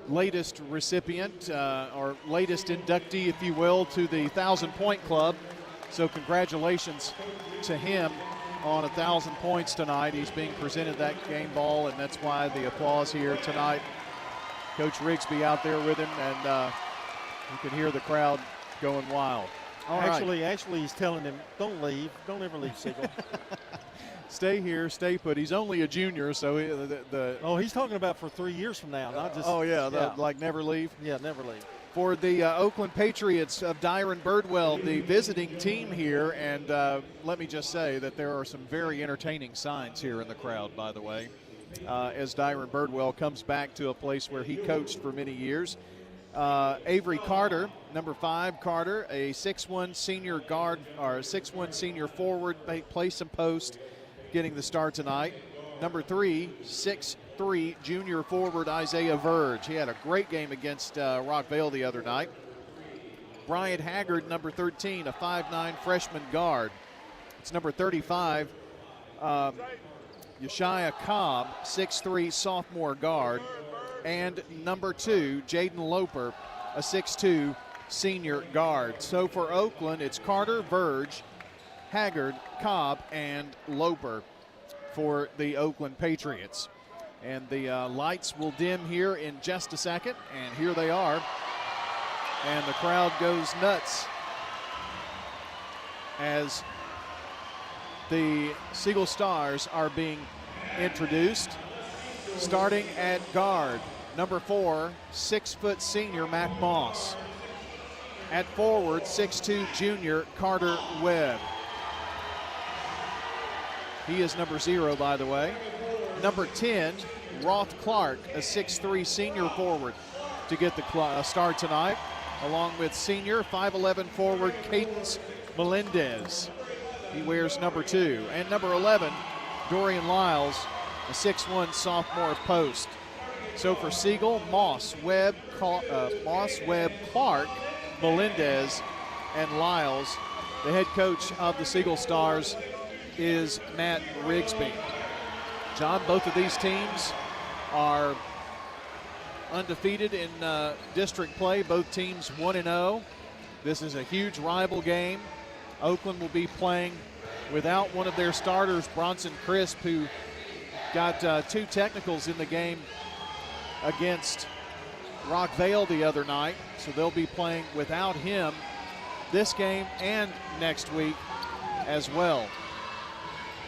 Speaker 2: latest recipient or latest inductee, if you will, to the 1,000-point club. So congratulations to him on 1,000 points tonight. He's being presented that game ball, and that's why the applause here tonight. Coach Rigsby out there with him, and you can hear the crowd going wild.
Speaker 13: Actually, he's telling him, don't leave. Don't ever leave, Siegel.
Speaker 2: Stay here, stay put. He's only a junior, so
Speaker 13: he's talking about for 3 years from now, not just.
Speaker 2: Like never leave?
Speaker 13: Yeah, never leave.
Speaker 2: For the Oakland Patriots of Dyron Birdwell, the visiting team here, and let me just say that there are some very entertaining signs here in the crowd, by the way. As Dyron Birdwell comes back to a place where he coached for many years. Avery Carter, number 5, Carter, a 6'1 senior guard, or a 6'1 senior forward, plays some post, getting the start tonight. Number 3, 6'3 junior forward Isaiah Verge. He had a great game against Rockvale the other night. Bryant Haggard, number 13, a 5'9 freshman guard. It's number 35, Yeshaya Cobb, 6'3 sophomore guard. And number 2, Jaden Loper, a 6'2 senior guard. So for Oakland, it's Carter, Verge, Haggard, Cobb, and Loper for the Oakland Patriots. And the lights will dim here in just a second, and here they are. And the crowd goes nuts as the Siegel Stars are being introduced. Starting at guard, number 4, 6' senior Mac Moss. At forward, 6'2 junior Carter Webb. He is number 0, by the way. Number 10, Roth Clark, a 6'3 senior forward, to get the start tonight, along with senior 5'11 forward Cadence Melendez. He wears number 2. And number 11, Dorian Lyles, a 6'1 sophomore post. So for Siegel, Moss, Webb, Clark, Melendez, and Lyles. The head coach of the Siegel Stars is Matt Rigsby. John, both of these teams are undefeated in district play. Both teams 1-0. This is a huge rival game. Oakland will be playing without one of their starters, Bronson Crisp, who got 2 technicals in the game against Rockvale the other night. So they'll be playing without him this game and next week as well.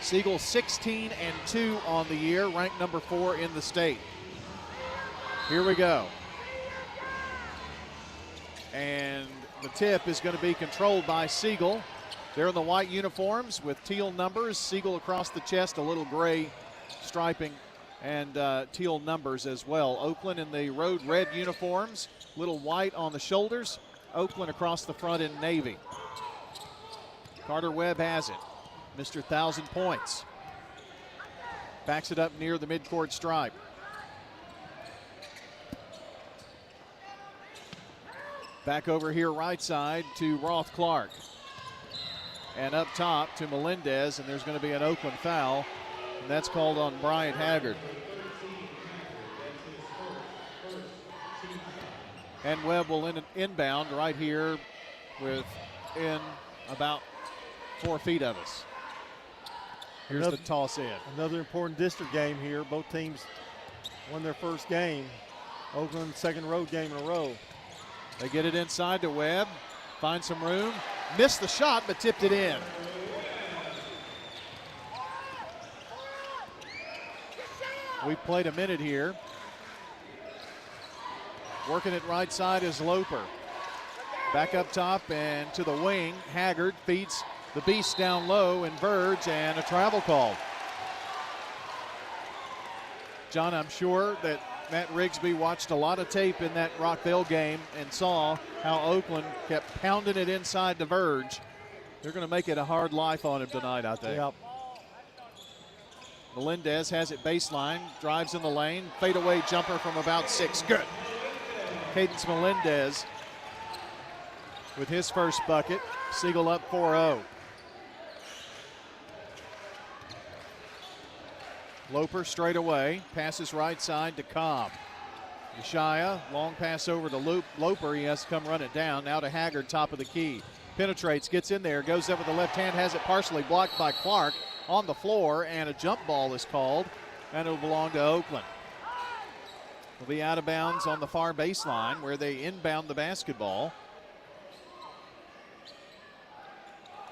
Speaker 2: Siegel 16-2 on the year, ranked number 4 in the state. Here we go. And the tip is going to be controlled by Siegel. They're in the white uniforms with teal numbers. Siegel across the chest, a little gray striping, and teal numbers as well. Oakland in the road red uniforms, little white on the shoulders. Oakland across the front in navy. Carter Webb has it. Mr. 1,000 points. Backs it up near the midcourt stripe. Back over here right side to Roth Clark. And up top to Melendez, and there's going to be an Oakland foul, and that's called on Bryant Haggard. And Webb will inbound right here within about 4 feet of us. Here's the toss in.
Speaker 13: Another important district game here. Both teams won their first game. Oakland, second road game in a row.
Speaker 2: They get it inside to Webb. Find some room. Missed the shot, but tipped it in. We've played a minute here. Working it right side is Loper. Back up top and to the wing. Haggard feeds the beast down low and Verge, and a travel call. John, I'm sure that Matt Rigsby watched a lot of tape in that Rockville game and saw how Oakland kept pounding it inside the Verge. They're going to make it a hard life on him tonight, I think.
Speaker 13: Yep.
Speaker 2: Melendez has it baseline, drives in the lane, fadeaway jumper from about 6. Good. Cadence Melendez with his first bucket. Siegel up 4-0. Loper straight away, passes right side to Cobb. Yeshaya, long pass over to Loper. He has to come run it down. Now to Haggard, top of the key. Penetrates, gets in there, goes up with the left hand, has it partially blocked by Clark on the floor, and a jump ball is called, and it'll belong to Oakland. Will be out of bounds on the far baseline where they inbound the basketball.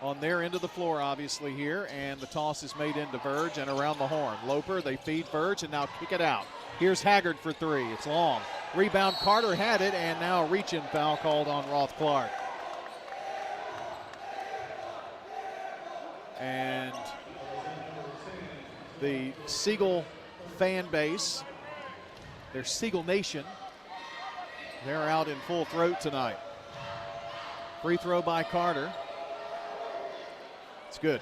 Speaker 2: On their end of the floor, obviously, here, and the toss is made into Verge and around the horn. Loper, they feed Verge, and now kick it out. Here's Haggard for 3. It's long. Rebound, Carter had it, and now a reach-in foul called on Roth Clark. And the Siegel fan base, their Siegel Nation, they're out in full throat tonight. Free throw by Carter. It's good.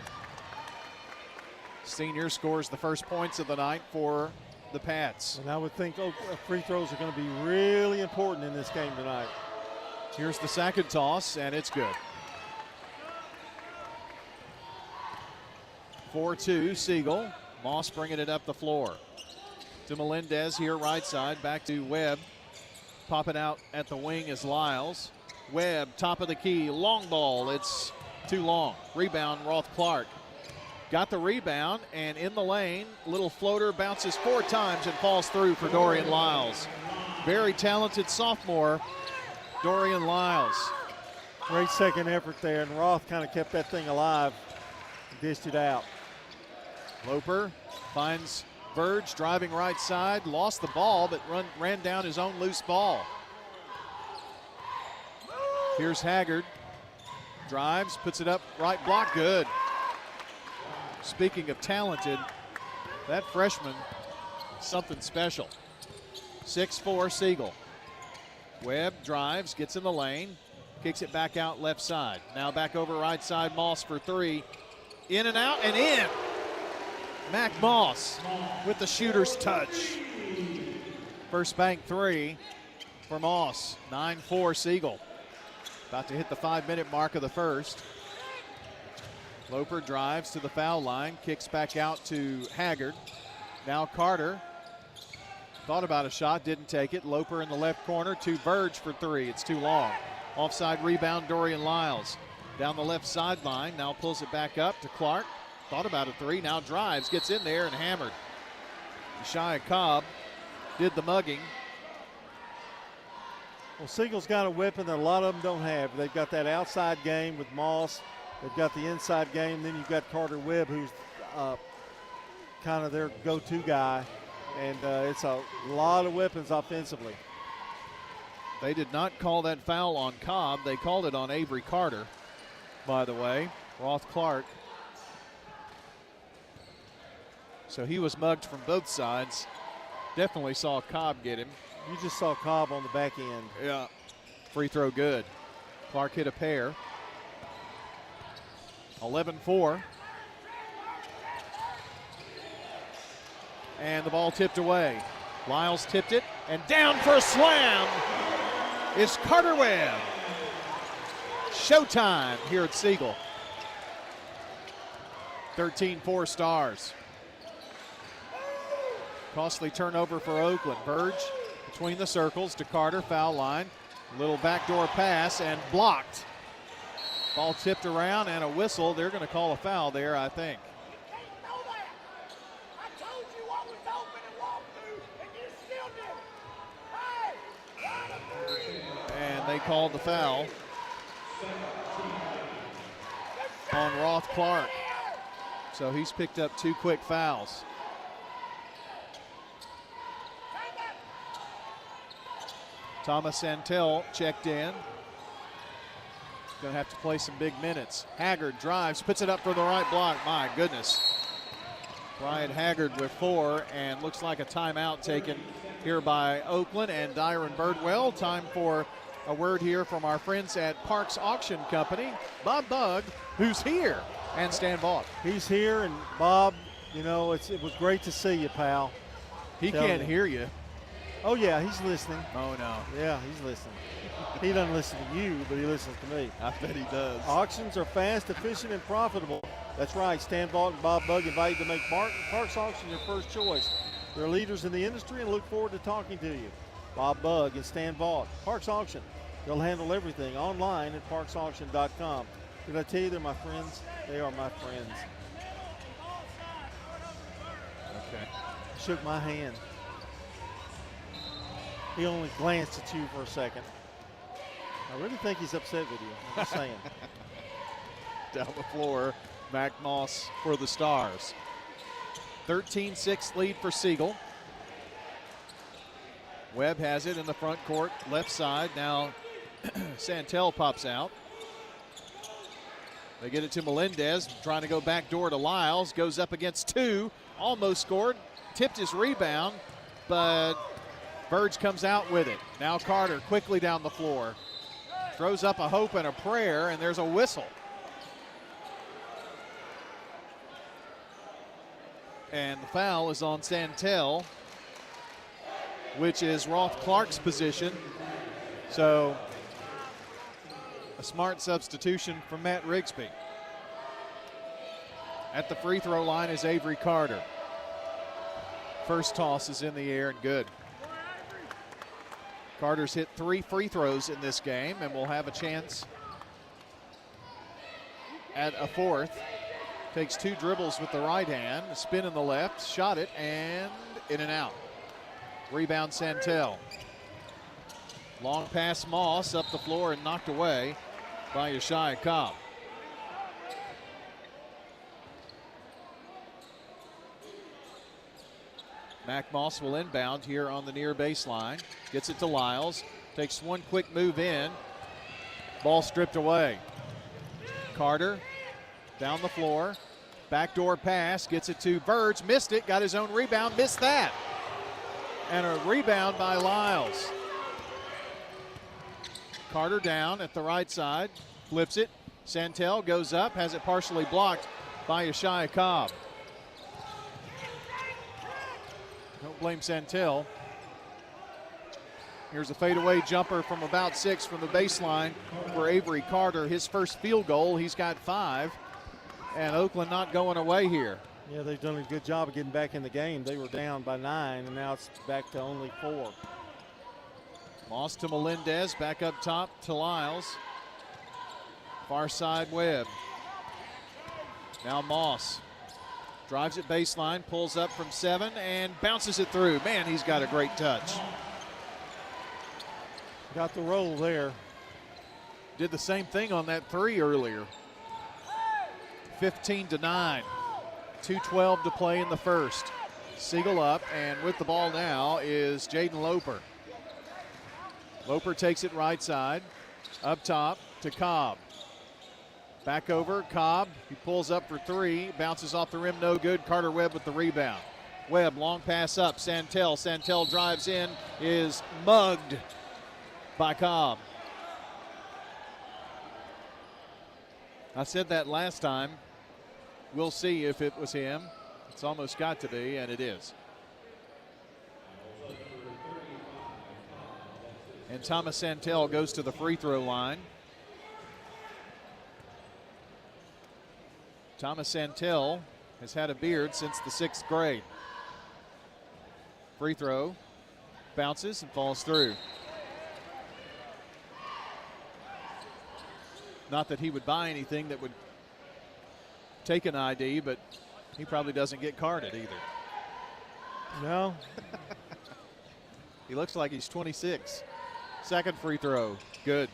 Speaker 2: Senior scores the first points of the night for the Pats.
Speaker 13: And I would think free throws are going to be really important in this game tonight.
Speaker 2: Here's the second toss, and it's good. 4-2 Siegel. Moss bringing it up the floor. To Melendez here right side, back to Webb. Popping out at the wing is Lyles. Webb, top of the key, long ball. It's too long. Rebound, Roth Clark. Got the rebound, and in the lane, little floater bounces 4 times and falls through for Dorian Lyles. Very talented sophomore, Dorian Lyles.
Speaker 13: Great second effort there, and Roth kind of kept that thing alive and dished it out.
Speaker 2: Loper finds Verge driving right side, lost the ball, but ran down his own loose ball. Here's Haggard. Drives, puts it up, right block, good. Speaking of talented, that freshman, something special. 6'4" Siegel. Webb drives, gets in the lane, kicks it back out left side. Now back over right side, Moss for 3. In and out and in. Mac Moss with the shooter's touch. First bank 3 for Moss. 9-4 Siegel. About to hit the 5-minute mark of the first. Loper drives to the foul line, kicks back out to Haggard. Now Carter thought about a shot, didn't take it. Loper in the left corner to Verge for 3. It's too long. Offside rebound, Dorian Lyles. Down the left sideline, now pulls it back up to Clark. Thought about a 3, now drives, gets in there and hammered. Yeshaya Cobb did the mugging.
Speaker 13: Well, Siegel's got a weapon that a lot of them don't have. They've got that outside game with Moss. They've got the inside game. Then you've got Carter Webb, who's kind of their go-to guy. And it's a lot of weapons offensively.
Speaker 2: They did not call that foul on Cobb. They called it on Avery Carter, by the way. Roth Clark. So he was mugged from both sides. Definitely saw Cobb get him.
Speaker 13: You just saw Cobb on the back end.
Speaker 2: Yeah. Free throw good. Clark hit a pair. 11-4. And the ball tipped away. Lyles tipped it, and down for a slam is Carter Webb. Showtime here at Siegel. 13-4 Stars. Costly turnover for Oakland. Verge between the circles to Carter, foul line. Little backdoor pass and blocked. Ball tipped around and a whistle. They're going to call a foul there, I think. And they called the foul on Roth Clark. So he's picked up 2 quick fouls. Thomas Santel checked in. Going to have to play some big minutes. Haggard drives, puts it up for the right block. My goodness. Brian Haggard with 4, and looks like a timeout taken here by Oakland and Dyron Birdwell. Time for a word here from our friends at Parks Auction Company. Bob Bugg, who's here, and Stan Vaught.
Speaker 13: He's here, and Bob, you know, it was great to see you, pal.
Speaker 2: He can't hear you.
Speaker 13: Oh, yeah, he's listening.
Speaker 2: Oh, no.
Speaker 13: Yeah, he's listening. He doesn't listen to you, but he listens to me.
Speaker 2: I bet he does.
Speaker 13: Auctions are fast, efficient, and profitable. That's right. Stan Vaught and Bob Bugg invite you to make Parks Auction your first choice. They're leaders in the industry and look forward to talking to you. Bob Bugg and Stan Vaught. Parks Auction. They'll handle everything online at parksauction.com. Did I tell you they're my friends? They are my friends.
Speaker 2: Okay.
Speaker 13: Shook my hand. He only glanced at you for a second. I really think he's upset with you. I'm just saying.
Speaker 2: Down the floor, Mac Moss for the Stars. 13-6 lead for Siegel. Webb has it in the front court, left side. Now Santel pops out. They get it to Melendez, trying to go back door to Lyles. Goes up against 2, almost scored, tipped his rebound, but Verge comes out with it. Now Carter quickly down the floor. Throws up a hope and a prayer, and there's a whistle. And the foul is on Santel, which is Roth Clark's position. So a smart substitution from Matt Rigsby. At the free throw line is Avery Carter. First toss is in the air and good. Carter's hit 3 free throws in this game and will have a chance at a 4th. Takes 2 dribbles with the right hand, a spin in the left, shot it, and in and out. Rebound Santel. Long pass Moss up the floor and knocked away by Yeshai Cobb. Mac Moss will inbound here on the near baseline. Gets it to Lyles. Takes one quick move in. Ball stripped away. Carter down the floor. Backdoor pass. Gets it to Verge. Missed it. Got his own rebound. Missed that. And a rebound by Lyles. Carter down at the right side. Flips it. Santel goes up. Has it partially blocked by Yeshai Cobb. Don't blame Santel. Here's a fadeaway jumper from about 6 from the baseline for Avery Carter. His first field goal. He's got 5. And Oakland not going away here.
Speaker 13: Yeah, they've done a good job of getting back in the game. They were down by 9, and now it's back to only 4.
Speaker 2: Moss to Melendez. Back up top to Lyles. Far side Webb. Now Moss. Drives it baseline, pulls up from 7, and bounces it through. Man, he's got a great touch.
Speaker 13: Got the roll there.
Speaker 2: Did the same thing on that 3 earlier. 15-9. 2:12 to play in the first. Siegel up, and with the ball now is Jaden Loper. Loper takes it right side. Up top to Cobb. Back over, Cobb. He pulls up for three. Bounces off the rim, no good. Carter Webb with the rebound. Webb, long pass up. Santel. Santel drives in, is mugged by Cobb. I said that last time. We'll see if it was him. It's almost got to be, and it is. And Thomas Santel goes to the free throw line. Thomas Santel has had a beard since the 6th grade. Free throw, bounces and falls through. Not that he would buy anything that would take an ID, but he probably doesn't get carded either.
Speaker 13: No.
Speaker 2: He looks like he's 26. Second free throw, good.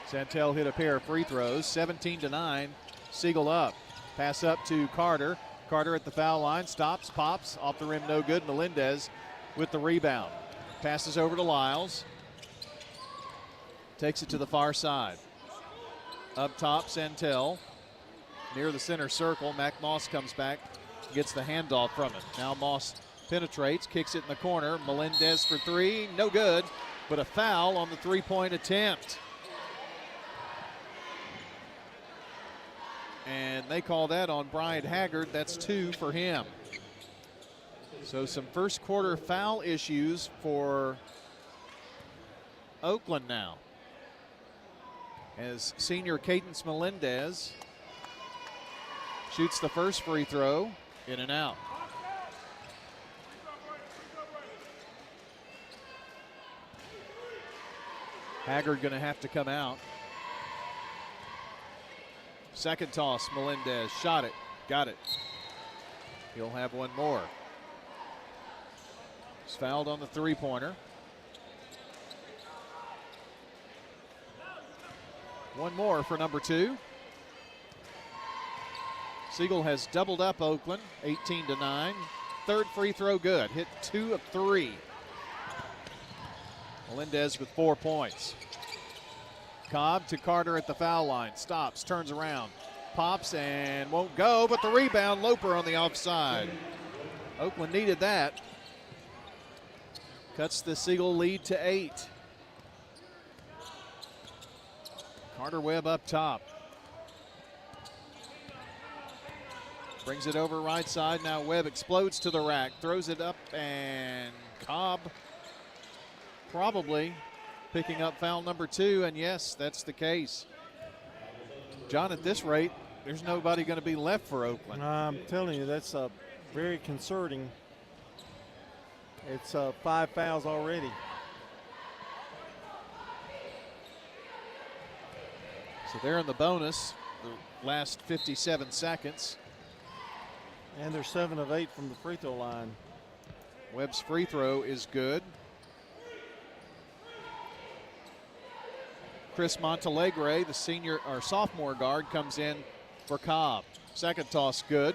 Speaker 2: Santel hit a pair of free throws, 17-9, Siegel up. Pass up to Carter. Carter at the foul line, stops, pops, off the rim, no good. Melendez with the rebound. Passes over to Lyles. Takes it to the far side. Up top, Santel. Near the center circle, Mac Moss comes back, gets the handoff from it. Now Moss penetrates, kicks it in the corner. Melendez for three, no good, but a foul on the three-point attempt. And they call that on Bryant Haggard. That's 2 for him. So some first quarter foul issues for Oakland now. As senior Cadence Melendez shoots the first free throw, in and out. Haggard going to have to come out. Second toss, Melendez shot it, got it. He'll have one more. He's fouled on the three-pointer. One more for number 2. Siegel has doubled up Oakland, 18-9. Third free throw good, hit 2 of 3. Melendez with 4 points. Cobb to Carter at the foul line. Stops, turns around, pops and won't go, but the rebound, Loper on the offside. Oakland needed that. Cuts the Siegel lead to 8. Carter Webb up top. Brings it over right side. Now Webb explodes to the rack, throws it up, and Cobb probably picking up foul number 2, and yes, that's the case. John, at this rate, there's nobody going to be left for Oakland.
Speaker 13: I'm telling you, that's very concerning. It's 5 fouls already.
Speaker 2: So they're in the bonus the last 57 seconds.
Speaker 13: And they're 7 of 8 from the free throw line.
Speaker 2: Webb's free throw is good. Chris Montalegre, the senior or sophomore guard, comes in for Cobb. Second toss good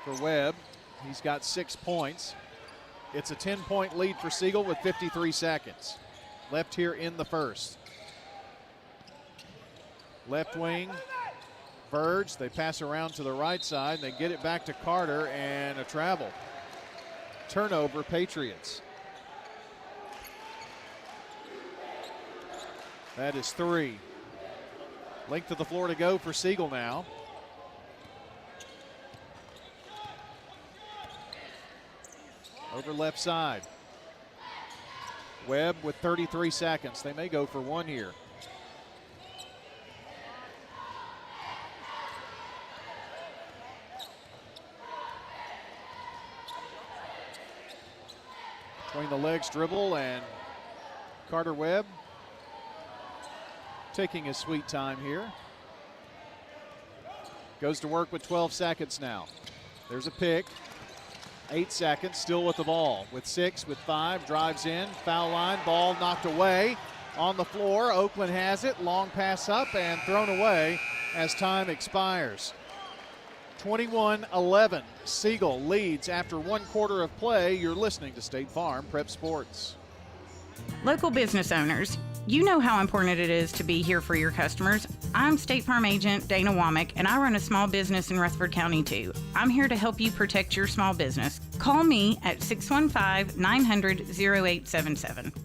Speaker 2: for Webb. He's got 6 points. It's a 10-point lead for Siegel with 53 seconds left here in the first. Left wing, Verge. They pass around to the right side. They get it back to Carter, and a travel. Turnover, Patriots. That is 3. Length of the floor to go for Siegel now. Over left side. Webb with 33 seconds. They may go for one here. Between the legs dribble, and Carter Webb taking his sweet time here. Goes to work with 12 seconds now. There's a pick. 8 seconds, still with the ball. With 6, with 5, drives in, foul line, ball knocked away. On the floor, Oakland has it. Long pass up and thrown away as time expires. 21-11, Siegel leads after 1 quarter of play. You're listening to State Farm Prep Sports.
Speaker 27: Local business owners, you know how important it is to be here for your customers. I'm State Farm Agent Dana Womack, and I run a small business in Rutherford County too. I'm here to help you protect your small business. Call me at 615-900-0877.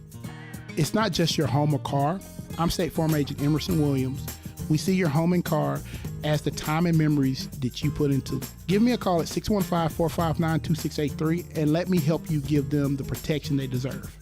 Speaker 11: It's not just your home or car. I'm State Farm Agent Emerson Williams. We see your home and car as the time and memories that you put into it. Give me a call at 615-459-2683 and let me help you give them the protection they deserve.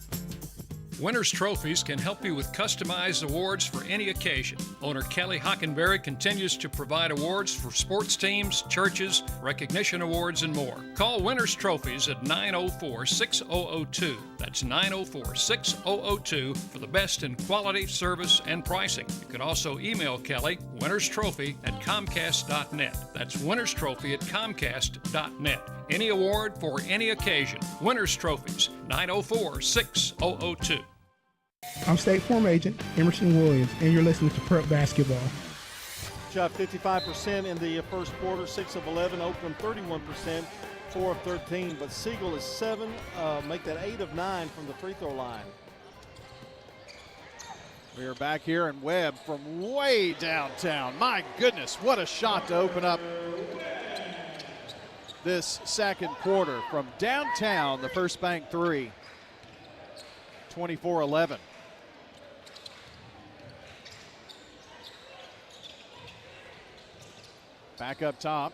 Speaker 12: Winners Trophies can help you with customized awards for any occasion. Owner Kelly Hockenberry continues to provide awards for sports teams, churches, recognition awards, and more. Call Winners Trophies at 904-6002. That's 904-6002 for the best in quality, service, and pricing. You can also email Kelly, winnerstrophy@comcast.net. That's winnerstrophy@comcast.net. Any award for any occasion. Winners Trophies, 904-6002.
Speaker 11: I'm State Farm Agent Emerson Williams, and you're listening to Prep Basketball.
Speaker 13: Shot 55% in the first quarter, 6 of 11. Oakland 31%, 4 of 13. But Siegel is 7, make that 8 of 9 from the free throw line.
Speaker 2: We are back here, and Webb from way downtown. My goodness, what a shot to open up this second quarter from downtown. The First Bank three, 24-11. Back up top.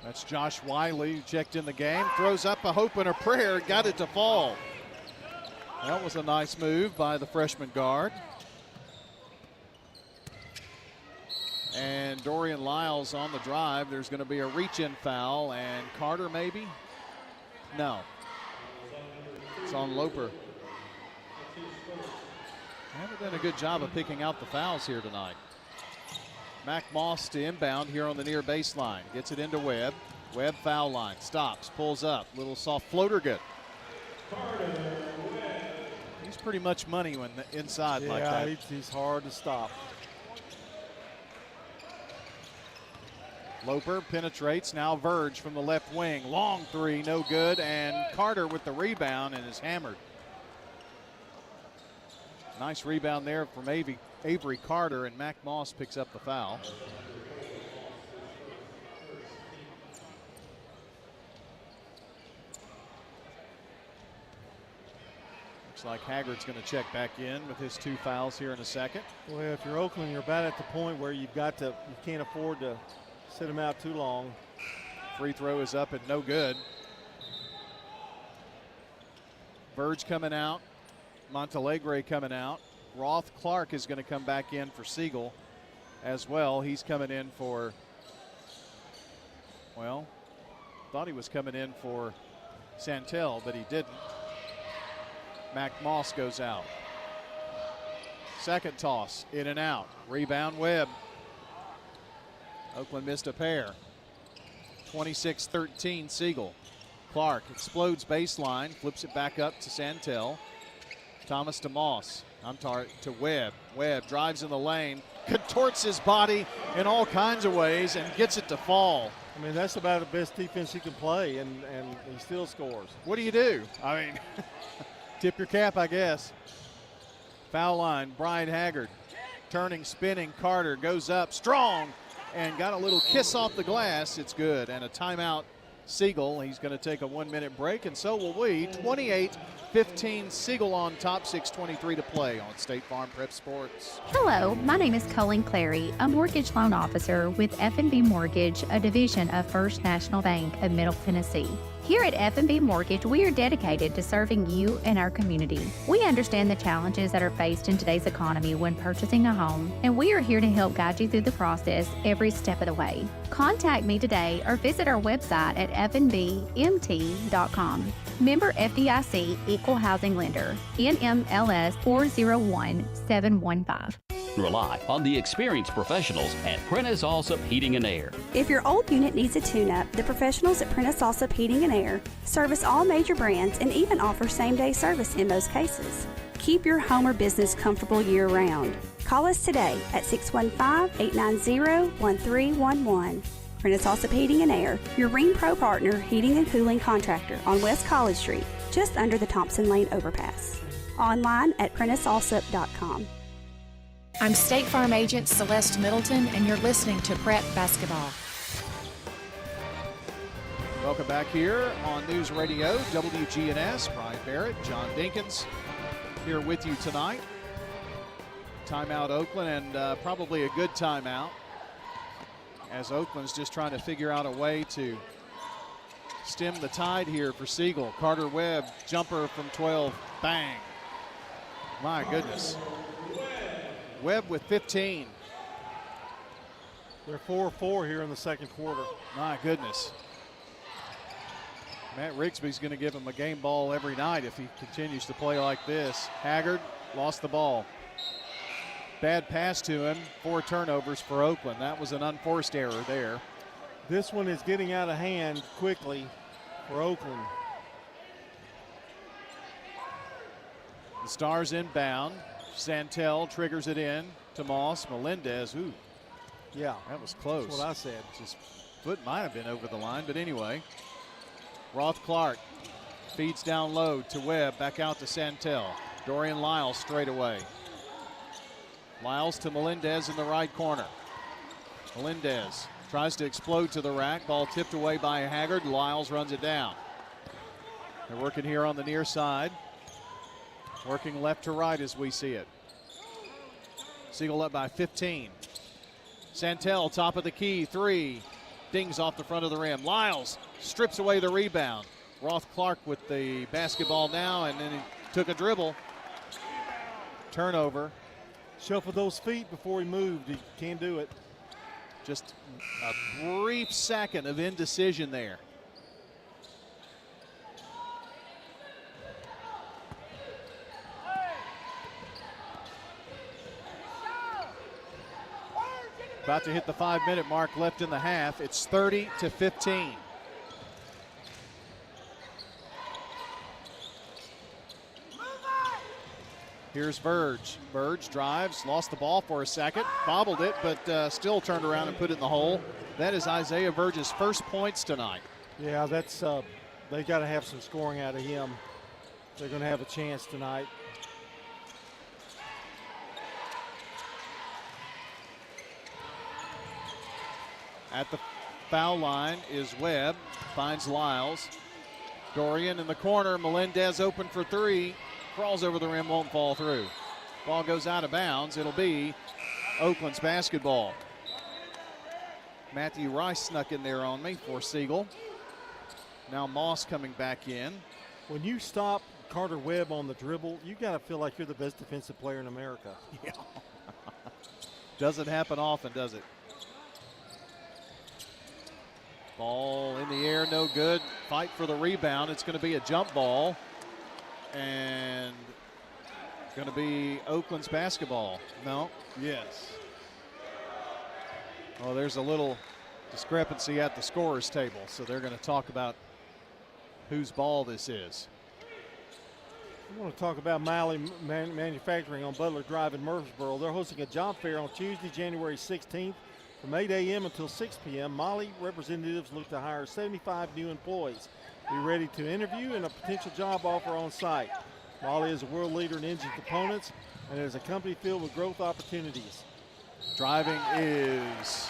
Speaker 2: That's Josh Wiley, who checked in the game. Throws up a hope and a prayer, got it to fall. That was a nice move by the freshman guard. And Dorian Lyles on the drive. There's going to be a reach-in foul, and Carter maybe? No. It's on Loper. They haven't done a good job of picking out the fouls here tonight. Mac Moss to inbound here on the near baseline. Gets it into Webb. Webb foul line. Stops. Pulls up. Little soft floater good. He's pretty much money when inside like that.
Speaker 13: Yeah, he's hard to stop.
Speaker 2: Loper penetrates. Now Verge from the left wing. Long three. No good. And Carter with the rebound and is hammered. Nice rebound there from Avery Carter, and Mac Moss picks up the foul. Looks like Haggard's going to check back in with his 2 fouls here in a second.
Speaker 13: Well, if you're Oakland, you're about at the point where you can't afford to sit him out too long.
Speaker 2: Free throw is up and no good. Verge coming out. Montalegre coming out. Roth Clark is going to come back in for Siegel as well. He's coming in for, well, thought he was coming in for Santel, but he didn't. Mac Moss goes out. Second toss, in and out. Rebound Webb. Oakland missed a pair. 26-13 Siegel. Clark explodes baseline, flips it back up to Santel. Thomas to Moss. To Webb. Webb drives in the lane, contorts his body in all kinds of ways, and gets it to fall.
Speaker 13: I mean, that's about the best defense you can play, and he still scores.
Speaker 2: What do you do? I mean, tip your cap, I guess. Foul line, Brian Haggard. Turning, spinning, Carter goes up, strong, and got a little kiss off the glass. It's good, and a timeout. Siegel, he's going to take a 1-minute break, and so will we. 28-15, Siegel on top, 6:23 to play on State Farm Prep Sports.
Speaker 15: Hello, my name is Colleen Clary, a mortgage loan officer with F&B Mortgage, a division of First National Bank of Middle Tennessee. Here at F&B Mortgage, we are dedicated to serving you and our community. We understand the challenges that are faced in today's economy when purchasing a home, and we are here to help guide you through the process every step of the way. Contact me today or visit our website at fnbmt.com. Member FDIC Equal Housing Lender, NMLS 401715.
Speaker 16: Rely on the experienced professionals at Prentice Allsup Heating and Air.
Speaker 18: If your old unit needs a tune-up, the professionals at Prentice Allsup Heating and Air service all major brands and even offer same-day service in most cases. Keep your home or business comfortable year-round. Call us today at 615-890-1311. Prentice Allsup Heating and Air, your Rheem Pro partner heating and cooling contractor on West College Street, just under the Thompson Lane overpass. Online at PrenticeAllsup.com.
Speaker 6: I'm State Farm Agent Celeste Middleton, and you're listening to Prep Basketball.
Speaker 2: Welcome back here on News Radio, WGNS. Brian Barrett, John Dinkins here with you tonight. Timeout Oakland, and probably a good timeout, as Oakland's just trying to figure out a way to stem the tide here for Siegel. Carter Webb, jumper from 12, bang. My goodness. Webb with 15.
Speaker 13: They're 4-4 here in the second quarter.
Speaker 2: My goodness. Matt Rigsby's going to give him a game ball every night if he continues to play like this. Haggard lost the ball. Bad pass to him. 4 turnovers for Oakland. That was an unforced error there.
Speaker 13: This one is getting out of hand quickly for Oakland.
Speaker 2: The Stars inbound. Santel triggers it in to Moss. Melendez, ooh.
Speaker 13: Yeah.
Speaker 2: That was close.
Speaker 13: That's what I said.
Speaker 2: Just foot might have been over the line, but anyway. Roth Clark feeds down low to Webb, back out to Santel. Dorian Lyles straight away. Lyles to Melendez in the right corner. Melendez tries to explode to the rack. Ball tipped away by Haggard. Lyles runs it down. They're working here on the near side. Working left to right as we see it. Siegel up by 15. Santel, top of the key, 3. Dings off the front of the rim. Lyles strips away the rebound. Roth Clark with the basketball now, and then he took a dribble. Turnover.
Speaker 13: Shuffled those feet before he moved. He can't do it.
Speaker 2: Just a brief second of indecision there. About to hit the 5-minute mark left in the half. It's 30-15. Here's Verge. Verge drives, lost the ball for a second, bobbled it, but still turned around and put it in the hole. That is Isaiah Verge's first points tonight.
Speaker 13: Yeah, that's they got to have some scoring out of him. They're going to have a chance tonight.
Speaker 2: At the foul line is Webb, finds Lyles. Dorian in the corner, Melendez open for 3. Crawls over the rim, won't fall through. Ball goes out of bounds. It'll be Oakland's basketball. Matthew Rice snuck in there on me for Siegel. Now Moss coming back in.
Speaker 13: When you stop Carter Webb on the dribble, you got to feel like you're the best defensive player in America.
Speaker 2: Yeah. Doesn't happen often, does it? Ball in the air, no good. Fight for the rebound. It's going to be a jump ball. And going to be Oakland's basketball. No? Yes. Oh, there's a little discrepancy at the scorer's table, so they're going to talk about whose ball this is.
Speaker 13: I want to talk about Miley Manufacturing on Butler Drive in Murfreesboro. They're hosting a job fair on Tuesday, January 16th from 8 a.m. until 6 p.m. Miley representatives look to hire 75 new employees. Be ready to interview and a potential job offer on site. Miley is a world leader in engine components and is a company filled with growth opportunities.
Speaker 2: Driving is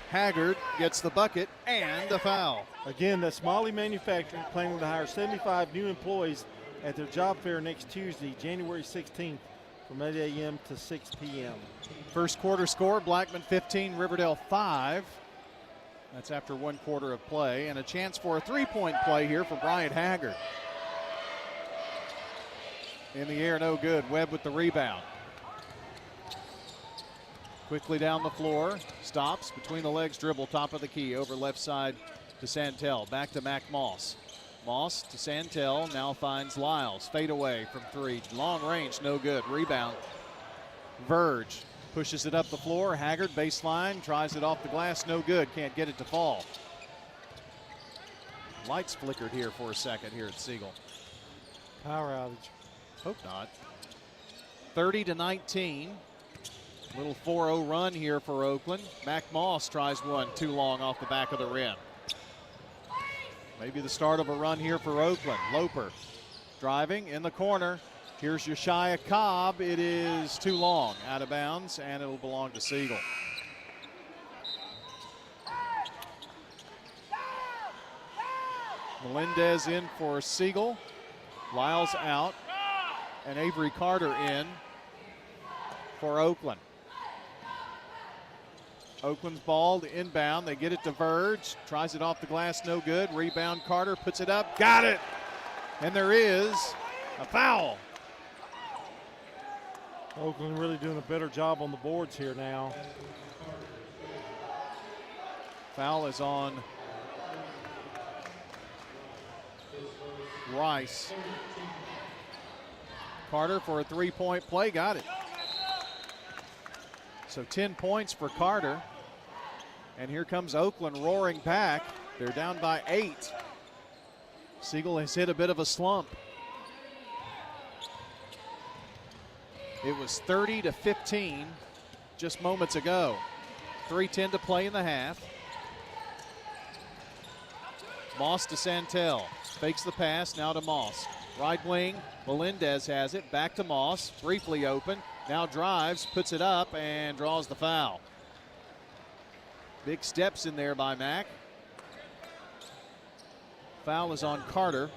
Speaker 2: Haggard, gets the bucket and a foul.
Speaker 13: Again, that's Miley Manufacturing planning to hire 75 new employees at their job fair next Tuesday, January 16th from 8 a.m. to 6 p.m.
Speaker 2: First quarter score, Blackman 15, Riverdale 5. That's after 1 quarter of play, and a chance for a three-point play here for Bryant Haggard. In the air, no good. Webb with the rebound. Quickly down the floor, stops, between the legs, dribble, top of the key, over left side to Santel. Back to Mac Moss. Moss to Santel, now finds Lyles. Fade away from 3, long range, no good. Rebound, Verge. Pushes it up the floor. Haggard baseline, tries it off the glass, no good. Can't get it to fall. Lights flickered here for a second here at Siegel.
Speaker 13: Power outage.
Speaker 2: Hope not. 30-19. Little 4-0 run here for Oakland. Mac Moss tries one too long off the back of the rim. Maybe the start of a run here for Oakland. Loper driving in the corner. Here's Josiah Cobb. It is too long, out of bounds, and it'll belong to Siegel. Melendez in for Siegel. Lyles out, and Avery Carter in for Oakland. Oakland's ball to inbound. They get it to Verge. Tries it off the glass, no good. Rebound, Carter puts it up. Got it! And there is a foul.
Speaker 13: Oakland really doing a better job on the boards here now.
Speaker 2: Foul is on Rice. Carter for a three-point play, got it. So 10 points for Carter. And here comes Oakland roaring back. They're down by 8. Siegel has hit a bit of a slump. It was 30-15 just moments ago. 3:10 to play in the half. Moss to Santel. Fakes the pass, now to Moss. Right wing, Melendez has it. Back to Moss, briefly open. Now drives, puts it up, and draws the foul. Big steps in there by Mack. Foul is on Carter.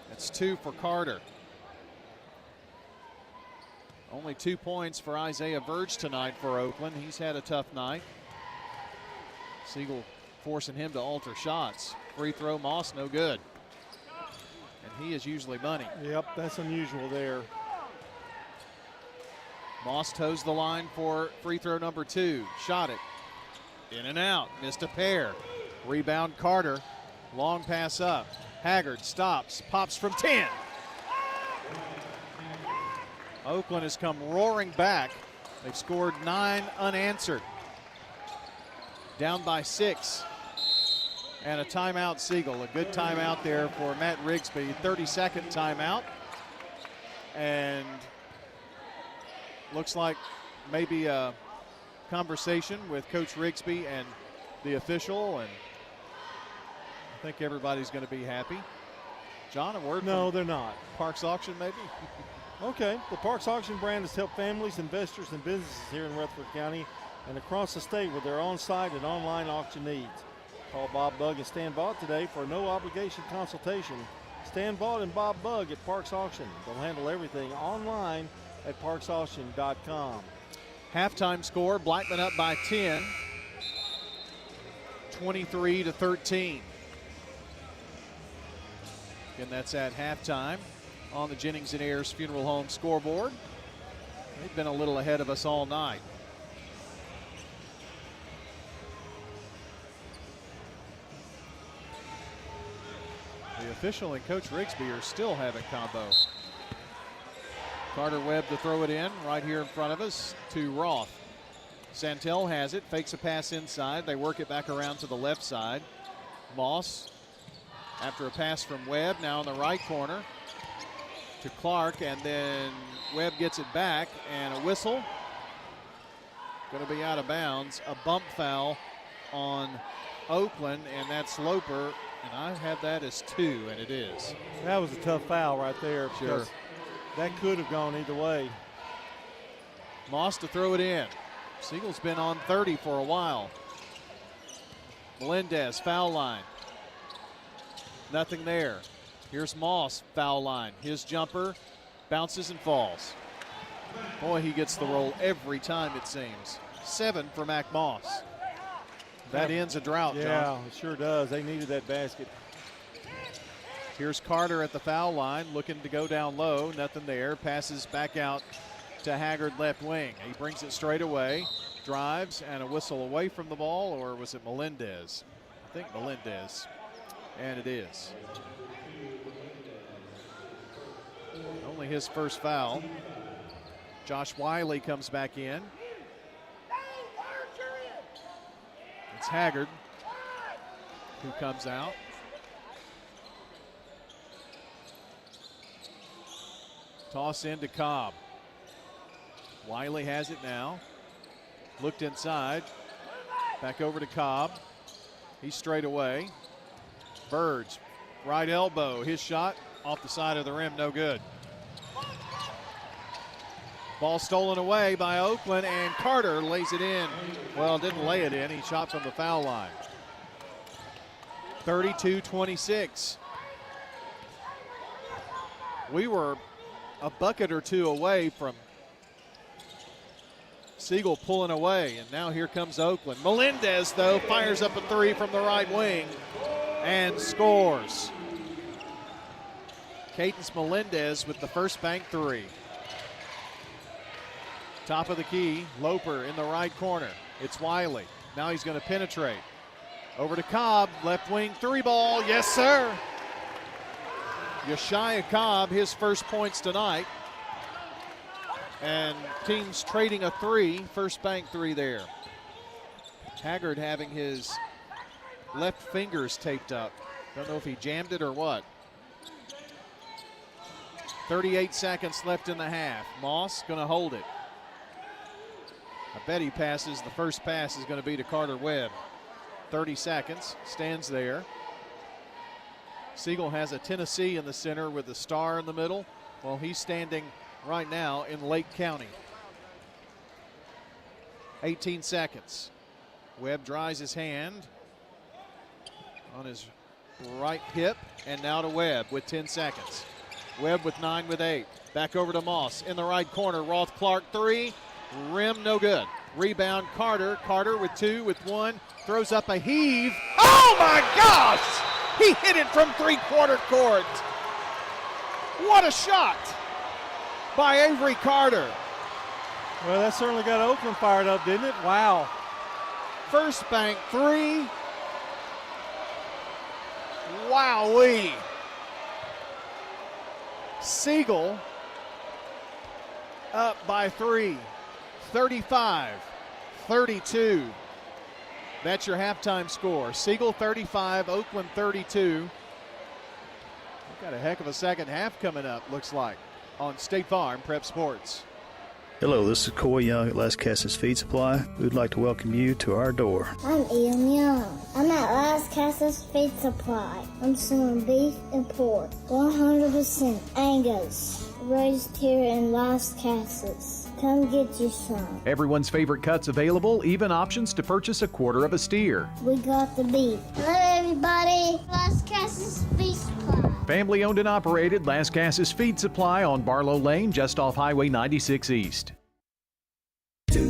Speaker 2: That's 2 for Carter. Only 2 points for Isaiah Verge tonight for Oakland. He's had a tough night. Siegel forcing him to alter shots. Free throw, Moss, no good. And he is usually money.
Speaker 13: Yep, that's unusual there.
Speaker 2: Moss toes the line for free throw number 2. Shot it. In and out. Missed a pair. Rebound Carter. Long pass up. Haggard stops. Pops from 10. Oakland has come roaring back. They've scored 9 unanswered. Down by 6. And a timeout, Siegel. A good timeout there for Matt Rigsby. 32nd timeout. And looks like maybe a conversation with Coach Rigsby and the official, and I think everybody's going to be happy. John, a word?
Speaker 13: No, they're not.
Speaker 2: Parks Auction, maybe?
Speaker 13: Okay, the Parks Auction brand has helped families, investors, and businesses here in Rutherford County and across the state with their on-site and online auction needs. Call Bob Bugg and Stan Vaught today for a no-obligation consultation. Stan Vaught and Bob Bugg at Parks Auction. They'll handle everything online at parksauction.com.
Speaker 2: Halftime score, Blackman up by 10, 23-13. Again, that's at halftime on the Jennings and Ayers Funeral Home scoreboard. They've been a little ahead of us all night. The official and Coach Rigsby are still having combo. Carter Webb to throw it in right here in front of us to Roth. Santel has it, fakes a pass inside. They work it back around to the left side. Moss, after a pass from Webb, now in the right corner to Clark, and then Webb gets it back, and a whistle. Going to be out of bounds. A bump foul on Oakland, and that's Loper, and I have that as 2, and it is.
Speaker 13: That was a tough foul right there.
Speaker 2: Sure.
Speaker 13: That could have gone either way.
Speaker 2: Moss to throw it in. Siegel's been on 30 for a while. Melendez, foul line. Nothing there. Here's Moss, foul line. His jumper bounces and falls. Boy, he gets the roll every time, it seems. 7 for Mac Moss. That ends a drought, John.
Speaker 13: Yeah, it sure does. They needed that basket.
Speaker 2: Here's Carter at the foul line, looking to go down low. Nothing there. Passes back out to Haggard left wing. He brings it straight away, drives, and a whistle away from the ball, or was it Melendez? I think Melendez, and it is. Only his first foul. Josh Wiley comes back in. It's Haggard who comes out. Toss into Cobb. Wiley has it now. Looked inside. Back over to Cobb. He's straight away. Birds, right elbow, his shot off the side of the rim, no good. Ball stolen away by Oakland, and Carter lays it in. Well, didn't lay it in, he shot from the foul line. 32-26. We were a bucket or two away from Siegel pulling away, and now here comes Oakland. Melendez, though, fires up a three from the right wing and scores. Cadence Melendez with the first bank three. Top of the key, Loper in the right corner. It's Wiley. Now he's going to penetrate. Over to Cobb, left wing three ball. Yes, sir. Yeshaya Cobb, his first points tonight. And teams trading a three, first bank three there. Haggard having his left fingers taped up. Don't know if he jammed it or what. 38 seconds left in the half. Moss going to hold it. I bet he passes. The first pass is going to be to Carter Webb. 30 seconds, stands there. Siegel has a Tennessee in the center with the star in the middle. Well, he's standing right now in Lake County. 18 seconds. Webb dries his hand on his right hip, and now to Webb with 10 seconds. Webb with 9 with 8. Back over to Moss in the right corner. Roth Clark three. Rim no good. Rebound Carter. Carter with 2 with 1. Throws up a heave. Oh my gosh! He hit it from three-quarter court. What a shot by Avery Carter.
Speaker 13: Well, that certainly got Oakland fired up, didn't it? Wow.
Speaker 2: First bank three. Wowee. Siegel up by 3. 35-32. That's your halftime score. Siegel 35, Oakland 32. We've got a heck of a second half coming up, looks like, on State Farm Prep Sports.
Speaker 1: Hello, this is Coy Young at Las Casas Feed Supply. We'd like to welcome you to our door.
Speaker 26: I'm Ian Young. I'm at Las Casas Feed Supply. I'm selling beef and pork, 100% Angus, raised here in Las Casas. Come get you some.
Speaker 5: Everyone's favorite cuts available, even options to purchase a quarter of a steer.
Speaker 26: We got the beef. Hello, everybody. Las Casas Feed Supply.
Speaker 5: Family owned and operated, Las Casas Feed Supply on Barlow Lane, just off Highway 96 East.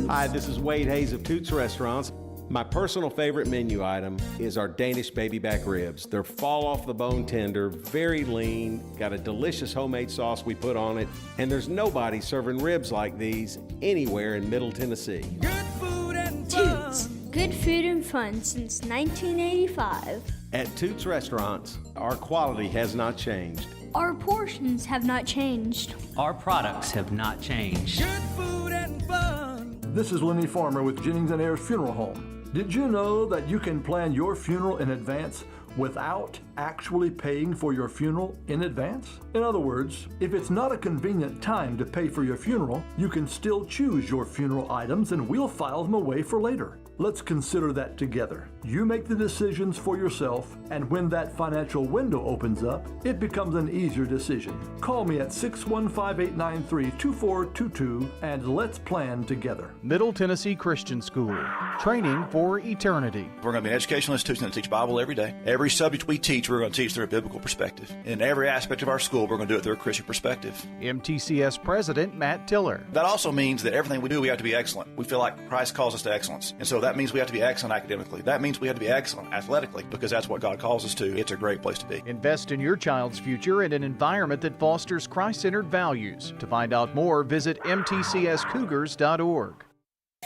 Speaker 14: Hi, this is Wade Hayes of Toots Restaurants. My personal favorite menu item is our Danish baby back ribs. They're fall off the bone tender, very lean, got a delicious homemade sauce we put on it, and there's nobody serving ribs like these anywhere in Middle Tennessee.
Speaker 17: Good food and fun. Toots. Good food and fun since 1985.
Speaker 14: At Toots Restaurants, our quality has not changed.
Speaker 17: Our portions have not changed.
Speaker 21: Our products have not changed.
Speaker 17: Good food and fun.
Speaker 22: This is Lenny Farmer with Jennings & Ayers Funeral Home. Did you know that you can plan your funeral in advance without actually paying for your funeral in advance? In other words, if it's not a convenient time to pay for your funeral, you can still choose your funeral items and we'll file them away for later. Let's consider that together. You make the decisions for yourself, and when that financial window opens up, it becomes an easier decision. Call me at 615-893-2422 and let's plan together.
Speaker 5: Middle Tennessee Christian School, training for eternity.
Speaker 23: We're going to be an educational institution that teach Bible every day. Every subject we teach, we're going to teach through a biblical perspective. In every aspect of our school, we're going to do it through a Christian perspective.
Speaker 5: MTCS President Matt Tiller.
Speaker 23: That also means that everything we do, we have to be excellent. We feel like Christ calls us to excellence. And so that means we have to be excellent academically. That means we have to be excellent athletically because that's what God calls us to. It's a great place to be.
Speaker 5: Invest in your child's future in an environment that fosters Christ-centered values. To find out more, visit mtcscougars.org.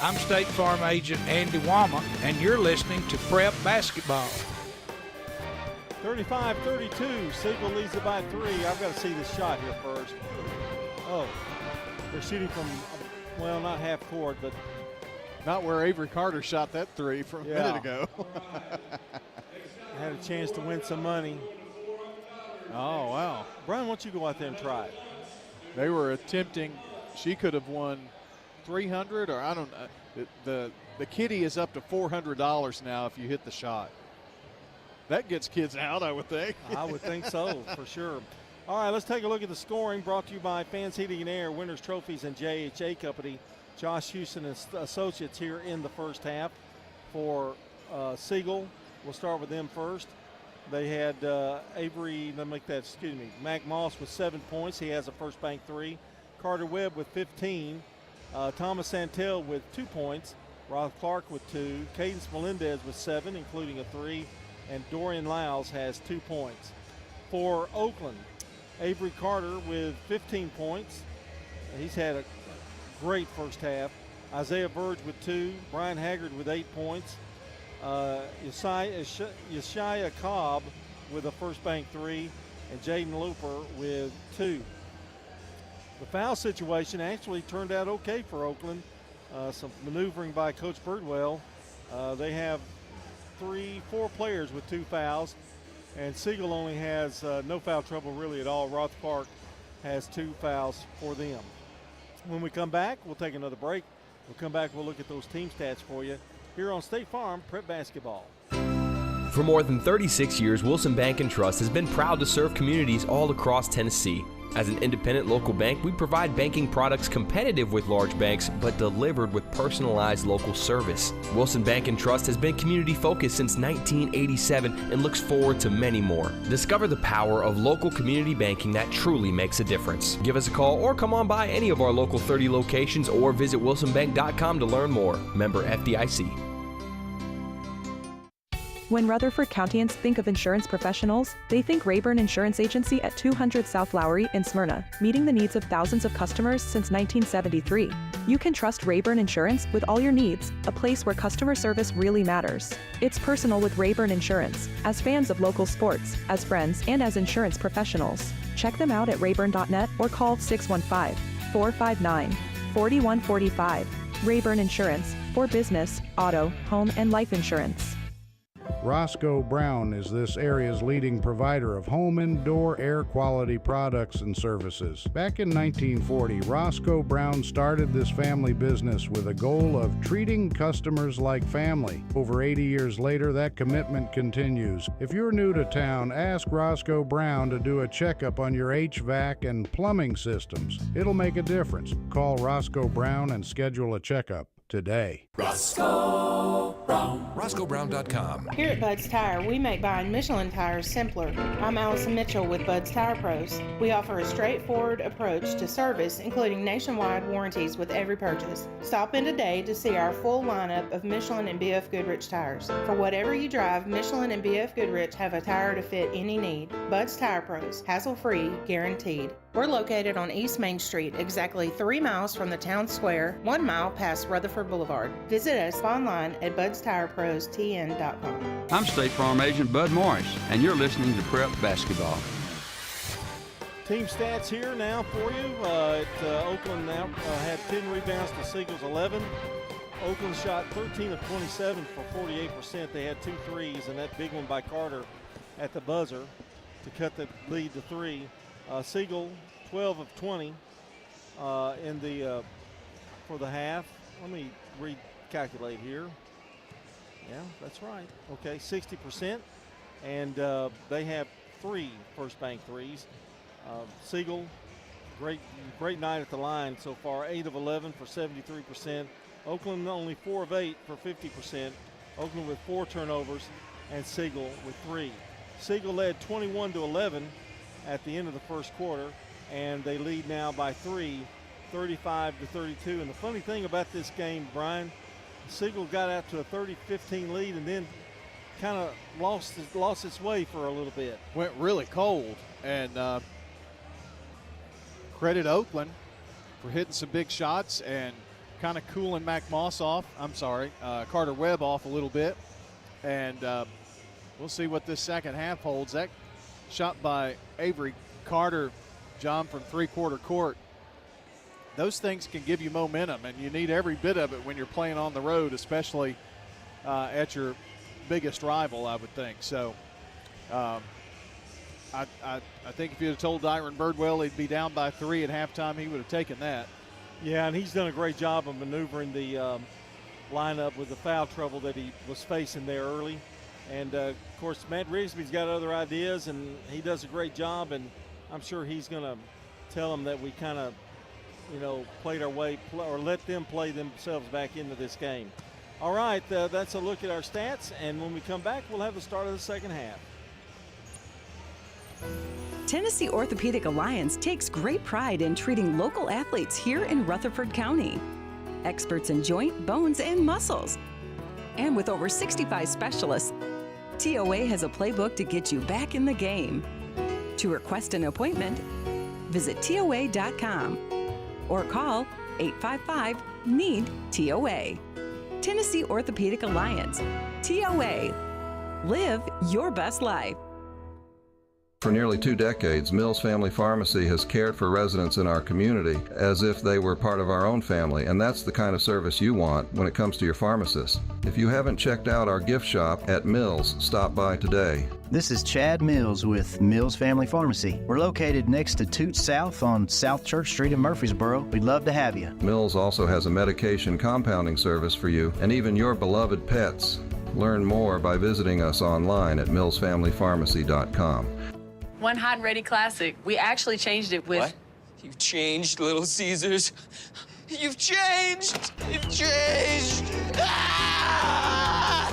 Speaker 24: I'm State Farm Agent Andy Womack, and you're listening to Prep Basketball.
Speaker 13: 35-32. Siegel leads it by 3. I've got to see this shot here first. Oh, they're shooting from, well, not half court, but
Speaker 2: not where Avery Carter shot that three from a minute ago.
Speaker 13: Had a chance to win some money.
Speaker 2: Oh, wow.
Speaker 13: Brian, why don't you go out there and try it?
Speaker 2: They were attempting, she could have won $300 or I don't know. The kitty is up to $400 now if you hit the shot. That gets kids out, I would think.
Speaker 13: I would think so, for sure. All right, let's take a look at the scoring brought to you by Fans Heating and Air, Winners Trophies, and JHA Company. Josh Houston and Associates here in the first half. For Siegel, we'll start with them first. They had Mac Moss with 7 points. He has a first bank 3. Carter Webb with 15. Thomas Santel with 2 points. Roth Clark with 2. Cadence Melendez with 7, including a 3. And Dorian Lyles has 2 points. For Oakland, Avery Carter with 15 points. He's had a great first half. Isaiah Verge with 2. Brian Haggard with 8 points. Yeshaya Cobb with a first bank 3. And Jaden Looper with 2. The foul situation actually turned out okay for Oakland. Some maneuvering by Coach Birdwell. They have 4 players with 2 fouls, and Siegel only has no foul trouble really at all. Roth Clark has 2 fouls for them. When we come back, we'll take another break. We'll come back, we'll look at those team stats for you here on State Farm Prep Basketball.
Speaker 3: For more than 36 years, Wilson Bank & Trust has been proud to serve communities all across Tennessee. As an independent local bank, we provide banking products competitive with large banks, but delivered with personalized local service. Wilson Bank & Trust has been community-focused since 1987 and looks forward to many more. Discover the power of local community banking that truly makes a difference. Give us a call or come on by any of our local 30 locations or visit wilsonbank.com to learn more. Member FDIC.
Speaker 4: When Rutherford Countyans think of insurance professionals, they think Rayburn Insurance Agency at 200 South Lowry in Smyrna, meeting the needs of thousands of customers since 1973. You can trust Rayburn Insurance with all your needs, a place where customer service really matters. It's personal with Rayburn Insurance, as fans of local sports, as friends, and as insurance professionals. Check them out at rayburn.net or call 615-459-4145. Rayburn Insurance, for business, auto, home, and life insurance.
Speaker 8: Roscoe Brown is this area's leading provider of home indoor air quality products and services. Back in 1940, Roscoe Brown started this family business with a goal of treating customers like family. Over 80 years later, that commitment continues. If you're new to town, ask Roscoe Brown to do a checkup on your HVAC and plumbing systems. It'll make a difference. Call Roscoe Brown and schedule a checkup today.
Speaker 10: Roscoe Brown.
Speaker 19: RoscoeBrown.com.
Speaker 27: Here at Bud's Tire, we make buying Michelin tires simpler. I'm Allison Mitchell with Bud's Tire Pros. We offer a straightforward approach to service, including nationwide warranties with every purchase. Stop in today to see our full lineup of Michelin and BF Goodrich tires. For whatever you drive, Michelin and BF Goodrich have a tire to fit any need. Bud's Tire Pros, hassle-free, guaranteed. We're located on East Main Street, exactly 3 miles from the town square, 1 mile past Rutherford Boulevard. Visit us online at budstirepros.tn.com.
Speaker 20: I'm State Farm Agent Bud Morris, and you're listening to Prep Basketball.
Speaker 13: Team stats here now for you. Oakland now had 10 rebounds to Siegel's 11. Oakland shot 13 of 27 for 48%. They had 2 threes, and that big one by Carter at the buzzer to cut the lead to 3. Siegel 12 of 20 in the for the half. Let me recalculate here. Yeah, that's right. Okay, 60%, and they have 3 first bank threes. Siegel, great night at the line so far. 8 of 11 for 73%. Oakland only 4 of 8 for 50%. Oakland with 4 turnovers, and Siegel with 3. Siegel led 21-11 at the end of the first quarter, and they lead now by 3, 35-32. And the funny thing about this game, Brian, Siegel got out to a 30-15 lead and then kind of lost its way for a little bit.
Speaker 2: Went really cold, and credit Oakland for hitting some big shots and kind of cooling Carter Webb off a little bit. And we'll see what this second half holds. That shot by Avery Carter, John, from three-quarter court. Those things can give you momentum, and you need every bit of it when you're playing on the road, especially at your biggest rival, I would think. So I think if you'd have told Dyron Birdwell he'd be down by 3 at halftime, he would have taken that.
Speaker 13: Yeah, and he's done a great job of maneuvering the lineup with the foul trouble that he was facing there early. And, of course, Matt Rigsby's got other ideas, and he does a great job, and I'm sure he's going to tell them that we kind of, played our way or let them play themselves back into this game. All right, that's a look at our stats, and when we come back, we'll have the start of the second half.
Speaker 7: Tennessee Orthopedic Alliance takes great pride in treating local athletes here in Rutherford County. Experts in joint, bones, and muscles. And with over 65 specialists, TOA has a playbook to get you back in the game. To request an appointment, visit TOA.com or call 855-NEED-TOA. Tennessee Orthopedic Alliance, TOA. Live your best life.
Speaker 9: For nearly 2 decades, Mills Family Pharmacy has cared for residents in our community as if they were part of our own family, and that's the kind of service you want when it comes to your pharmacist. If you haven't checked out our gift shop at Mills, stop by today.
Speaker 11: This is Chad Mills with Mills Family Pharmacy. We're located next to Toots South on South Church Street in Murfreesboro. We'd love to have you.
Speaker 9: Mills also has a medication compounding service for you and even your beloved pets. Learn more by visiting us online at millsfamilypharmacy.com.
Speaker 12: One hot and ready classic. We actually changed it with...
Speaker 15: What? You've changed, Little Caesars. You've changed! You've changed! Ah!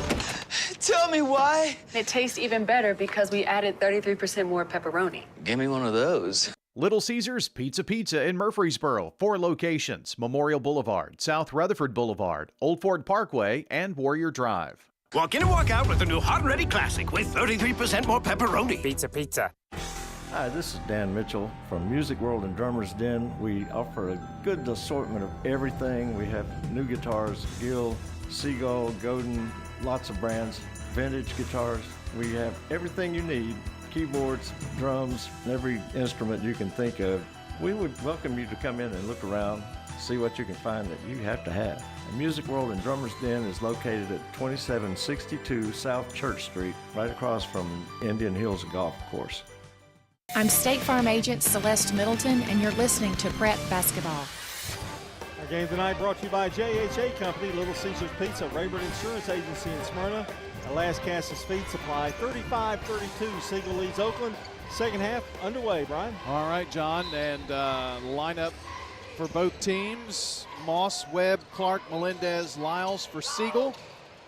Speaker 15: Tell me why.
Speaker 12: It tastes even better because we added 33% more pepperoni.
Speaker 15: Give me one of those.
Speaker 5: Little Caesars Pizza in Murfreesboro. 4 locations: Memorial Boulevard, South Rutherford Boulevard, Old Ford Parkway, and Warrior Drive.
Speaker 19: Walk in and walk out with the new Hot and Ready Classic with 33% more pepperoni.
Speaker 25: Pizza.
Speaker 28: Hi, this is Dan Mitchell from Music World and Drummers Den. We offer a good assortment of everything. We have new guitars, Gill, Siegel, Godin, lots of brands, vintage guitars. We have everything you need, keyboards, drums, every instrument you can think of. We would welcome you to come in and look around, see what you can find that you have to have. The Music World and Drummers Den is located at 2762 South Church Street, right across from Indian Hills Golf Course.
Speaker 6: I'm State Farm Agent Celeste Middleton, and you're listening to Prep Basketball.
Speaker 13: Our game tonight brought to you by JHA Company, Little Caesars Pizza, Rayburn Insurance Agency in Smyrna, and Las Casas Feed Supply. 35-32, Siegel leads Oakland. Second half underway, Brian.
Speaker 2: All right, John, and lineup for both teams: Moss, Webb, Clark, Melendez, Lyles for Siegel,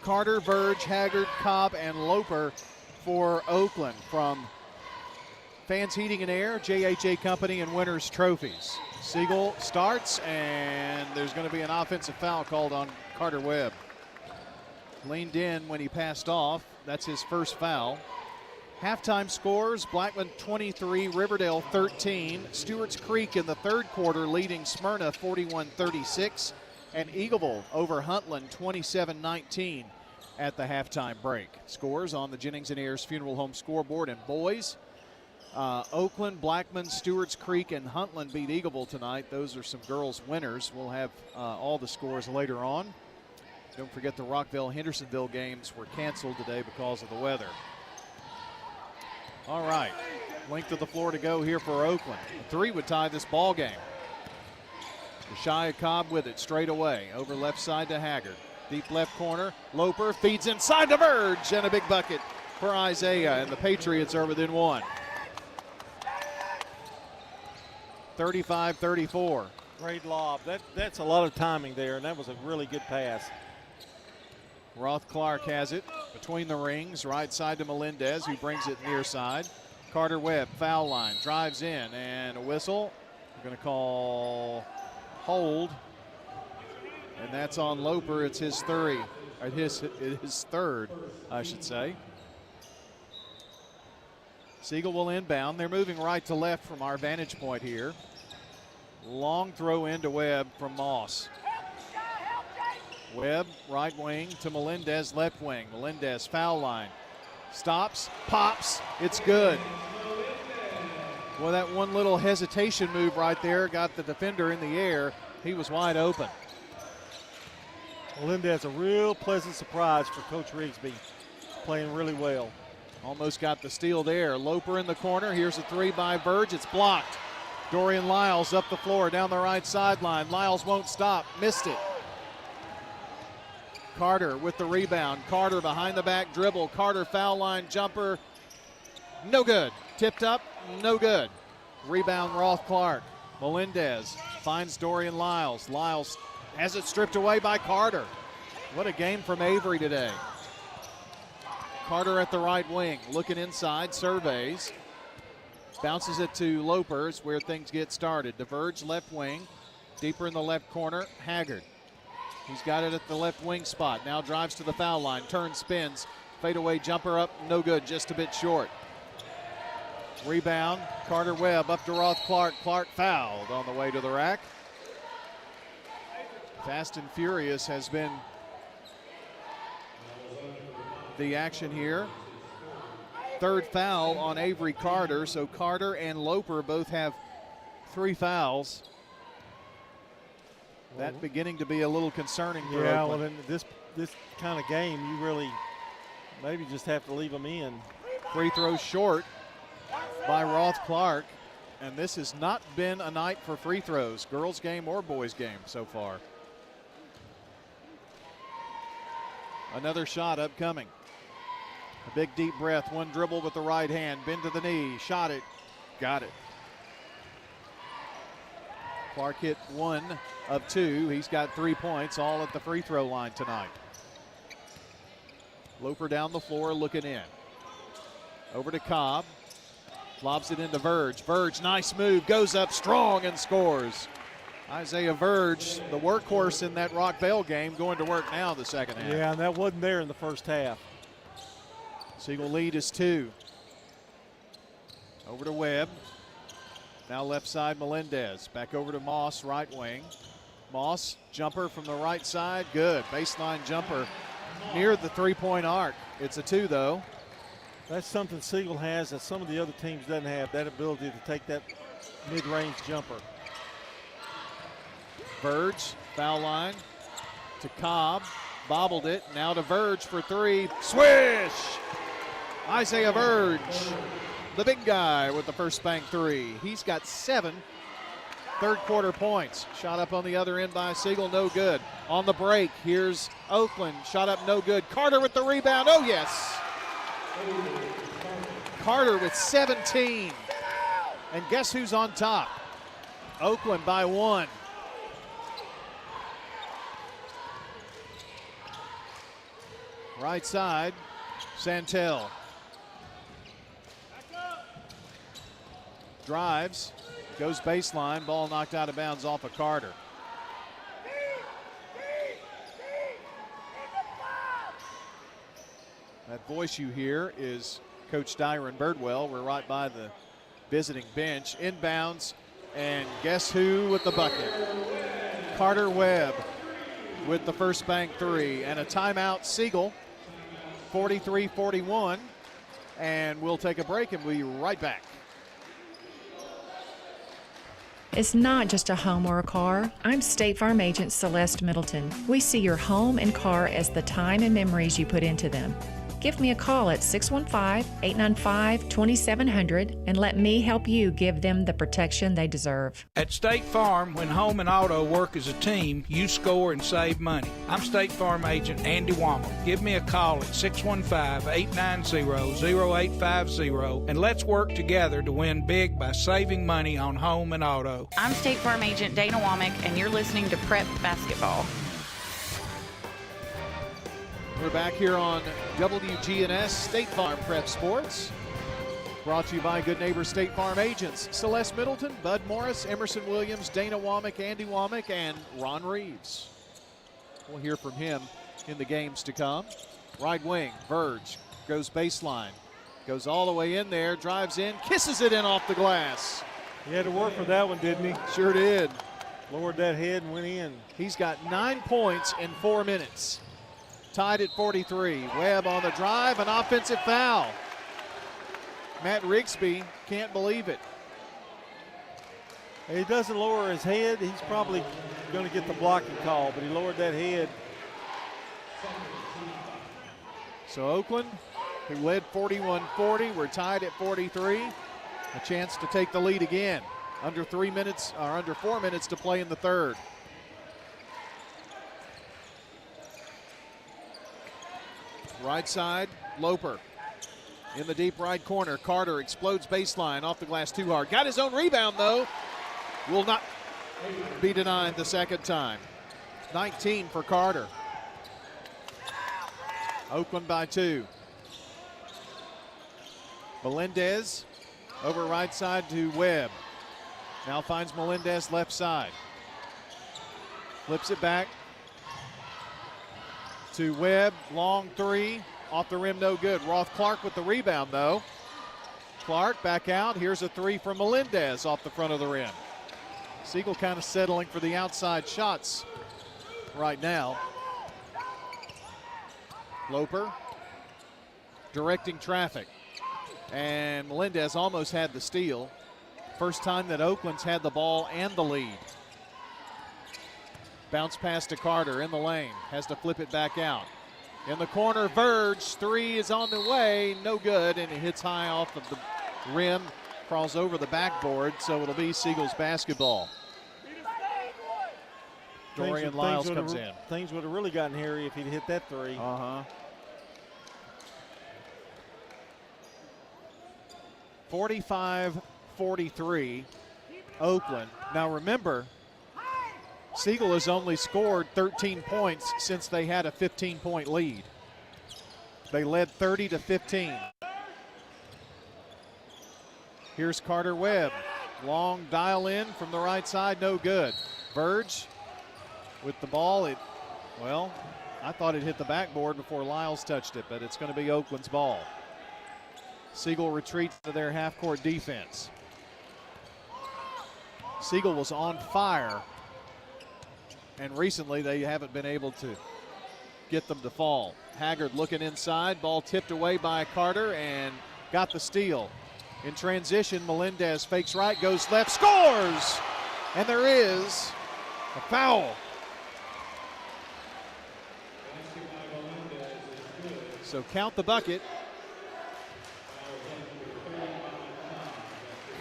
Speaker 2: Carter, Verge, Haggard, Cobb, and Loper for Oakland. From Fans Heating and Air, JHA Company, and Winners Trophies. Siegel starts, and there's going to be an offensive foul called on Carter Webb. Leaned in when he passed off. That's his first foul. Halftime scores: Blackman 23, Riverdale 13. Stewart's Creek in the third quarter leading Smyrna 41-36. And Eagleville over Huntland 27-19 at the halftime break. Scores on the Jennings and Ayers Funeral Home scoreboard. And boys, Oakland, Blackman, Stewart's Creek, and Huntland beat Eagleville tonight. Those are some girls' winners. We'll have all the scores later on. Don't forget the Rockville-Hendersonville games were canceled today because of the weather. All right, length of the floor to go here for Oakland. A 3 would tie this ball game. Rashia Cobb with it straight away. Over left side to Haggard. Deep left corner. Loper feeds inside to Verge, and a big bucket for Isaiah, and the Patriots are within 1. 35-34.
Speaker 13: Great lob. That's a lot of timing there, and that was a really good pass.
Speaker 2: Roth Clark has it between the rings, right side to Melendez, who brings it near side. Carter Webb, foul line, drives in, and a whistle. We're going to call hold, and that's on Loper. It's his third, I should say. Siegel will inbound. They're moving right to left from our vantage point here. Long throw into Webb from Moss. Webb, right wing to Melendez, left wing. Melendez, foul line. Stops, pops, it's good. Well, that one little hesitation move right there got the defender in the air. He was wide open.
Speaker 13: Melendez, a real pleasant surprise for Coach Rigsby. Playing really well.
Speaker 2: Almost got the steal there. Loper in the corner. Here's a 3 by Verge. It's blocked. Dorian Lyles up the floor down the right sideline. Lyles won't stop. Missed it. Carter with the rebound. Carter behind the back dribble. Carter foul line jumper. No good. Tipped up. No good. Rebound Roth Clark. Melendez finds Dorian Lyles. Lyles has it stripped away by Carter. What a game from Avery today. Carter at the right wing, looking inside, surveys. Bounces it to Lopers where things get started. DeVerge left wing, deeper in the left corner, Haggard. He's got it at the left wing spot. Now drives to the foul line, turns, spins, fadeaway jumper up, no good, just a bit short. Rebound, Carter Webb up to Roth Clark. Clark fouled on the way to the rack. Fast and furious has been the action here. Third foul on Avery Carter, so Carter and Loper both have 3 fouls. That beginning to be a little concerning for
Speaker 13: Yeah,
Speaker 2: Oakland.
Speaker 13: well, in this kind of game, you really maybe just have to leave them in.
Speaker 2: Free throw short by Roth Clark, and this has not been a night for free throws, girls game or boys game so far. Another shot upcoming. A big deep breath, one dribble with the right hand, bend to the knee, shot it, got it. Clark hit 1 of 2. He's got 3 points, all at the free throw line tonight. Loper down the floor looking in. Over to Cobb. Lobs it into Verge. Verge, nice move, goes up strong and scores. Isaiah Verge, the workhorse in that Rockvale game, going to work now the second half.
Speaker 13: Yeah, and that wasn't there in the first half.
Speaker 2: Siegel lead is 2. Over to Webb. Now left side Melendez. Back over to Moss, right wing. Moss, jumper from the right side, good. Baseline jumper near the three-point arc. It's a 2 though.
Speaker 13: That's something Siegel has that some of the other teams doesn't have, that ability to take that mid-range jumper.
Speaker 2: Verge, foul line to Cobb, bobbled it, now to Verge for 3, swish! Isaiah Verge, the big guy with the first bank 3. He's got 7 third quarter points. Shot up on the other end by Siegel, no good. On the break, here's Oakland, shot up, no good. Carter with the rebound, oh yes! Carter with 17. And guess who's on top? Oakland by 1. Right side, Santel. Drives, goes baseline, ball knocked out of bounds off of Carter. That voice you hear is Coach Dyron Birdwell. We're right by the visiting bench. Inbounds, and guess who with the bucket? Carter Webb with the first bank 3, and a timeout, Siegel, 43-41, and we'll take a break and we'll be right back.
Speaker 6: It's not just a home or a car. I'm State Farm Agent Celeste Middleton. We see your home and car as the time and memories you put into them. Give me a call at 615-895-2700 and let me help you give them the protection they deserve.
Speaker 24: At State Farm, when home and auto work as a team, you score and save money. I'm State Farm Agent Andy Womack. Give me a call at 615-890-0850 and let's work together to win big by saving money on home and auto.
Speaker 27: I'm State Farm Agent Dana Womack, and you're listening to Prep Basketball.
Speaker 2: We're back here on WGNS State Farm Prep Sports. Brought to you by Good Neighbor State Farm Agents Celeste Middleton, Bud Morris, Emerson Williams, Dana Womack, Andy Womack, and Ron Reeves. We'll hear from him in the games to come. Right wing, Verge goes baseline. Goes all the way in there, drives in, kisses it in off the glass.
Speaker 13: He had to work for that one, didn't he?
Speaker 2: Sure did.
Speaker 13: Lowered that head and went in.
Speaker 2: He's got 9 points in 4 minutes. Tied at 43. Webb on the drive, an offensive foul. Matt Rigsby can't believe it.
Speaker 13: He doesn't lower his head. He's probably going to get the blocking call, but he lowered that head.
Speaker 2: So Oakland, who led 41-40, we're tied at 43. A chance to take the lead again. Under 4 minutes to play in the third. Right side, Loper. In the deep right corner, Carter explodes baseline off the glass too hard. Got his own rebound, though. Will not be denied the second time. 19 for Carter. Oakland by 2. Melendez over right side to Webb. Now finds Melendez left side. Flips it back to Webb. Long three. Off the rim, no good. Roth-Clark with the rebound, though. Clark back out. Here's a three from Melendez off the front of the rim. Siegel kind of settling for the outside shots right now. Loper directing traffic. And Melendez almost had the steal. First time that Oakland's had the ball and the lead. Bounce pass to Carter in the lane. Has to flip it back out. In the corner, Verge, three is on the way, no good, and it hits high off of the rim, crawls over the backboard, so it'll be Siegel's basketball. Dorian Lyles comes in.
Speaker 13: Things would have really gotten hairy if he'd hit that three.
Speaker 2: 45-43, Oakland. Now remember, Siegel has only scored 13 points since they had a 15-point lead. They led 30-15. Here's Carter Webb. Long dial in from the right side, no good. Verge with the ball. Well, I thought it hit the backboard before Lyles touched it, but it's going to be Oakland's ball. Siegel retreats to their half-court defense. Siegel was on fire, and recently they haven't been able to get them to fall. Haggard looking inside, ball tipped away by Carter and got the steal. In transition, Melendez fakes right, goes left, scores! And there is a foul. So count the bucket.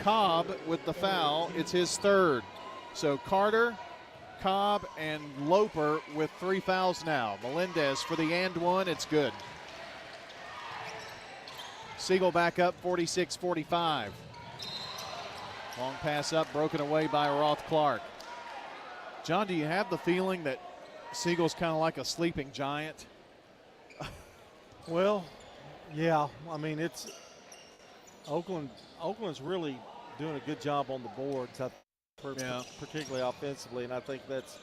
Speaker 2: Cobb with the foul, it's his third. So Carter, Cobb, and Loper with 3 fouls now. Melendez for the and one, it's good. Siegel back up 46-45. Long pass up, broken away by Roth-Clark. John, do you have the feeling that Siegel's kind of like a sleeping giant?
Speaker 13: Well, yeah. I mean, it's Oakland's really doing a good job on the boards, particularly offensively, and I think that's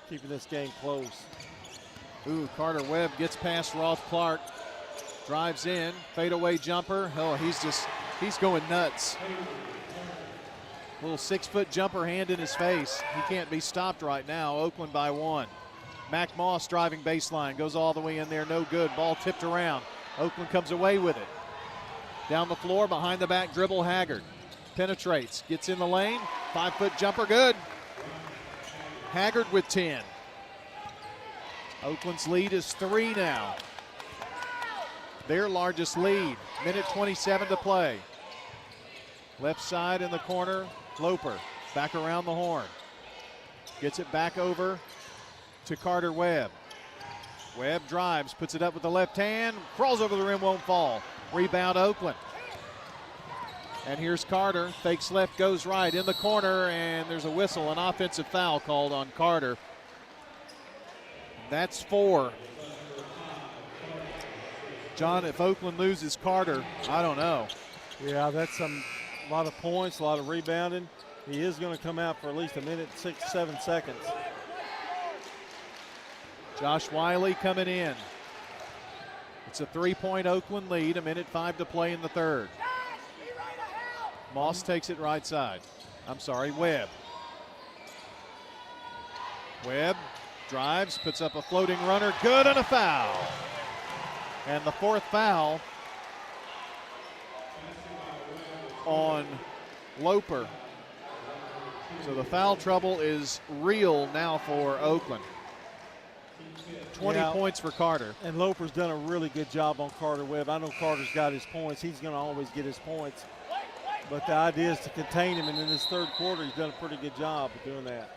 Speaker 13: keeping this game close.
Speaker 2: Ooh, Carter Webb gets past Roth-Clark, drives in, fadeaway jumper. Oh, he's going nuts. Little 6-foot jumper hand in his face. He can't be stopped right now. Oakland by 1. Mac Moss driving baseline, goes all the way in there, no good. Ball tipped around. Oakland comes away with it. Down the floor, behind the back dribble, Haggard. Penetrates, gets in the lane, 5-foot jumper, good. Haggard with 10. Oakland's lead is 3 now. Their largest lead, minute 27 to play. Left side in the corner, Loper, back around the horn. Gets it back over to Carter Webb. Webb drives, puts it up with the left hand, crawls over the rim, won't fall. Rebound Oakland. And here's Carter, fakes left, goes right in the corner, and there's a whistle, an offensive foul called on Carter. That's 4. John, if Oakland loses Carter, I don't know.
Speaker 13: Yeah, that's a lot of points, a lot of rebounding. He is going to come out for at least a minute, 6-7 seconds.
Speaker 2: Josh Wiley coming in. It's a 3-point Oakland lead, a minute 5 to play in the third. Moss takes it right side. Webb. Webb drives, puts up a floating runner, good, and a foul. And the 4th foul on Loper. So the foul trouble is real now for Oakland. 20 points for Carter.
Speaker 13: And Loper's done a really good job on Carter Webb. I know Carter's got his points. He's going to always get his points. But the idea is to contain him, and in this third quarter, he's done a pretty good job of doing that.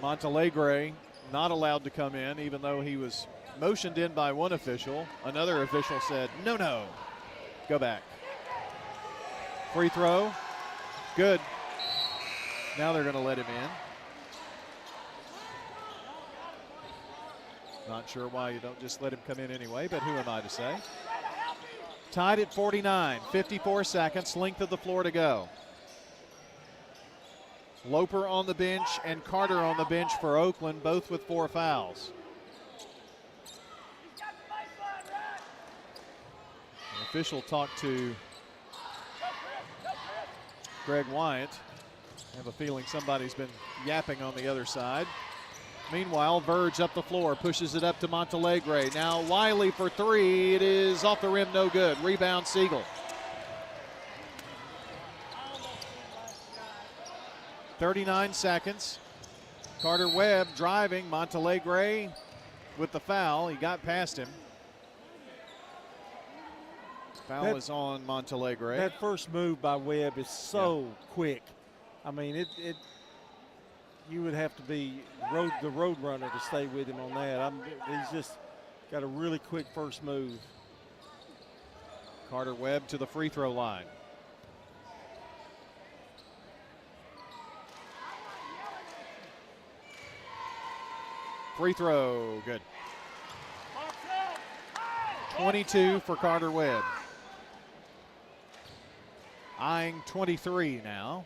Speaker 2: Montalegre not allowed to come in, even though he was motioned in by one official. Another official said, no, no, go back. Free throw, good. Now they're going to let him in. Not sure why you don't just let him come in anyway, but who am I to say? Tied at 49, 54 seconds, length of the floor to go. Loper on the bench and Carter on the bench for Oakland, both with 4 fouls. An official talked to Greg Wyatt. I have a feeling somebody's been yapping on the other side. Meanwhile, Verge up the floor, pushes it up to Montalegre. Now Wiley for 3. It is off the rim, no good. Rebound, Siegel. 39 seconds. Carter Webb driving. Montalegre with the foul. He got past him. Foul is on Montalegre.
Speaker 13: That first move by Webb is so quick. I mean, you would have to be the road runner to stay with him on that. He's just got a really quick first move.
Speaker 2: Carter Webb to the free throw line. Free throw, good. 22 for Carter Webb. Eyeing 23 now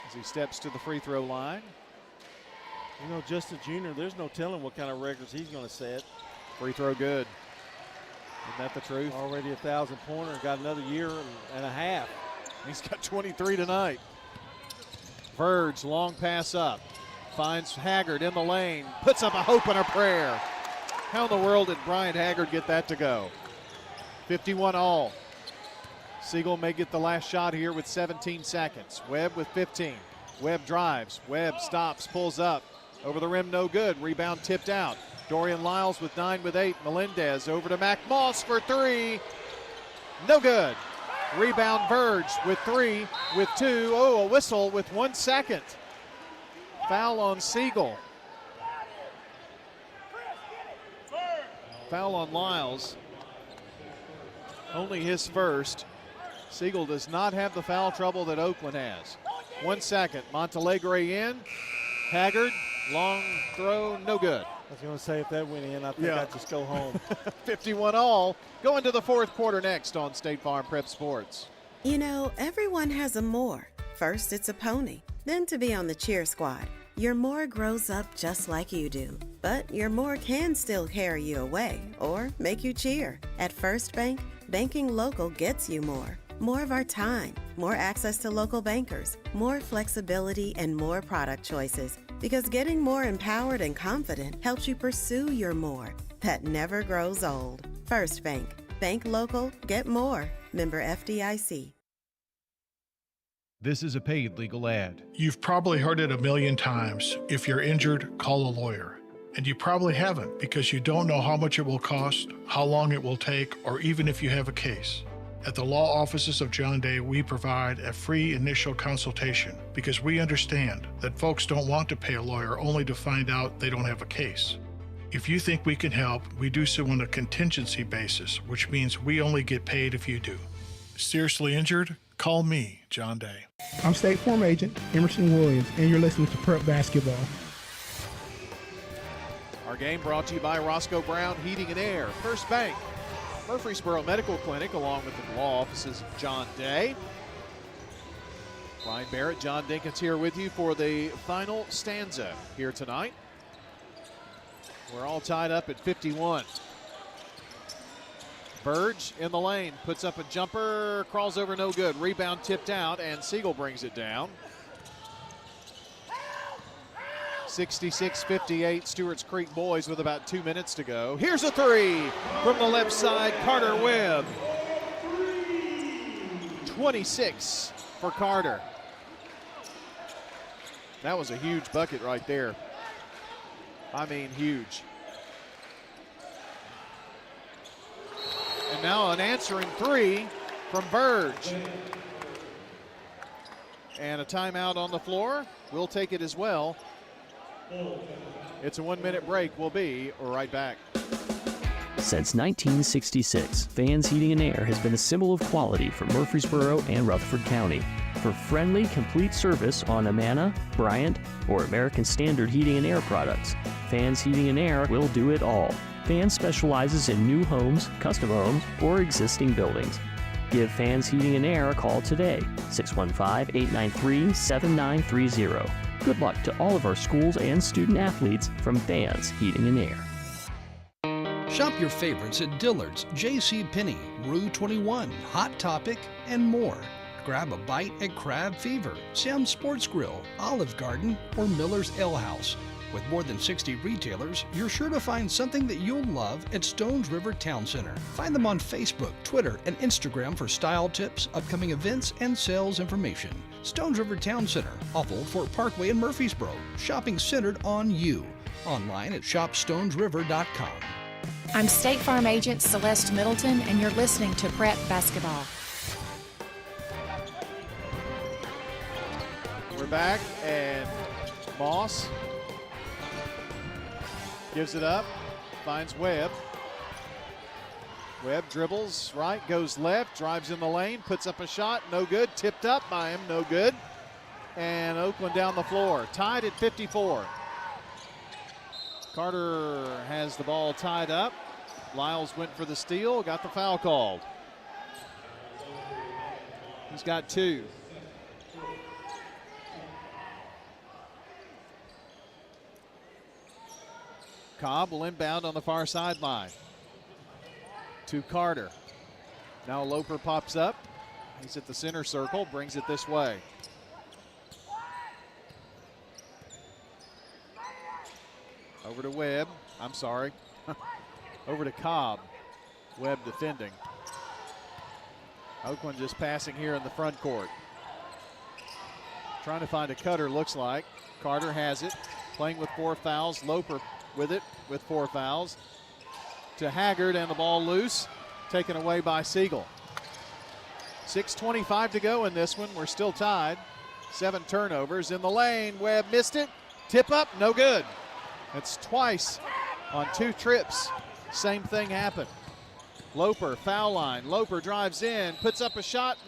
Speaker 2: as he steps to the free throw line.
Speaker 13: You know, just a junior, there's no telling what kind of records he's going to set.
Speaker 2: Free throw good. Isn't that the truth?
Speaker 13: Already a 1,000-pointer, got another year and a half.
Speaker 2: He's got 23 tonight. Verge, long pass up. Finds Haggard in the lane. Puts up a hope and a prayer. How in the world did Brian Haggard get that to go? 51 all. Siegel may get the last shot here with 17 seconds. Webb with 15. Webb drives. Webb stops, pulls up. Over the rim, no good. Rebound tipped out. Dorian Lyles with 9 with 8. Melendez over to Mac Moss for 3. No good. Rebound Verge with 3, with 2. Oh, a whistle with 1 second. Foul on Siegel. Foul on Lyles. Only his first. Siegel does not have the foul trouble that Oakland has. 1 second. Montalegre in. Haggard, long throw, no good.
Speaker 13: I was going to say if that went in, I think I'd just go home.
Speaker 2: 51 all. Going to the fourth quarter next on State Farm Prep Sports.
Speaker 1: You know, everyone has a more. First, it's a pony. Then to be on the cheer squad. Your more grows up just like you do. But your more can still carry you away or make you cheer. At First Bank, banking local gets you more. More of our time, more access to local bankers, more flexibility, and more product choices. Because getting more empowered and confident helps you pursue your more. That never grows old. First Bank. Bank local, get more. Member FDIC.
Speaker 5: This is a paid legal ad.
Speaker 14: You've probably heard it a million times. If you're injured, call a lawyer. And you probably haven't because you don't know how much it will cost, how long it will take, or even if you have a case. At the law offices of John Day, we provide a free initial consultation because we understand that folks don't want to pay a lawyer only to find out they don't have a case. If you think we can help, we do so on a contingency basis, which means we only get paid if you do. Seriously injured? Call me, John Day.
Speaker 16: I'm State Farm Agent Emerson Williams, and you're listening to Prep Basketball.
Speaker 2: Our game brought to you by Roscoe Brown Heating and Air, First Bank, Murfreesboro Medical Clinic, along with the law offices of John Day. Brian Barrett, John Dinkins here with you for the final stanza here tonight. We're all tied up at 51. Verge in the lane, puts up a jumper, crawls over, no good. Rebound tipped out, and Siegel brings it down. 66-58, Stewart's Creek boys with about 2 minutes to go. Here's a three from the left side, Carter Webb. 26 for Carter. That was a huge bucket right there. I mean, huge. And now an answering three from Verge. And a timeout on the floor. We'll take it as well. It's a 1-minute break. We'll be right back.
Speaker 3: Since 1966, Fans Heating and Air has been a symbol of quality for Murfreesboro and Rutherford County. For friendly, complete service on Amana, Bryant, or American Standard Heating and Air products, Fans Heating and Air will do it all. Fans specializes in new homes, custom homes, or existing buildings. Give Fans Heating and Air a call today, 615-893-7930. Good luck to all of our schools and student athletes from Fans Heating and Air.
Speaker 17: Shop your favorites at Dillard's, JCPenney, Rue 21, Hot Topic, and more. Grab a bite at Crab Fever, Sam's Sports Grill, Olive Garden, or Miller's Ale House. With more than 60 retailers, you're sure to find something that you'll love at Stones River Town Center. Find them on Facebook, Twitter, and Instagram for style tips, upcoming events, and sales information. Stones River Town Center, off Old Fort Parkway in Murfreesboro. Shopping centered on you. Online at shopstonesriver.com.
Speaker 6: I'm State Farm Agent Celeste Middleton, and you're listening to Prep Basketball.
Speaker 2: We're back, and Moss gives it up, finds Webb. Webb dribbles right, goes left, drives in the lane, puts up a shot, no good. Tipped up by him, no good. And Oakland down the floor, tied at 54. Carter has the ball tied up. Lyles went for the steal, got the foul called. He's got 2. Cobb will inbound on the far sideline to Carter. Now Loper pops up. He's at the center circle, brings it this way. Over to Webb. I'm sorry. Over to Cobb. Webb defending. Oakland just passing here in the front court. Trying to find a cutter, looks like. Carter has it. Playing with 4 fouls. Loper with it with 4 fouls. To Haggard, and the ball loose. Taken away by Siegel. 6:25 to go in this one. We're still tied. 7 turnovers in the lane. Webb missed it. Tip up, no good. It's twice on 2 trips. Same thing happened. Loper, foul line. Loper drives in, puts up a shot.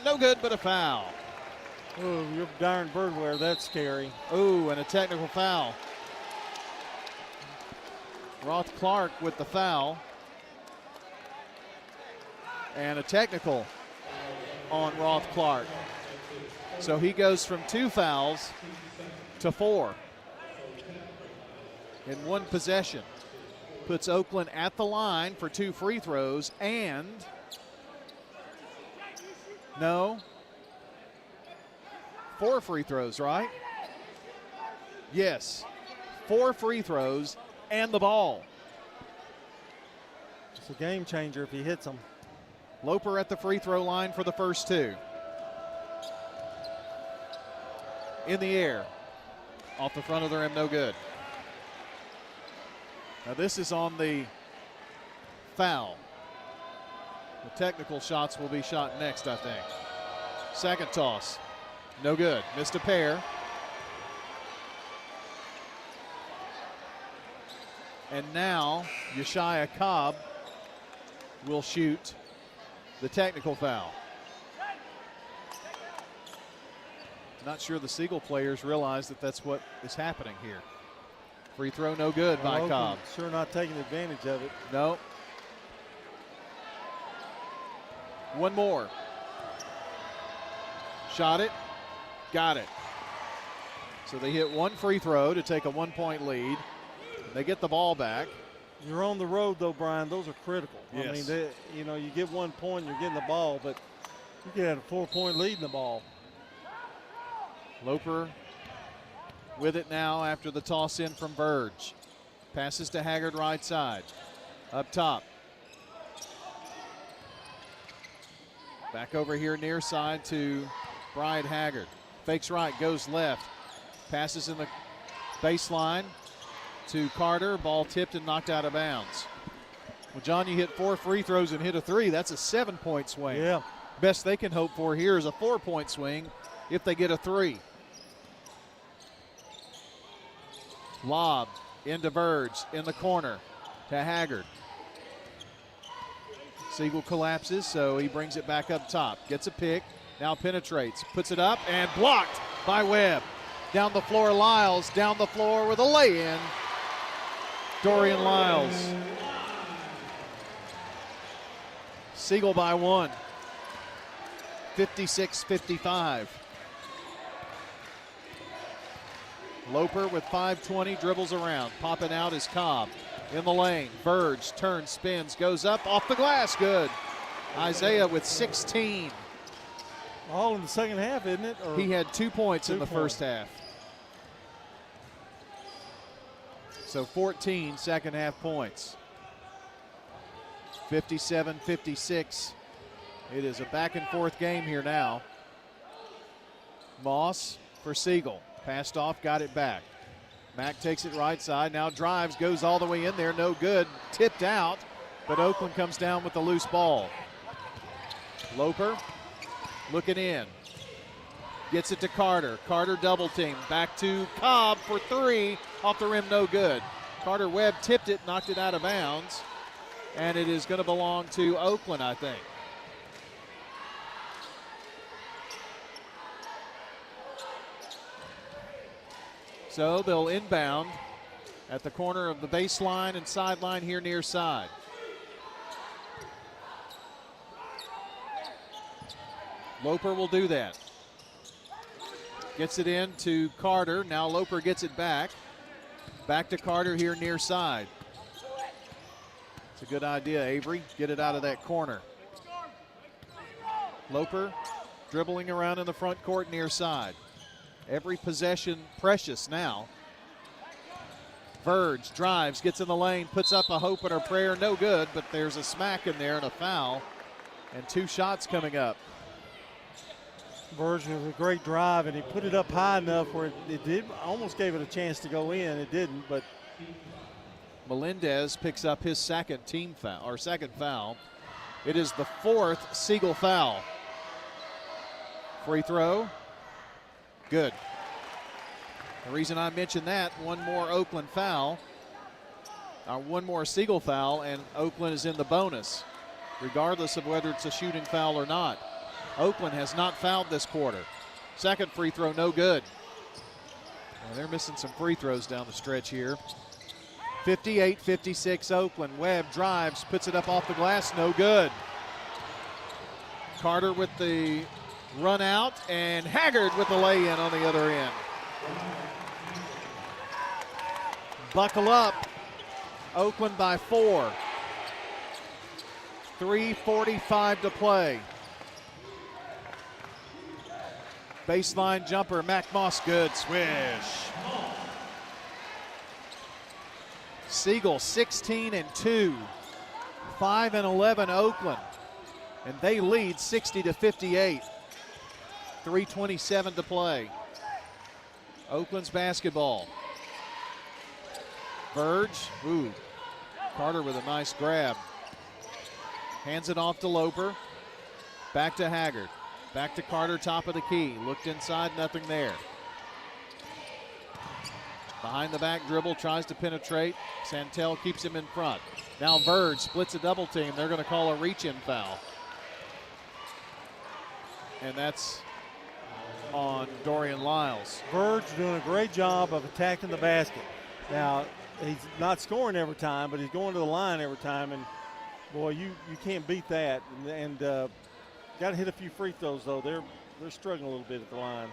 Speaker 2: No good, but a foul.
Speaker 13: Oh, you're darn birdware. That's scary.
Speaker 2: Ooh, and a technical foul. Roth Clark with the foul. And a technical on Roth Clark. So he goes from 2 fouls to 4 in 1 possession. Puts Oakland at the line for 2 free throws and 4 free throws, right? Yes, 4 free throws and the ball.
Speaker 13: It's a game changer if he hits them.
Speaker 2: Loper at the free throw line for the first 2. In the air. Off the front of the rim, no good. Now this is on the foul. The technical shots will be shot next, I think. Second toss, no good. Missed a pair. And now Yeshaya Cobb will shoot the technical foul. Not sure the Siegel players realize that that's what is happening here. Free throw no good by Cobb.
Speaker 13: Sure not taking advantage of it.
Speaker 2: No. One more. Shot it. Got it. So they hit 1 free throw to take a 1-point lead. They get the ball back.
Speaker 13: You're on the road, though, Brian. Those are critical.
Speaker 2: Yes.
Speaker 13: I mean, you get 1 point, you're getting the ball, but you get a 4-point lead in the ball.
Speaker 2: Loper with it now after the toss in from Verge. Passes to Haggard right side. Up top. Back over here near side to Bryant Haggard. Fakes right, goes left. Passes in the baseline to Carter. Ball tipped and knocked out of bounds. Well, John, you hit 4 free throws and hit a 3. That's a 7-point swing.
Speaker 13: Yeah.
Speaker 2: Best they can hope for here is a 4-point swing if they get a 3. Lob into Verge, in the corner to Haggard. Siegel collapses, so he brings it back up top. Gets a pick, now penetrates, puts it up, and blocked by Webb. Down the floor, Lyles, down the floor with a lay-in. Dorian Lyles. Siegel by 1. 56-55. Loper with 5:20, dribbles around. Popping out is Cobb. In the lane, Verge turns, spins, goes up, off the glass, good. Isaiah with 16.
Speaker 13: All in the second half, isn't it? Or
Speaker 2: he had 2 points in the first half. So 14 second half points. 57-56. It is a back and forth game here now. Moss for Siegel. Passed off, got it back. Mack takes it right side, now drives, goes all the way in there, no good. Tipped out, but Oakland comes down with the loose ball. Loper looking in. Gets it to Carter. Carter double team. Back to Cobb for 3. Off the rim, no good. Carter Webb tipped it, knocked it out of bounds. And it is going to belong to Oakland, I think. So they'll inbound at the corner of the baseline and sideline here near side. Loper will do that. Gets it in to Carter. Now Loper gets it back. Back to Carter here near side. It's a good idea, Avery. Get it out of that corner. Loper dribbling around in the front court near side. Every possession precious now. Verge drives, gets in the lane, puts up a hope and a prayer, no good, but there's a smack in there and a foul, and 2 shots coming up.
Speaker 13: Verge was a great drive, and he put it up high enough where it did almost gave it a chance to go in. It didn't, but
Speaker 2: Melendez picks up his second foul. It is the 4th Siegel foul. Free throw. Good. The reason I mentioned that, one more Oakland foul, one more Siegel foul, and Oakland is in the bonus, regardless of whether it's a shooting foul or not. Oakland has not fouled this quarter. Second free throw, no good. Well, they're missing some free throws down the stretch here. 58-56 Oakland. Webb drives, puts it up off the glass, no good. Carter with the run out, and Haggard with the lay-in on the other end. Buckle up. Oakland by 4. 3:45 to play. Baseline jumper, Mac Moss, good, swish. Siegel 16-2, 5-11 Oakland, and they lead 60-58. 3:27 to play. Oakland's basketball. Verge, Carter with a nice grab. Hands it off to Loper. Back to Haggard. Back to Carter, top of the key. Looked inside, nothing there. Behind the back dribble, tries to penetrate. Santel keeps him in front. Now Verge splits a double team. They're going to call a reach-in foul. And that's on Dorian Lyles.
Speaker 13: Verge doing a great job of attacking the basket. Now, he's not scoring every time, but he's going to the line every time. And, boy, you can't beat that. And got to hit a few free throws, though. They're struggling a little bit at the line.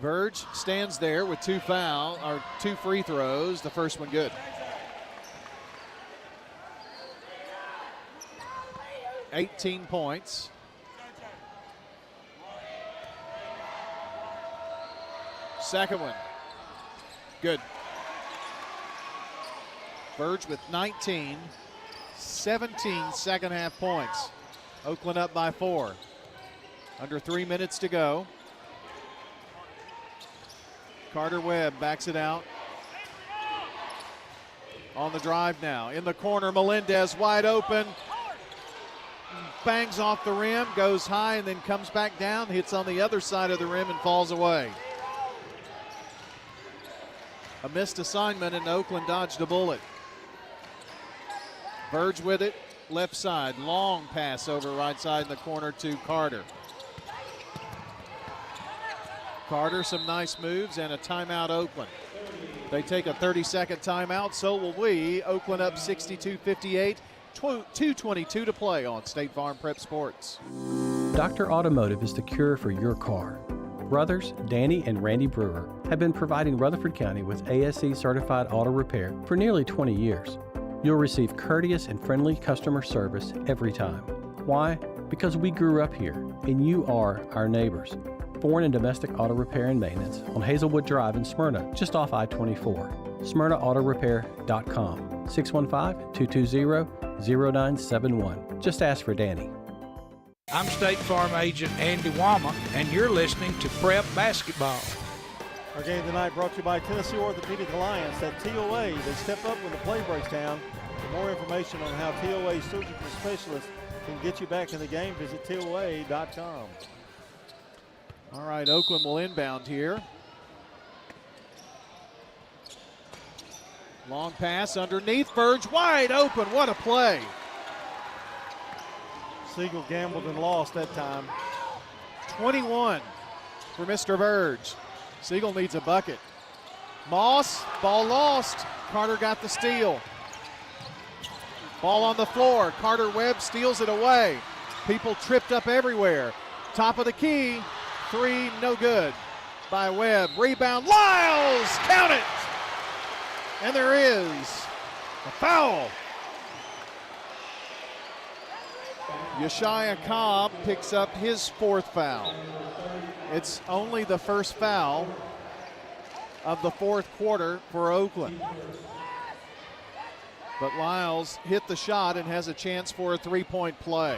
Speaker 2: Verge stands there with 2 free throws. The first one good. 18 points. Second one. Good. Verge with 19, 17 second half points. Oakland up by 4. Under 3 minutes to go. Carter Webb backs it out. On the drive now. In the corner, Melendez wide open. Bangs off the rim, goes high, and then comes back down, hits on the other side of the rim and falls away. A missed assignment, and Oakland dodged a bullet. Verge with it, left side. Long pass over right side in the corner to Carter. Carter, some nice moves and a timeout, Oakland. They take a 30-second timeout, so will we. Oakland up 62-58, 2:22 to play on State Farm Prep Sports.
Speaker 4: Dr. Automotive is the cure for your car. Brothers Danny and Randy Brewer have been providing Rutherford County with ASE certified auto repair for nearly 20 years. You'll receive courteous and friendly customer service every time. Why? Because we grew up here, and you are our neighbors. Foreign and domestic auto repair and maintenance on Hazelwood Drive in Smyrna, just off I-24. SmyrnaAutorepair.com, 615-220-0971. Just ask for Danny.
Speaker 24: I'm State Farm Agent Andy Wama, and you're listening to Prep Basketball.
Speaker 13: Our game tonight brought to you by Tennessee Orthopedic Alliance. At TOA, they step up when the play breaks down. For more information on how TOA surgical specialists can get you back in the game, visit TOA.com.
Speaker 2: All right, Oakland will inbound here. Long pass underneath, Verge wide open. What a play.
Speaker 13: Siegel gambled and lost that time.
Speaker 2: 21 for Mr. Verge. Siegel needs a bucket. Moss, ball lost. Carter got the steal. Ball on the floor. Carter Webb steals it away. People tripped up everywhere. Top of the key. Three, no good by Webb. Rebound, Lyles, count it! And there is a foul. Yeshaya Cobb picks up his fourth foul. It's only the first foul of the fourth quarter for Oakland. But Lyles hit the shot and has a chance for a three-point play.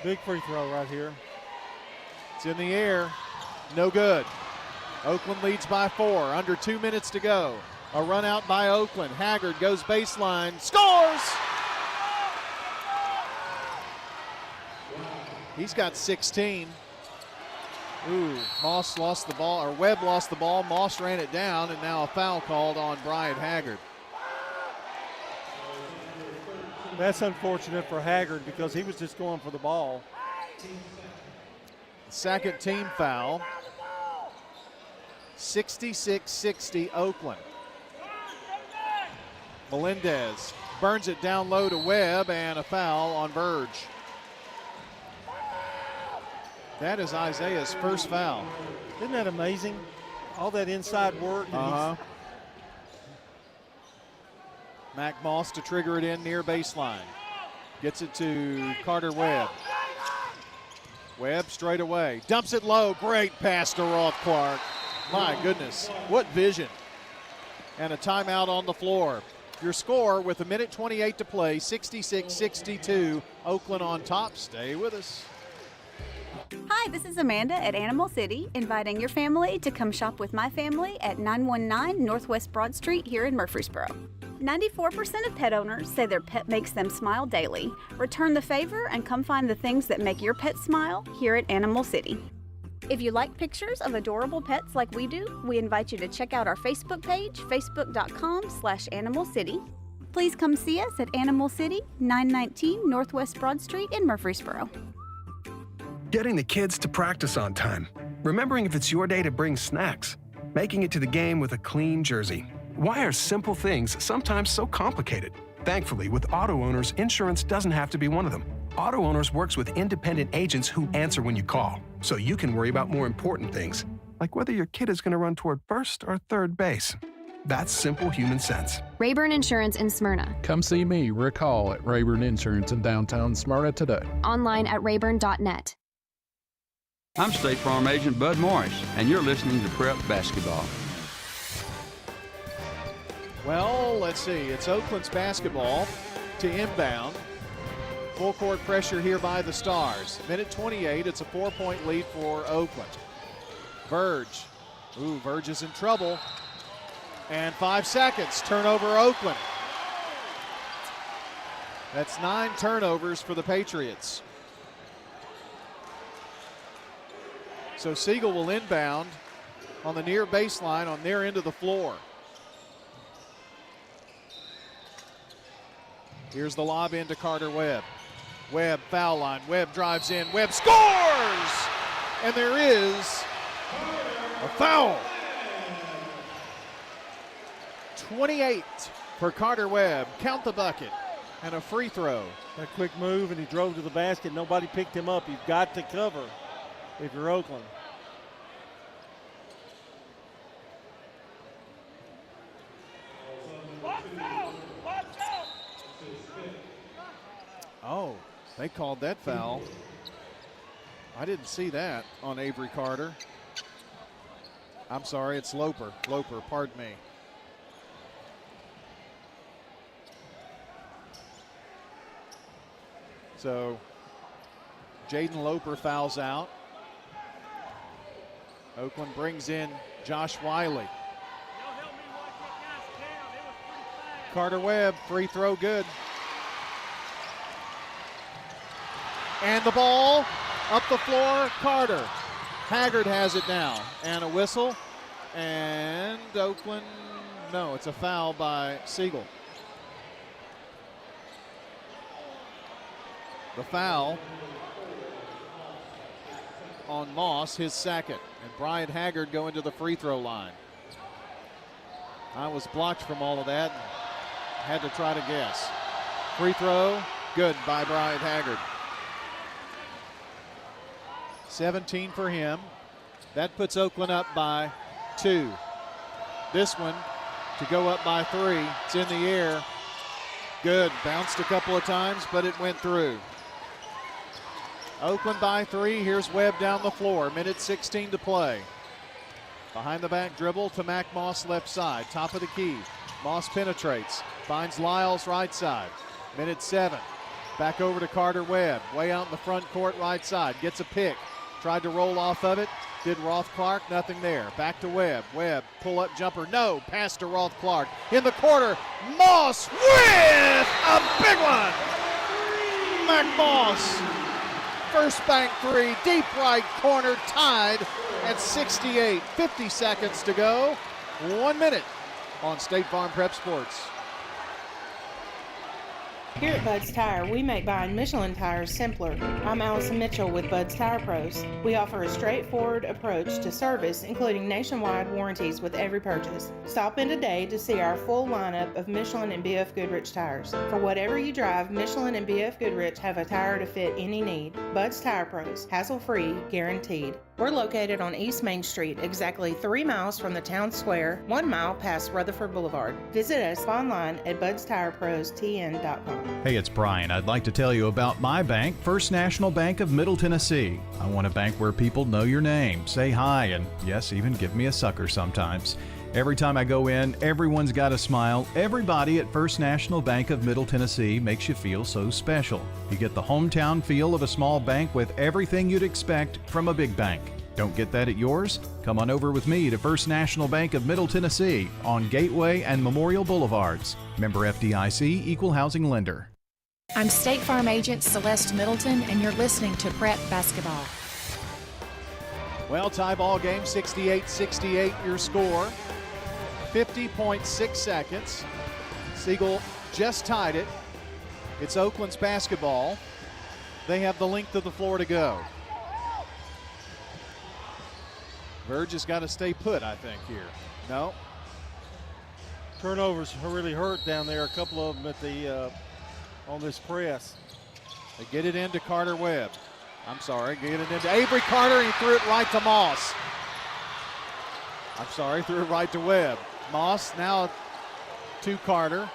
Speaker 13: Big free throw right here.
Speaker 2: It's in the air, no good. Oakland leads by 4, under 2 minutes to go. A run out by Oakland. Haggard goes baseline, scores! He's got 16. Ooh, Moss lost the ball, or Webb lost the ball. Moss ran it down, and now a foul called on Bryant Haggard.
Speaker 13: That's unfortunate for Haggard because he was just going for the ball.
Speaker 2: Second team foul. 66-60 Oakland. Melendez burns it down low to Webb, and a foul on Verge. That is Isaiah's first foul.
Speaker 13: Isn't that amazing? All that inside work.
Speaker 2: Mac Moss to trigger it in near baseline. Gets it to Carter Webb. Webb straight away. Dumps it low. Great pass to Roth Clark. My goodness, what vision. And a timeout on the floor. Your score with 1:28 to play, 66-62. Oakland on top. Stay with us.
Speaker 8: Hi, this is Amanda at Animal City, inviting your family to come shop with my family at 919 Northwest Broad Street here in Murfreesboro. 94% of pet owners say their pet makes them smile daily. Return the favor and come find the things that make your pet smile here at Animal City. If you like pictures of adorable pets like we do, we invite you to check out our Facebook page, facebook.com/Animal City. Please come see us at Animal City, 919 Northwest Broad Street in Murfreesboro.
Speaker 18: Getting the kids to practice on time. Remembering if it's your day to bring snacks. Making it to the game with a clean jersey. Why are simple things sometimes so complicated? Thankfully, with auto owners, insurance doesn't have to be one of them. Auto Owners works with independent agents who answer when you call, so you can worry about more important things, like whether your kid is going to run toward first or third base. That's simple human sense.
Speaker 21: Rayburn Insurance in Smyrna.
Speaker 22: Come see me, Rick Hall, at Rayburn Insurance in downtown Smyrna today.
Speaker 21: Online at rayburn.net.
Speaker 20: I'm State Farm Agent Bud Morris, and you're listening to Prep Basketball.
Speaker 2: Well, let's see. It's Oakland's basketball to inbound. Full court pressure here by the Stars. Minute 28, it's a 4-point lead for Oakland. Verge. Ooh, Verge is in trouble. And 5 seconds, turnover Oakland. That's 9 turnovers for the Patriots. So Siegel will inbound. on the near baseline on their end of the floor. Here's the lob into Carter Webb. Webb, foul line. Webb drives in. Webb scores! And there is a foul. 28 for Carter Webb. Count the bucket. And a free throw.
Speaker 13: A quick move, and he drove to the basket. Nobody picked him up. You've got to cover if you're Oakland.
Speaker 2: Oh, they called that foul. I didn't see that on Avery Carter. I'm sorry, it's Loper. Loper, pardon me. So Jaden Loper fouls out. Oakland brings in Josh Wiley. Carter Webb, free throw good. And the ball up the floor, Carter. Haggard has it now. And a whistle. And Oakland, no, it's a foul by Siegel. The foul on Moss, his second. And Bryant Haggard going to the free throw line. I was blocked from all of that and had to try to guess. Free throw, good by Bryant Haggard. 17 for him. That puts Oakland up by 2. This one to go up by 3. It's in the air. Good. Bounced a couple of times, but it went through. Oakland by 3. Here's Webb down the floor. Minute 16 to play. Behind the back dribble to Mac Moss left side. Top of the key. Moss penetrates. Finds Lyles right side. Minute 7. Back over to Carter Webb. Way out in the front court right side. Gets a pick. Tried to roll off of it. Did Roth Clark. Nothing there. Back to Webb. Webb, pull-up jumper. No. Pass to Roth Clark. In the corner. Moss with a big one. Mac Moss. First bank 3. Deep right corner. Tied at 68. 50 seconds to go. 1 minute on State Farm Prep Sports.
Speaker 7: Here at Bud's Tire, we make buying Michelin tires simpler. I'm Allison Mitchell with Bud's Tire Pros. We offer a straightforward approach to service, including nationwide warranties with every purchase. Stop in today to see our full lineup of Michelin and BF Goodrich tires. For whatever you drive, Michelin and BF Goodrich have a tire to fit any need. Bud's Tire Pros, hassle-free, guaranteed. We're located on East Main Street, exactly 3 miles from the town square, 1 mile past Rutherford Boulevard. Visit us online at budstireprostn.com.
Speaker 5: Hey, it's Brian. I'd like to tell you about my bank, First National Bank of Middle Tennessee. I want a bank where people know your name, say hi, and yes, even give me a sucker sometimes. Every time I go in, everyone's got a smile. Everybody at First National Bank of Middle Tennessee makes you feel so special. You get the hometown feel of a small bank with everything you'd expect from a big bank. Don't get that at yours? Come on over with me to First National Bank of Middle Tennessee on Gateway and Memorial Boulevards. Member FDIC, Equal Housing Lender.
Speaker 6: I'm State Farm Agent Celeste Middleton, and you're listening to Prep Basketball.
Speaker 2: Well, tie ball game, 68-68 your score. 50.6 seconds. Siegel just tied it. It's Oakland's basketball. They have the length of the floor to go. Verge has got to stay put, I think, here. No.
Speaker 13: Turnovers really hurt down there, a couple of them at the on this press.
Speaker 2: They get it into Carter Webb. I'm sorry, get it into Avery Carter. He threw it right to Moss. I'm sorry, threw it right to Webb. Moss now to Carter.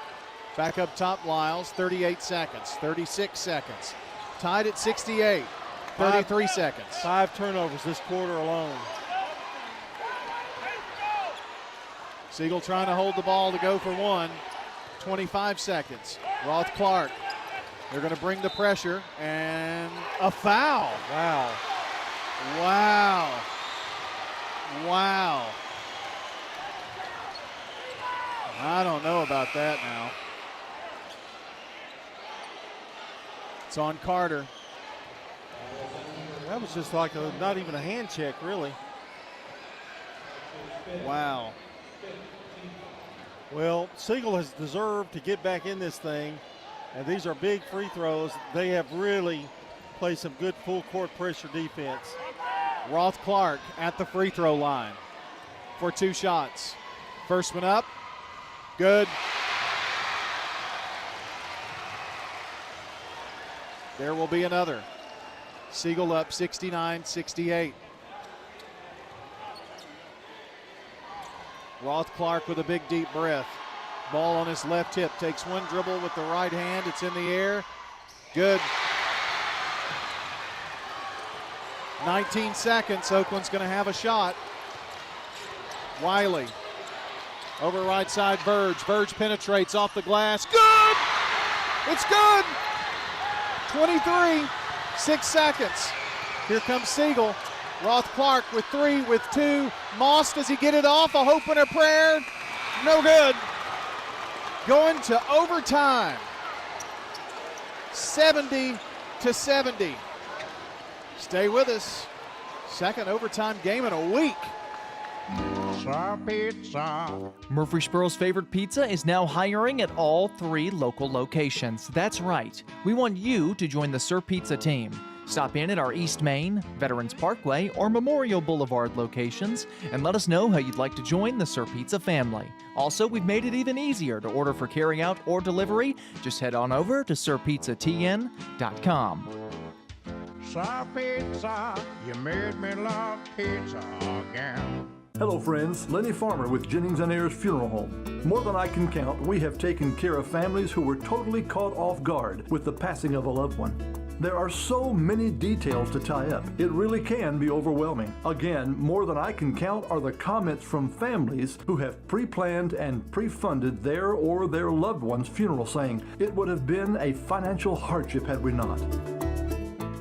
Speaker 2: Back up top, Lyles. 38 seconds, 36 seconds. Tied at 68, 33 seconds.
Speaker 13: 5 turnovers this quarter alone.
Speaker 2: Siegel trying to hold the ball to go for 1. 25 seconds. Roth Clark. They're going to bring the pressure, and a foul.
Speaker 13: Wow.
Speaker 2: Wow. Wow. I don't know about that now. It's on Carter.
Speaker 13: That was just like not even a hand check, really.
Speaker 2: Wow.
Speaker 13: Well, Siegel has deserved to get back in this thing, and these are big free throws. They have really played some good full court pressure defense.
Speaker 2: Roth Clark at the free throw line for 2 shots. First one up, good. There will be another. Siegel up 69-68. Roth Clark with a big deep breath. Ball on his left hip, takes one dribble with the right hand, it's in the air, good. 19 seconds, Oakland's gonna have a shot. Wiley, over right side, Verge. Verge penetrates off the glass, good! It's good! 23, 6 seconds. Here comes Siegel. Roth Clark with 3, with 2. Moss, does he get it off? A hope and a prayer. No good. Going to overtime. 70-70. Stay with us. Second overtime game in a week.
Speaker 9: Pizza.
Speaker 10: Murfreesboro's favorite pizza is now hiring at all 3 local locations. That's right. We want you to join the Sir Pizza team. Stop in at our East Main, Veterans Parkway, or Memorial Boulevard locations and let us know how you'd like to join the Sir Pizza family. Also, we've made it even easier to order for carryout or delivery. Just head on over to sirpizzatn.com.
Speaker 9: Sir Pizza, you made me love pizza again.
Speaker 11: Hello friends, Lenny Farmer with Jennings & Ayers Funeral Home. More than I can count, we have taken care of families who were totally caught off guard with the passing of a loved one. There are so many details to tie up, it really can be overwhelming. Again, more than I can count are the comments from families who have pre-planned and pre-funded their or their loved one's funeral, saying, it would have been a financial hardship had we not.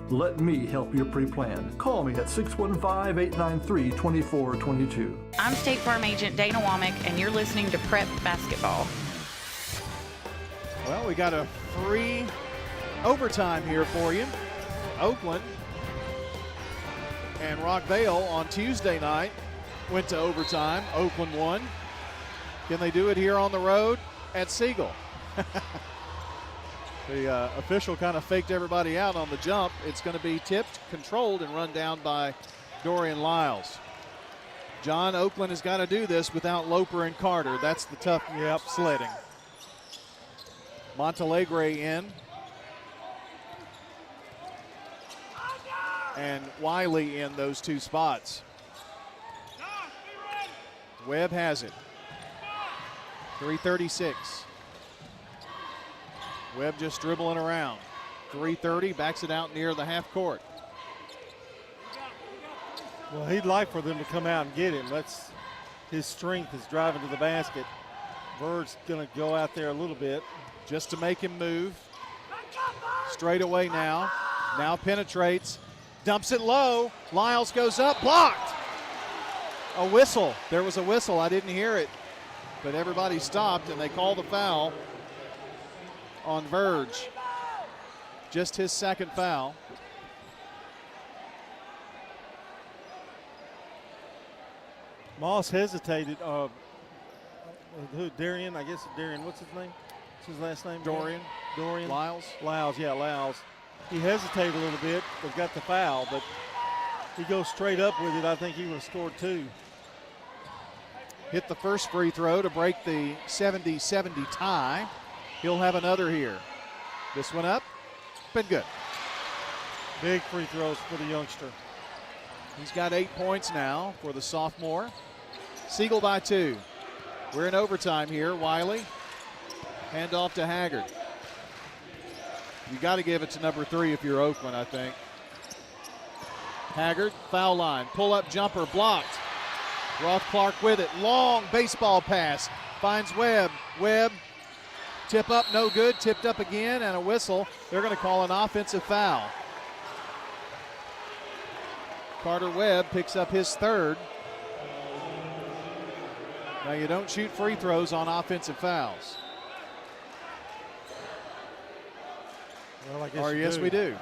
Speaker 11: Let me help you pre-plan. Call me at 615-893-2422.
Speaker 27: I'm State Farm Agent Dana Womack, and you're listening to Prep Basketball.
Speaker 2: Well, we got a free overtime here for you. Oakland and Rockvale on Tuesday night went to overtime. Oakland won. Can they do it here on the road at Siegel? The official kind of faked everybody out on the jump. It's going to be tipped, controlled, and run down by Dorian Lyles. John, Oakland has got to do this without Loper and Carter. That's the tough sledding. Montalegre in. And Wiley in those 2 spots. Webb has it. 3:36. Webb just dribbling around. 3:30, backs it out near the half court.
Speaker 13: Well, he'd like for them to come out and get him. That's his strength is driving to the basket. Bird's going to go out there a little bit.
Speaker 2: Just to make him move. Straight away now. Now penetrates. Dumps it low. Lyles goes up. Blocked. A whistle. There was a whistle. I didn't hear it. But everybody stopped, and they called the foul on Verge. Just his second foul.
Speaker 13: Moss hesitated. Who? Darian? I guess Darian. What's his name? What's his last name?
Speaker 2: Dorian. Lyles.
Speaker 13: Lyles, yeah, Lyles. He hesitated a little bit, but got the foul, but he goes straight up with it. I think he would have scored 2.
Speaker 2: Hit the first free throw to break the 70-70 tie. He'll have another here. This one up, been good.
Speaker 13: Big free throws for the youngster.
Speaker 2: He's got 8 points now for the sophomore. Siegel by 2. We're in overtime here. Wiley, hand off to Haggard. You got to give it to number 3 if you're Oakland, I think. Haggard, foul line, pull-up jumper, blocked. Roth Clark with it, long baseball pass, finds Webb. Webb, tip up, no good, tipped up again, and a whistle. They're going to call an offensive foul. Carter Webb picks up his 3rd. Now you don't shoot free throws on offensive fouls.
Speaker 13: Well, I guess
Speaker 2: or yes, we do.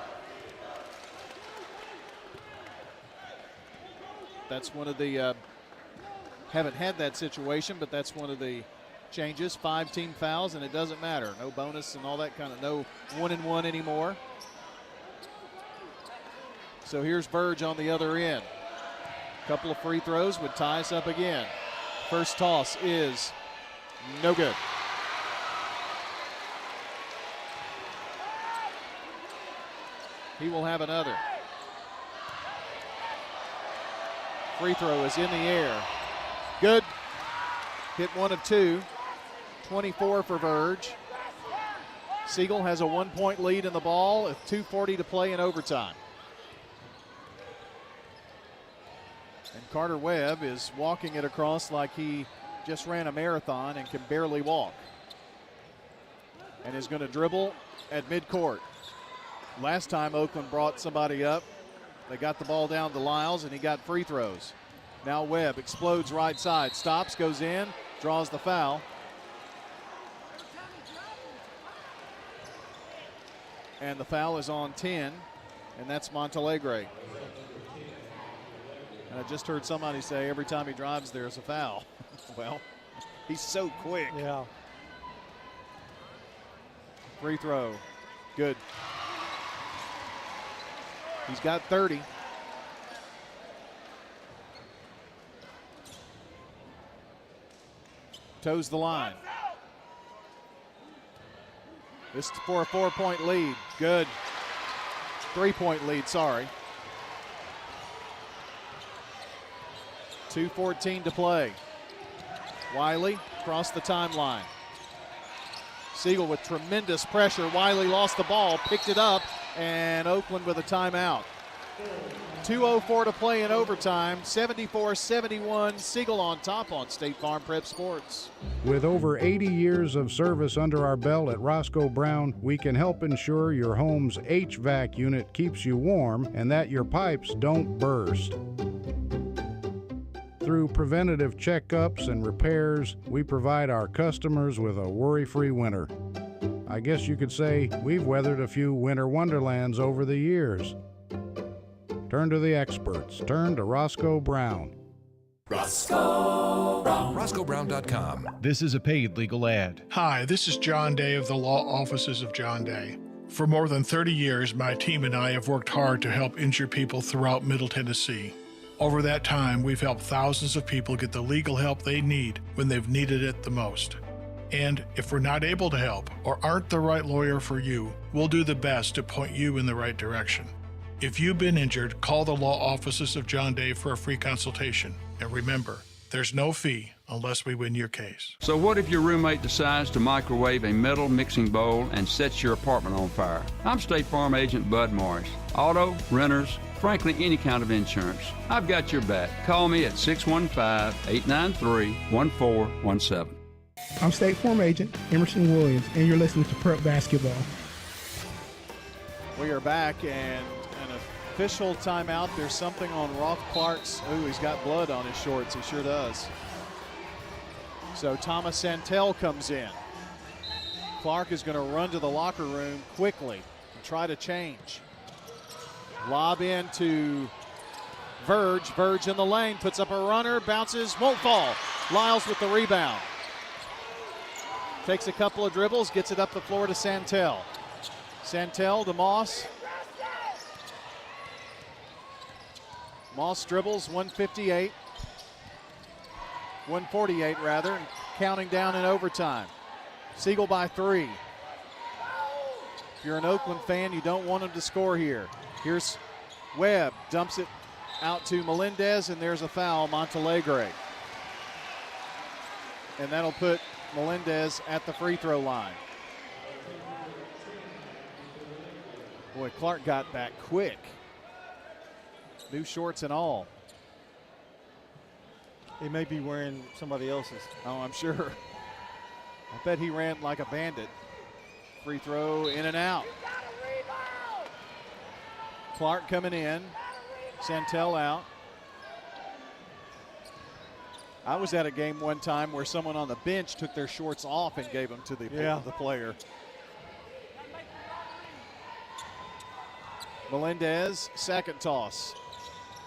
Speaker 2: That's one of the haven't had that situation, but that's one of the changes. 5 team fouls, and it doesn't matter. No bonus and all that kind of, no 1-and-1 anymore. So here's Verge on the other end. Couple of free throws would tie us up again. First toss is no good. He will have another. Free throw is in the air. Good. Hit 1 of 2. 24 for Verge. Siegel has a 1-point lead in the ball with 2:40 to play in overtime. And Carter Webb is walking it across like he just ran a marathon and can barely walk. And is going to dribble at midcourt. Last time Oakland brought somebody up, they got the ball down to Lyles and he got free throws. Now Webb explodes right side, stops, goes in, draws the foul. And the foul is on 10, and that's Montalegre. And I just heard somebody say every time he drives there's a foul. Well, he's so quick.
Speaker 13: Yeah.
Speaker 2: Free throw, good. He's got 30. Toes the line. This is for a 4-point lead. Good. 3-point lead, sorry. 2:14 to play. Wiley across the timeline. Siegel with tremendous pressure. Wiley lost the ball, picked it up, and Oakland with a timeout. 2:04 to play in overtime. 74-71. Siegel on top on State Farm Prep Sports.
Speaker 1: With over 80 years of service under our belt at Roscoe Brown, we can help ensure your home's HVAC unit keeps you warm and that your pipes don't burst. Through preventative checkups and repairs, we provide our customers with a worry-free winter. I guess you could say we've weathered a few winter wonderlands over the years. Turn to the experts. Turn to Roscoe Brown.
Speaker 12: Roscoe Brown. RoscoeBrown.com.
Speaker 5: This is a paid legal ad.
Speaker 14: Hi, this is John Day of the Law Offices of John Day. For more than 30 years, my team and I have worked hard to help injured people throughout Middle Tennessee. Over that time, we've helped thousands of people get the legal help they need when they've needed it the most. And if we're not able to help or aren't the right lawyer for you, we'll do the best to point you in the right direction. If you've been injured, call the law offices of John Day for a free consultation. And remember, there's no fee unless we win your case.
Speaker 20: So what if your roommate decides to microwave a metal mixing bowl and sets your apartment on fire? I'm State Farm Agent Bud Morris. Auto, renters, frankly, any kind of insurance. I've got your back. Call me at 615-893-1417.
Speaker 16: I'm State Farm Agent Emerson Williams, and you're listening to Prep Basketball.
Speaker 2: We are back, and an official timeout. There's something on Roth Clark's. Ooh, he's got blood on his shorts. He sure does. So Thomas Santel comes in. Clark is going to run to the locker room quickly and try to change. Lob in to Verge. Verge in the lane, puts up a runner, bounces, won't fall. Lyles with the rebound. Takes a couple of dribbles, gets it up the floor to Santel. Santel to Moss. Moss dribbles, 148. 148 rather, counting down in overtime. Siegel by 3. If you're an Oakland fan, you don't want him to score here. Here's Webb, dumps it out to Melendez, and there's a foul, Montalegre. And that'll put Melendez at the free throw line. Boy, Clark got back quick. New shorts and all.
Speaker 13: He may be wearing somebody else's.
Speaker 2: Oh, I'm sure. I bet he ran like a bandit. Free throw in and out. Clark coming in. Santel out. I was at a game one time where someone on the bench took their shorts off and gave them to the player. Melendez, second toss.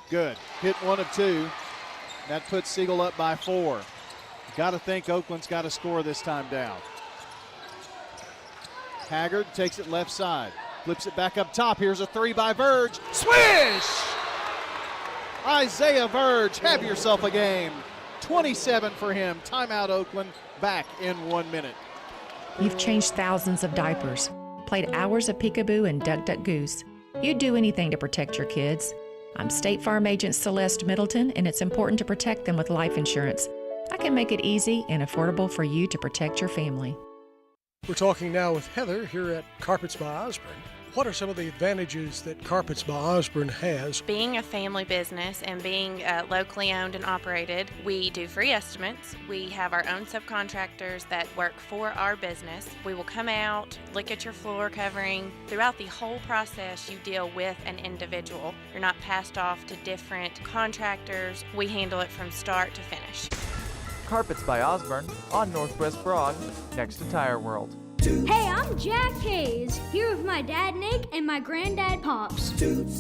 Speaker 2: Good. Hit 1 of 2. That puts Siegel up by 4. Got to think Oakland's got to score this time down. Haggard takes it left side. Flips it back up top. Here's a 3 by Verge. Swish! Isaiah Verge, have yourself a game. 27 for him. Timeout Oakland, back in 1 minute.
Speaker 6: You've changed thousands of diapers, played hours of peekaboo and duck, duck, goose. You'd do anything to protect your kids. I'm State Farm Agent Celeste Middleton, and it's important to protect them with life insurance. I can make it easy and affordable for you to protect your family.
Speaker 3: We're talking now with Heather here at Carpets by Osborne. What are some of the advantages that Carpets by Osborne has?
Speaker 15: Being a family business and being locally owned and operated, we do free estimates. We have our own subcontractors that work for our business. We will come out, look at your floor covering. Throughout the whole process, you deal with an individual. You're not passed off to different contractors. We handle it from start to finish.
Speaker 10: Carpets by Osborne on Northwest Broad, next to Tire World.
Speaker 17: Hey, I'm Jack Hayes, here with my dad Nick and my granddad Pops.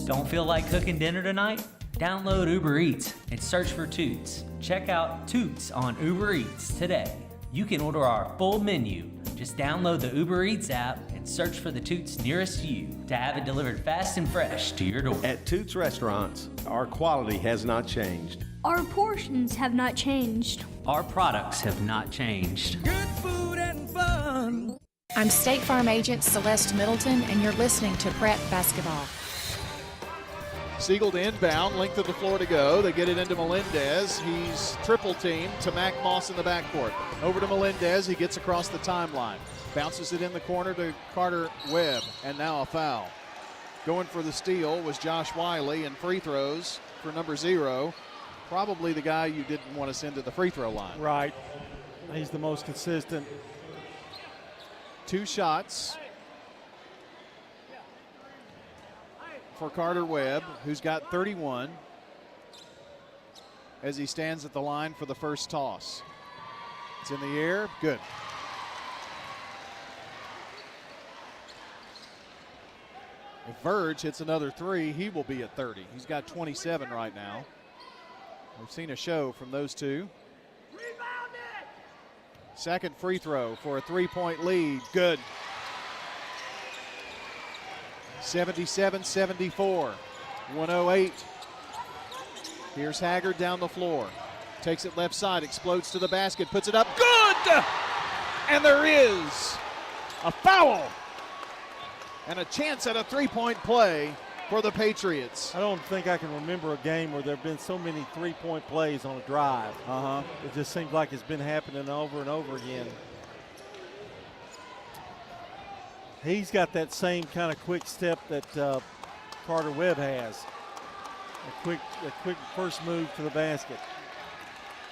Speaker 19: Don't feel like cooking dinner tonight? Download Uber Eats and search for Toots. Check out Toots on Uber Eats today. You can order our full menu. Just download the Uber Eats app and search for the Toots nearest you to have it delivered fast and fresh to your door.
Speaker 23: At Toots Restaurants, our quality has not changed.
Speaker 17: Our portions have not changed.
Speaker 19: Our products have not changed.
Speaker 17: Good food and fun.
Speaker 6: I'm State Farm Agent Celeste Middleton, and you're listening to Prep Basketball.
Speaker 2: Siegel to inbound, length of the floor to go. They get it into Melendez. He's triple teamed to Mac Moss in the backcourt. Over to Melendez. He gets across the timeline. Bounces it in the corner to Carter Webb, and now a foul. Going for the steal was Josh Wiley, and free throws for number 0. Probably the guy you didn't want to send to the free throw line.
Speaker 13: Right. He's the most consistent.
Speaker 2: 2 shots for Carter Webb, who's got 31 as he stands at the line for the first toss. It's in the air, good. If Verge hits another 3, he will be at 30. He's got 27 right now. We've seen a show from those two. Second free throw for a 3-point lead. Good. 77-74. 108. Here's Haggard down the floor. Takes it left side, explodes to the basket, puts it up. Good! And there is a foul. And a chance at a 3-point play for the Patriots.
Speaker 13: I don't think I can remember a game where there have been so many 3-point plays on a drive. It just seems like it's been happening over and over again. He's got that same kind of quick step that Carter Webb has. A quick first move to the basket.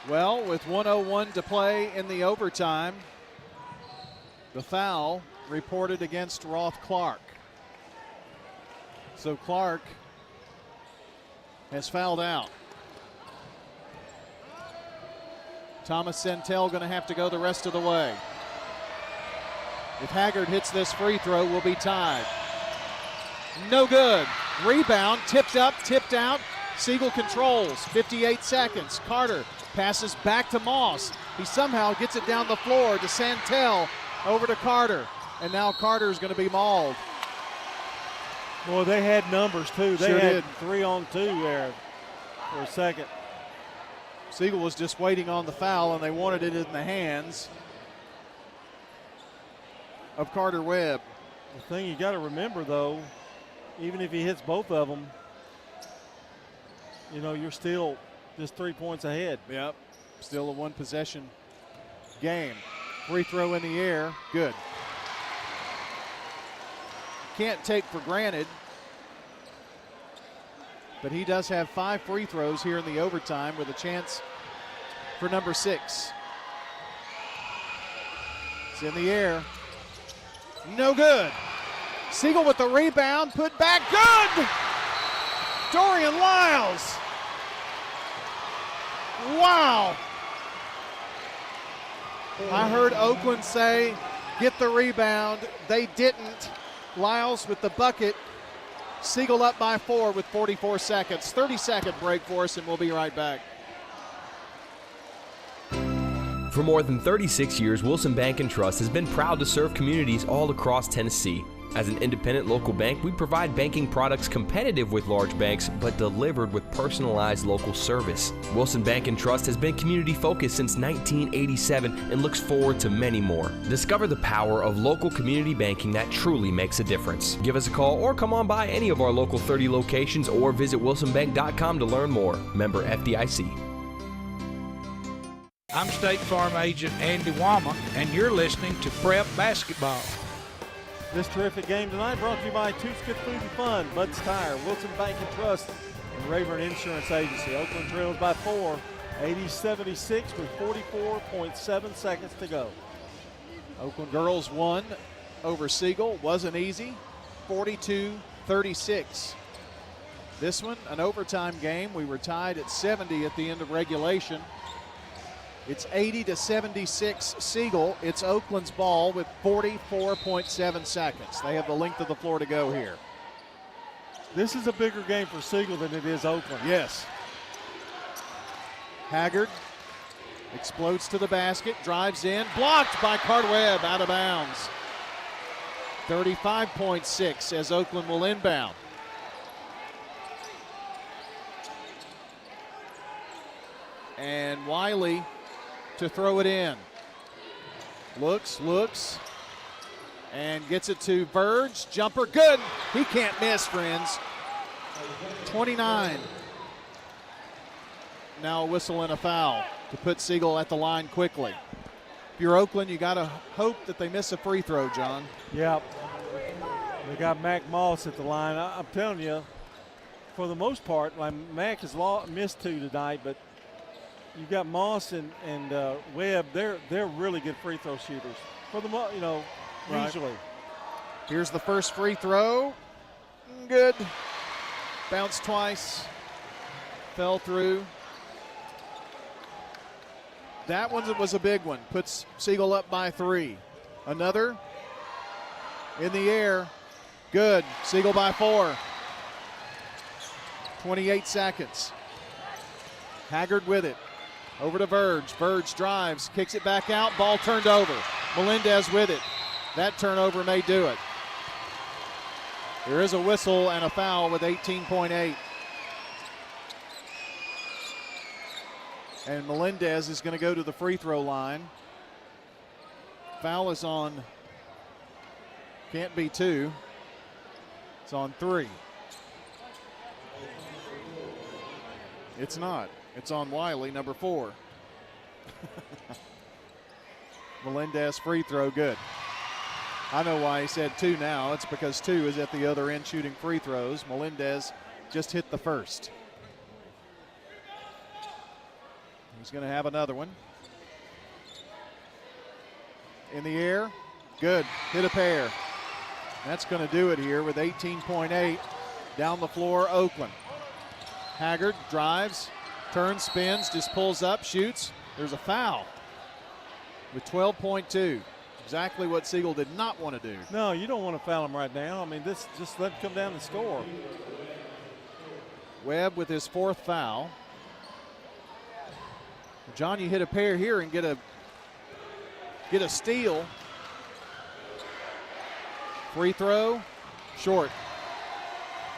Speaker 2: Well, with 1:01 to play in the overtime, the foul reported against Roth Clark. So Clark has fouled out. Thomas Centel going to have to go the rest of the way. If Haggard hits this free throw, we'll be tied. No good. Rebound, tipped up, tipped out. Siegel controls, 58 seconds. Carter passes back to Moss. He somehow gets it down the floor to Centel, over to Carter. And now Carter's going to be mauled.
Speaker 13: Boy, they had numbers too. They
Speaker 2: Sure
Speaker 13: had
Speaker 2: did.
Speaker 13: 3-on-2 there for a second.
Speaker 2: Siegel was just waiting on the foul, and they wanted it in the hands of Carter Webb.
Speaker 13: The thing you got to remember, though, even if he hits both of them, you know, you're still just 3 points ahead.
Speaker 2: Yep, still a one-possession game. Free throw in the air, good. Can't take for granted, but he does have 5 free throws here in the overtime with a chance for number 6. It's in the air. No good. Siegel with the rebound, put back, good! Dorian Lyles. Wow. I heard Oakland say, get the rebound. They didn't. Lyles with the bucket. Siegel up by 4 with 44 seconds. 30-second break for us, and we'll be right back.
Speaker 4: For more than 36 years, Wilson Bank & Trust has been proud to serve communities all across Tennessee. As an independent local bank, we provide banking products competitive with large banks, but delivered with personalized local service. Wilson Bank & Trust has been community-focused since 1987 and looks forward to many more. Discover the power of local community banking that truly makes a difference. Give us a call or come on by any of our local 30 locations or visit wilsonbank.com to learn more. Member FDIC.
Speaker 8: I'm State Farm Agent Andy Wama, and you're listening to Prep Basketball.
Speaker 13: This terrific game tonight brought to you by Toots Good Food and Fun, Bud's Tire, Wilson Bank and Trust, and Rayburn Insurance Agency. Oakland trails by 4, 80-76 with 44.7 seconds to go.
Speaker 2: Oakland girls won over Siegel. Wasn't easy, 42-36. This one, an overtime game. We were tied at 70 at the end of regulation. It's 80-76 Siegel. It's Oakland's ball with 44.7 seconds. They have the length of the floor to go here.
Speaker 13: This is a bigger game for Siegel than it is Oakland.
Speaker 2: Yes. Haggard explodes to the basket, drives in, blocked by Cardwebb, out of bounds. 35.6 as Oakland will inbound. And Wiley to throw it in. Looks, and gets it to Verge. Jumper, good. He can't miss, friends. 29. Now a whistle and a foul to put Siegel at the line quickly. If you're Oakland, you got to hope that they miss a free throw, John.
Speaker 13: Yep. They got Mac Moss at the line. I'm telling you, for the most part, like Mac has missed 2 tonight, but you've got Moss and Webb. They're really good free throw shooters. For the usually.
Speaker 2: Here's the first free throw. Good. Bounced twice. Fell through. That one was a big one. Puts Siegel up by 3. Another in the air. Good. Siegel by 4. 28 seconds. Haggard with it. Over to Verge. Verge drives, kicks it back out. Ball turned over. Melendez with it. That turnover may do it. There is a whistle and a foul with 18.8. And Melendez is going to go to the free throw line. Foul is on, can't be 2. It's on 3. It's not. It's on Wiley, number 4. Melendez free throw, good. I know why he said 2 now. It's because 2 is at the other end shooting free throws. Melendez just hit the first. He's going to have another one. In the air, good. Hit a pair. That's going to do it here with 18.8. Down the floor, Oakland. Haggard drives. Turns, spins, just pulls up, shoots. There's a foul with 12.2. Exactly what Siegel did not want to do.
Speaker 13: No, you don't want to foul him right now. I mean, this just let him come down and score.
Speaker 2: Webb with his 4th foul. John, you hit a pair here and get a steal. Free throw, short.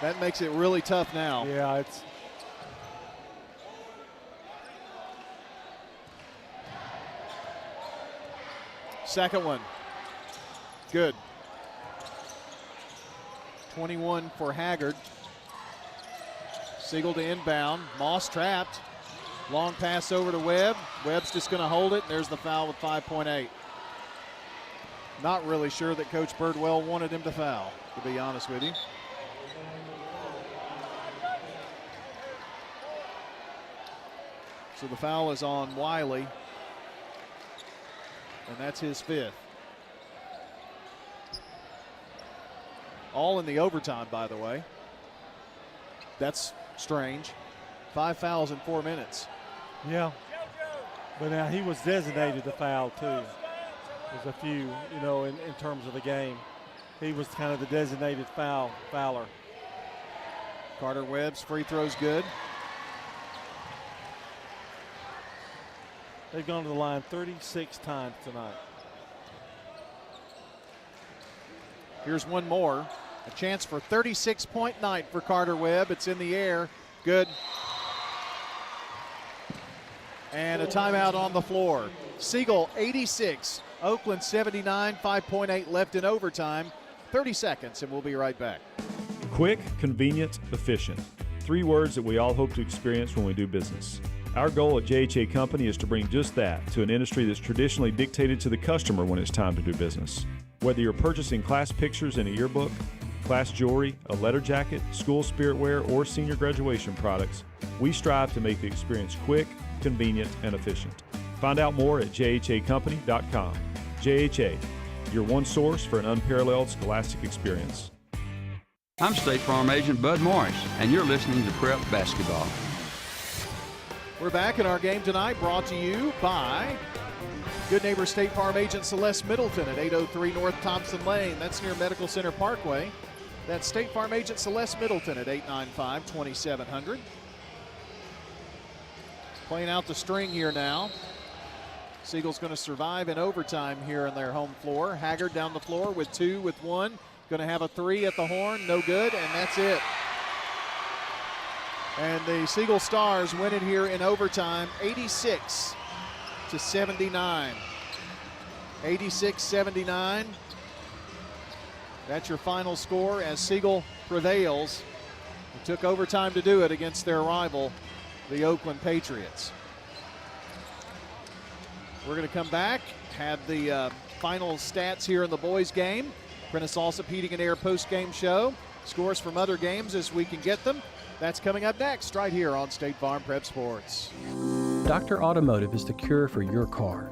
Speaker 2: That makes it really tough now.
Speaker 13: Yeah, it's.
Speaker 2: Second one. Good. 21 for Haggard. Siegel to inbound. Moss trapped. Long pass over to Webb. Webb's just going to hold it. There's the foul with 5.8. Not really sure that Coach Birdwell wanted him to foul, to be honest with you. So the foul is on Wiley. And that's his 5th. All in the overtime, by the way. That's strange. 5 fouls in 4 minutes.
Speaker 13: Yeah. But now he was designated the foul, too. There's a few, in terms of the game. He was kind of the designated fouler.
Speaker 2: Carter Webb's free throw's good.
Speaker 13: They've gone to the line 36 times tonight.
Speaker 2: Here's one more. A chance for 36-point night for Carter Webb. It's in the air. Good. And a timeout on the floor. Siegel 86, Oakland 79, 5.8 left in overtime. 30 seconds, and we'll be right back.
Speaker 7: Quick, convenient, efficient. 3 words that we all hope to experience when we do business. Our goal at JHA Company is to bring just that to an industry that's traditionally dictated to the customer when it's time to do business. Whether you're purchasing class pictures in a yearbook, class jewelry, a letter jacket, school spirit wear, or senior graduation products, we strive to make the experience quick, convenient, and efficient. Find out more at jhacompany.com. JHA, your one source for an unparalleled scholastic experience.
Speaker 20: I'm State Farm Agent Bud Morris, and you're listening to Prep Basketball.
Speaker 2: We're back in our game tonight, brought to you by Good Neighbor State Farm Agent Celeste Middleton at 803 North Thompson Lane. That's near Medical Center Parkway. That's State Farm Agent Celeste Middleton at 895-2700. Playing out the string here now. Siegel's going to survive in overtime here in their home floor. Haggard down the floor with 2, with 1. Going to have a 3 at the horn, no good, and that's it. And the Siegel Stars win it here in overtime, 86-79. 86-79. That's your final score as Siegel prevails. It took overtime to do it against their rival, the Oakland Patriots. We're going to come back, have the final stats here in the boys' game. Prentice Allsup Heating and Air post-game show. Scores from other games as we can get them. That's coming up next, right here on State Farm Prep Sports.
Speaker 18: Dr. Automotive is the cure for your car.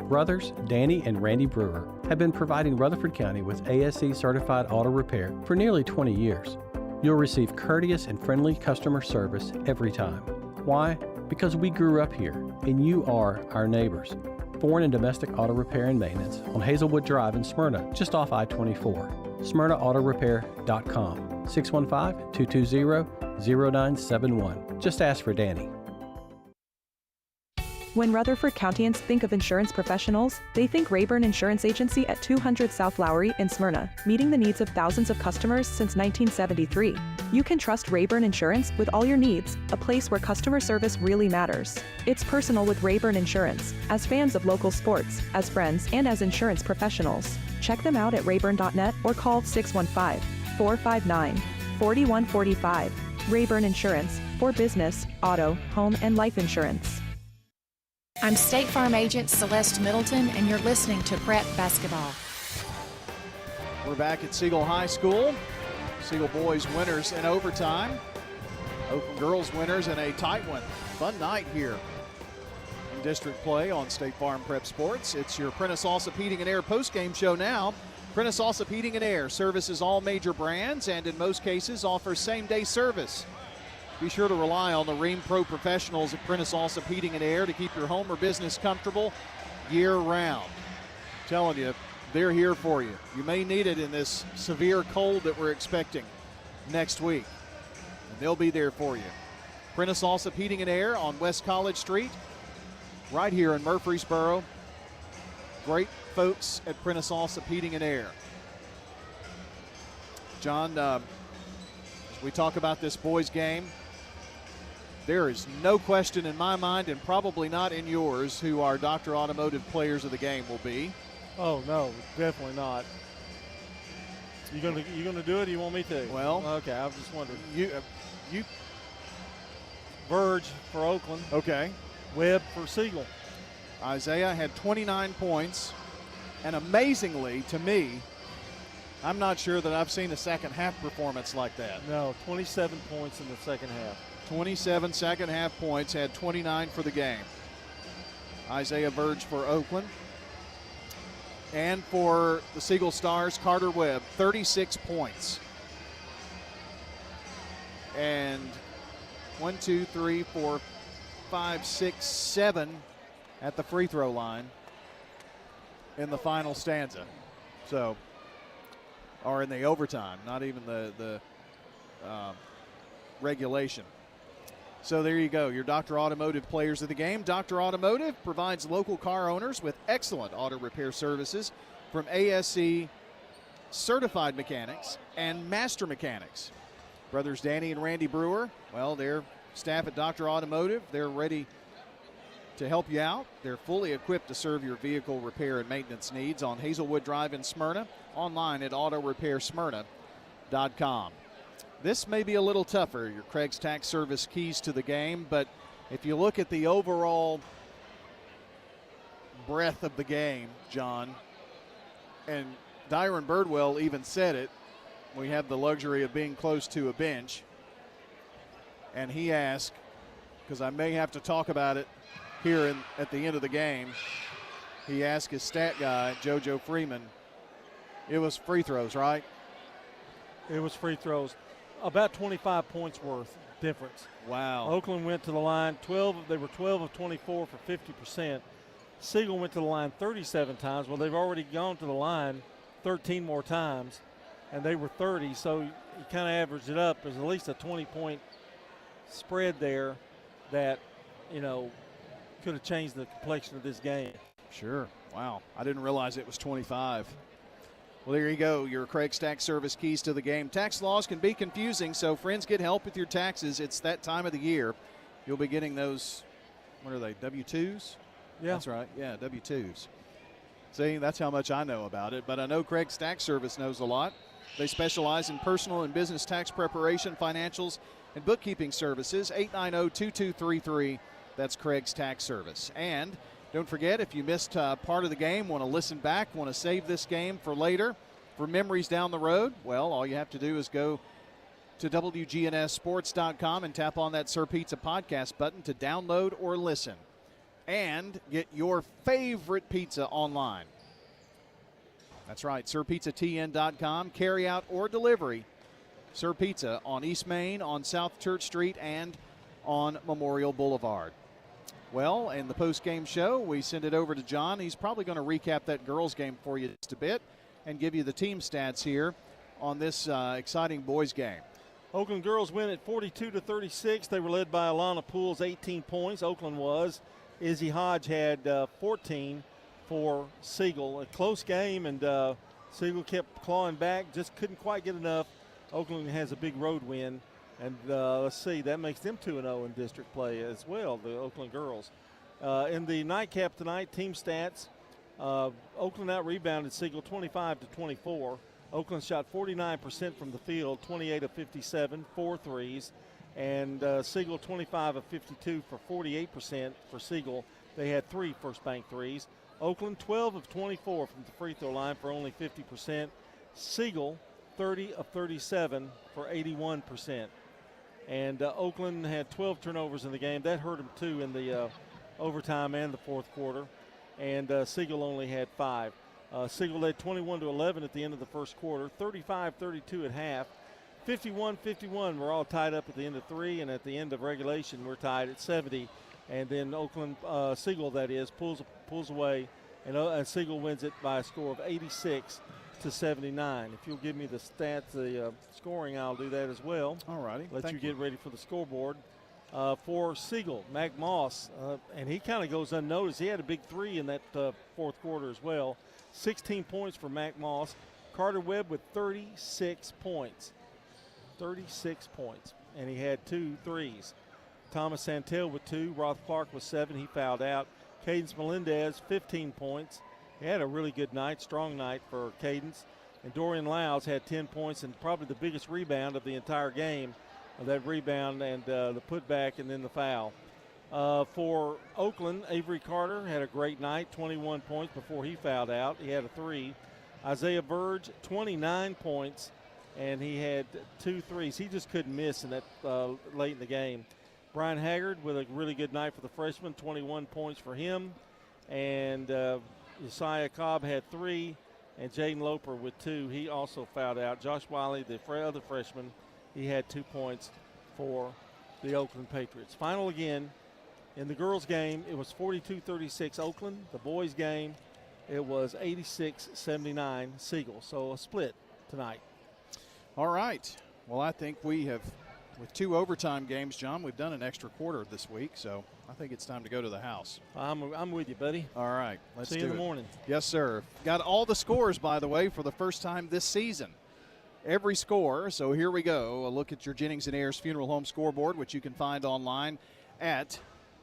Speaker 18: Brothers Danny and Randy Brewer have been providing Rutherford County with ASE certified auto repair for nearly 20 years. You'll receive courteous and friendly customer service every time. Why? Because we grew up here, and you are our neighbors. Foreign and domestic auto repair and maintenance on Hazelwood Drive in Smyrna, just off I-24. SmyrnaAutorepair.com, 615-220-0971. Just ask for Danny.
Speaker 21: When Rutherford Countyans think of insurance professionals, they think Rayburn Insurance Agency at 200 South Lowry in Smyrna, meeting the needs of thousands of customers since 1973. You can trust Rayburn Insurance with all your needs, a place where customer service really matters. It's personal with Rayburn Insurance, as fans of local sports, as friends, and as insurance professionals. Check them out at rayburn.net or call 615-459-4145. Rayburn Insurance, for business, auto, home, and life insurance.
Speaker 6: I'm State Farm Agent Celeste Middleton, and you're listening to Prep Basketball.
Speaker 2: We're back at Siegel High School. Siegel boys winners in overtime. Oakland girls winners in a tight one. Fun night here in district play on State Farm Prep Sports. It's your Prentice Allsup Heating and Air postgame show now. Prentice Allsup Heating and Air services all major brands and in most cases offers same-day service. Be sure to rely on the Rheem Pro professionals at Prentice Allsup Heating and Air to keep your home or business comfortable year-round. I'm telling you, they're here for you. You may need it in this severe cold that we're expecting next week, and they'll be there for you. Prentice Allsup Heating and Air on West College Street, right here in Murfreesboro. Great folks at Prentice Allsup Heating and Air. John, as we talk about this boys' game, there is no question in my mind, and probably not in yours, who our Dr. Automotive players of the game will be.
Speaker 13: Oh no, definitely not. You gonna do it? Or you want me to?
Speaker 2: Well,
Speaker 13: okay. I was just wondering.
Speaker 2: You
Speaker 13: Verge for Oakland.
Speaker 2: Okay.
Speaker 13: Webb for Siegel.
Speaker 2: Isaiah had 29 points, and amazingly to me, I'm not sure that I've seen a second half performance like that.
Speaker 13: No, 27 points in the second half.
Speaker 2: 27 second half points, had 29 for the game. Isaiah Verge for Oakland. And for the Siegel Stars, Carter Webb, 36 points. And 1, 2, 3, 4, 5, 6, 7 at the free throw line in the final stanza. So, or in the overtime, not even the regulation. So there you go, your Dr. Automotive players of the game. Dr. Automotive provides local car owners with excellent auto repair services from ASE certified mechanics and master mechanics. Brothers Danny and Randy Brewer, well, their staff at Dr. Automotive, they're ready to help you out. They're fully equipped to serve your vehicle repair and maintenance needs on Hazelwood Drive in Smyrna, online at autorepairsmyrna.com. This may be a little tougher, your Craig's Tax Service keys to the game, but if you look at the overall breadth of the game, John, and Dyron Birdwell even said it, we have the luxury of being close to a bench, and he asked, because I may have to talk about it here at the end of the game, he asked his stat guy, JoJo Freeman, it was free throws, right?
Speaker 13: It was free throws. About 25 points worth difference.
Speaker 2: Wow.
Speaker 13: Oakland went to the line, they were 12 of 24 for 50%. Siegel went to the line 37 times. Well, they've already gone to the line 13 more times, and they were 30, so you kind of average it up. There's at least a 20-point spread there that, could have changed the complexion of this game.
Speaker 2: Sure. Wow. I didn't realize it was 25. Well, there you go, your Craig's Tax Service keys to the game. Tax laws can be confusing, so friends, get help with your taxes. It's that time of the year. You'll be getting those, what are they, W-2s?
Speaker 13: Yeah.
Speaker 2: That's right, yeah, W-2s. See, that's how much I know about it, but I know Craig's Tax Service knows a lot. They specialize in personal and business tax preparation, financials, and bookkeeping services. 890-2233, that's Craig's Tax Service. And don't forget, if you missed part of the game, want to listen back, want to save this game for later, for memories down the road, well, all you have to do is go to WGNSSports.com and tap on that Sir Pizza podcast button to download or listen. And get your favorite pizza online. That's right, SirPizzaTN.com, carry out or delivery. Sir Pizza on East Main, on South Church Street, and on Memorial Boulevard. Well, in the post-game show, we send it over to John. He's probably going to recap that girls' game for you just a bit and give you the team stats here on this exciting boys' game.
Speaker 13: Oakland girls win at 42-36. They were led by Alana Pools, 18 points. Oakland was. Izzy Hodge had 14 for Siegel. A close game, and Siegel kept clawing back, just couldn't quite get enough. Oakland has a big road win. And let's see, that makes them 2-0 in district play as well, the Oakland girls. In the nightcap tonight, team stats, Oakland out-rebounded Siegel 25-24. Oakland shot 49% from the field, 28 of 57, 4 threes. And Siegel 25 of 52 for 48% for Siegel. They had 3 first bank threes. Oakland 12 of 24 from the free throw line for only 50%. Siegel 30 of 37 for 81%. And Oakland had 12 turnovers in the game. That hurt them, too, in the overtime and the fourth quarter. And Siegel only had 5. Siegel led 21-11 at the end of the first quarter, 35-32 at half. 51-51, we're all tied up at the end of 3, and at the end of regulation, we're tied at 70. And then Oakland, Siegel, that is, pulls away, and Siegel wins it by a score of 86-79. If you'll give me the stats, the scoring, I'll do that as well.
Speaker 2: All righty.
Speaker 13: Let you get ready for the scoreboard. For Siegel, Mac Moss, and he kind of goes unnoticed. He had a big 3 in that fourth quarter as well. 16 points for Mac Moss. Carter Webb with 36 points. 36 points, and he had 2 threes. Thomas Santel with 2. Roth Clark with 7. He fouled out. Cadence Melendez, 15 points. He had a really good night, strong night for Cadence. And Dorian Lyles had 10 points and probably the biggest rebound of the entire game. That rebound and the putback and then the foul. For Oakland, Avery Carter had a great night, 21 points before he fouled out. He had a 3. Isaiah Verge, 29 points, and he had 2 threes. He just couldn't miss in that late in the game. Brian Haggard with a really good night for the freshman, 21 points for him. And Josiah Cobb had 3, and Jaden Loper with 2. He also fouled out. Josh Wiley, the other freshman, he had 2 points for the Oakland Patriots. Final again, in the girls' game, it was 42-36 Oakland. The boys' game, it was 86-79 Siegel. So a split tonight.
Speaker 2: All right. Well, I think we have With 2 overtime games, John, we've done an extra quarter this week, so I think it's time to go to the house.
Speaker 13: I'm with you, buddy.
Speaker 2: All right, let's
Speaker 13: see you in the morning.
Speaker 2: Yes, sir. Got all the scores, by the way, for the first time this season. Every score, so here we go. A look at your Jennings & Ayers Funeral Home scoreboard, which you can find online at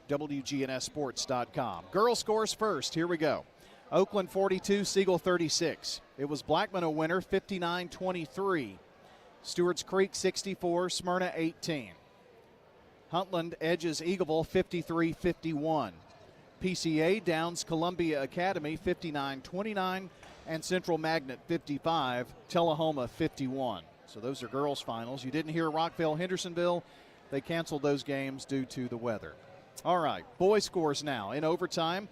Speaker 2: WGNSSports.com. Girls scores first. Here we go. Oakland 42, Siegel 36. It was Blackman a winner, 59-23. Stewart's Creek 64, Smyrna 18. Huntland edges Eagleville 53-51. PCA downs Columbia Academy 59-29, and Central Magnet 55, Tullahoma 51. So those are girls finals. You didn't hear Rockville Hendersonville. They canceled those games due to the weather. All right, boys scores now. In overtime,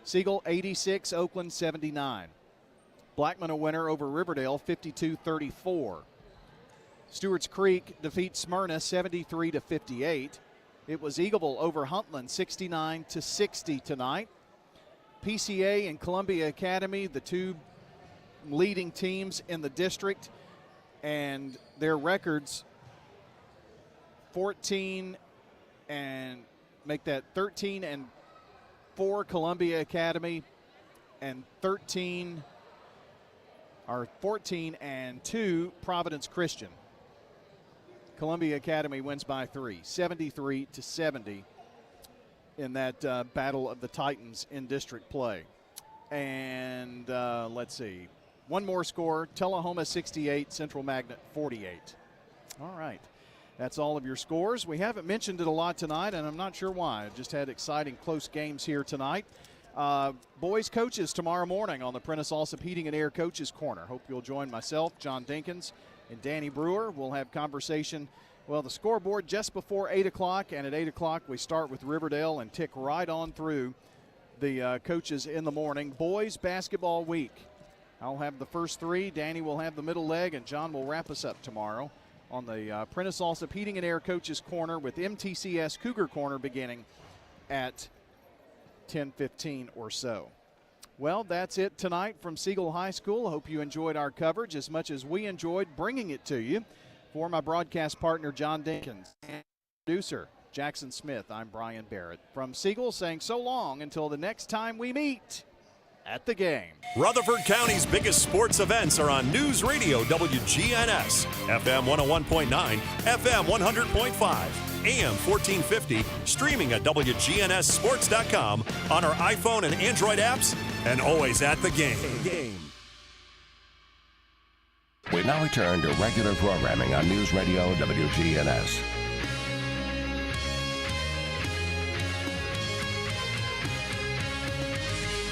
Speaker 2: Siegel 86, Oakland 79. Blackman a winner over Riverdale 52-34. Stewart's Creek defeats Smyrna 73-58. It was Eagleville over Huntland 69-60 tonight. PCA and Columbia Academy, the 2 leading teams in the district, and their records 14 and make that 13-4 Columbia Academy, and 14-2 Providence Christian. Columbia Academy wins by 3, 73-70 in that battle of the Titans in district play. And let's see, one more score, Tullahoma 68, Central Magnet 48. All right, that's all of your scores. We haven't mentioned it a lot tonight, and I'm not sure why. Just had exciting, close games here tonight. Boys coaches tomorrow morning on the Prentice Allsup Heating and Air Coaches Corner. Hope you'll join myself, John Dinkins, and Danny Brewer. We'll have conversation, well, the scoreboard just before 8 o'clock, and at 8 o'clock we start with Riverdale and tick right on through the coaches in the morning. Boys basketball week. I'll have the first 3, Danny will have the middle leg, and John will wrap us up tomorrow on the Prentice Allsup Heating and Air Coaches Corner with MTCS Cougar Corner beginning at 10:15 or so. Well, that's it tonight from Siegel High School. I hope you enjoyed our coverage as much as we enjoyed bringing it to you. For my broadcast partner, John Dinkins, and producer, Jackson Smith, I'm Brian Barrett. From Siegel, saying so long until the next time we meet at the game.
Speaker 9: Rutherford County's biggest sports events are on News Radio WGNS, FM 101.9, FM 100.5. AM 1450, streaming at WGNSSports.com on our iPhone and Android apps, and always at the game.
Speaker 12: We now return to regular programming on News Radio WGNS.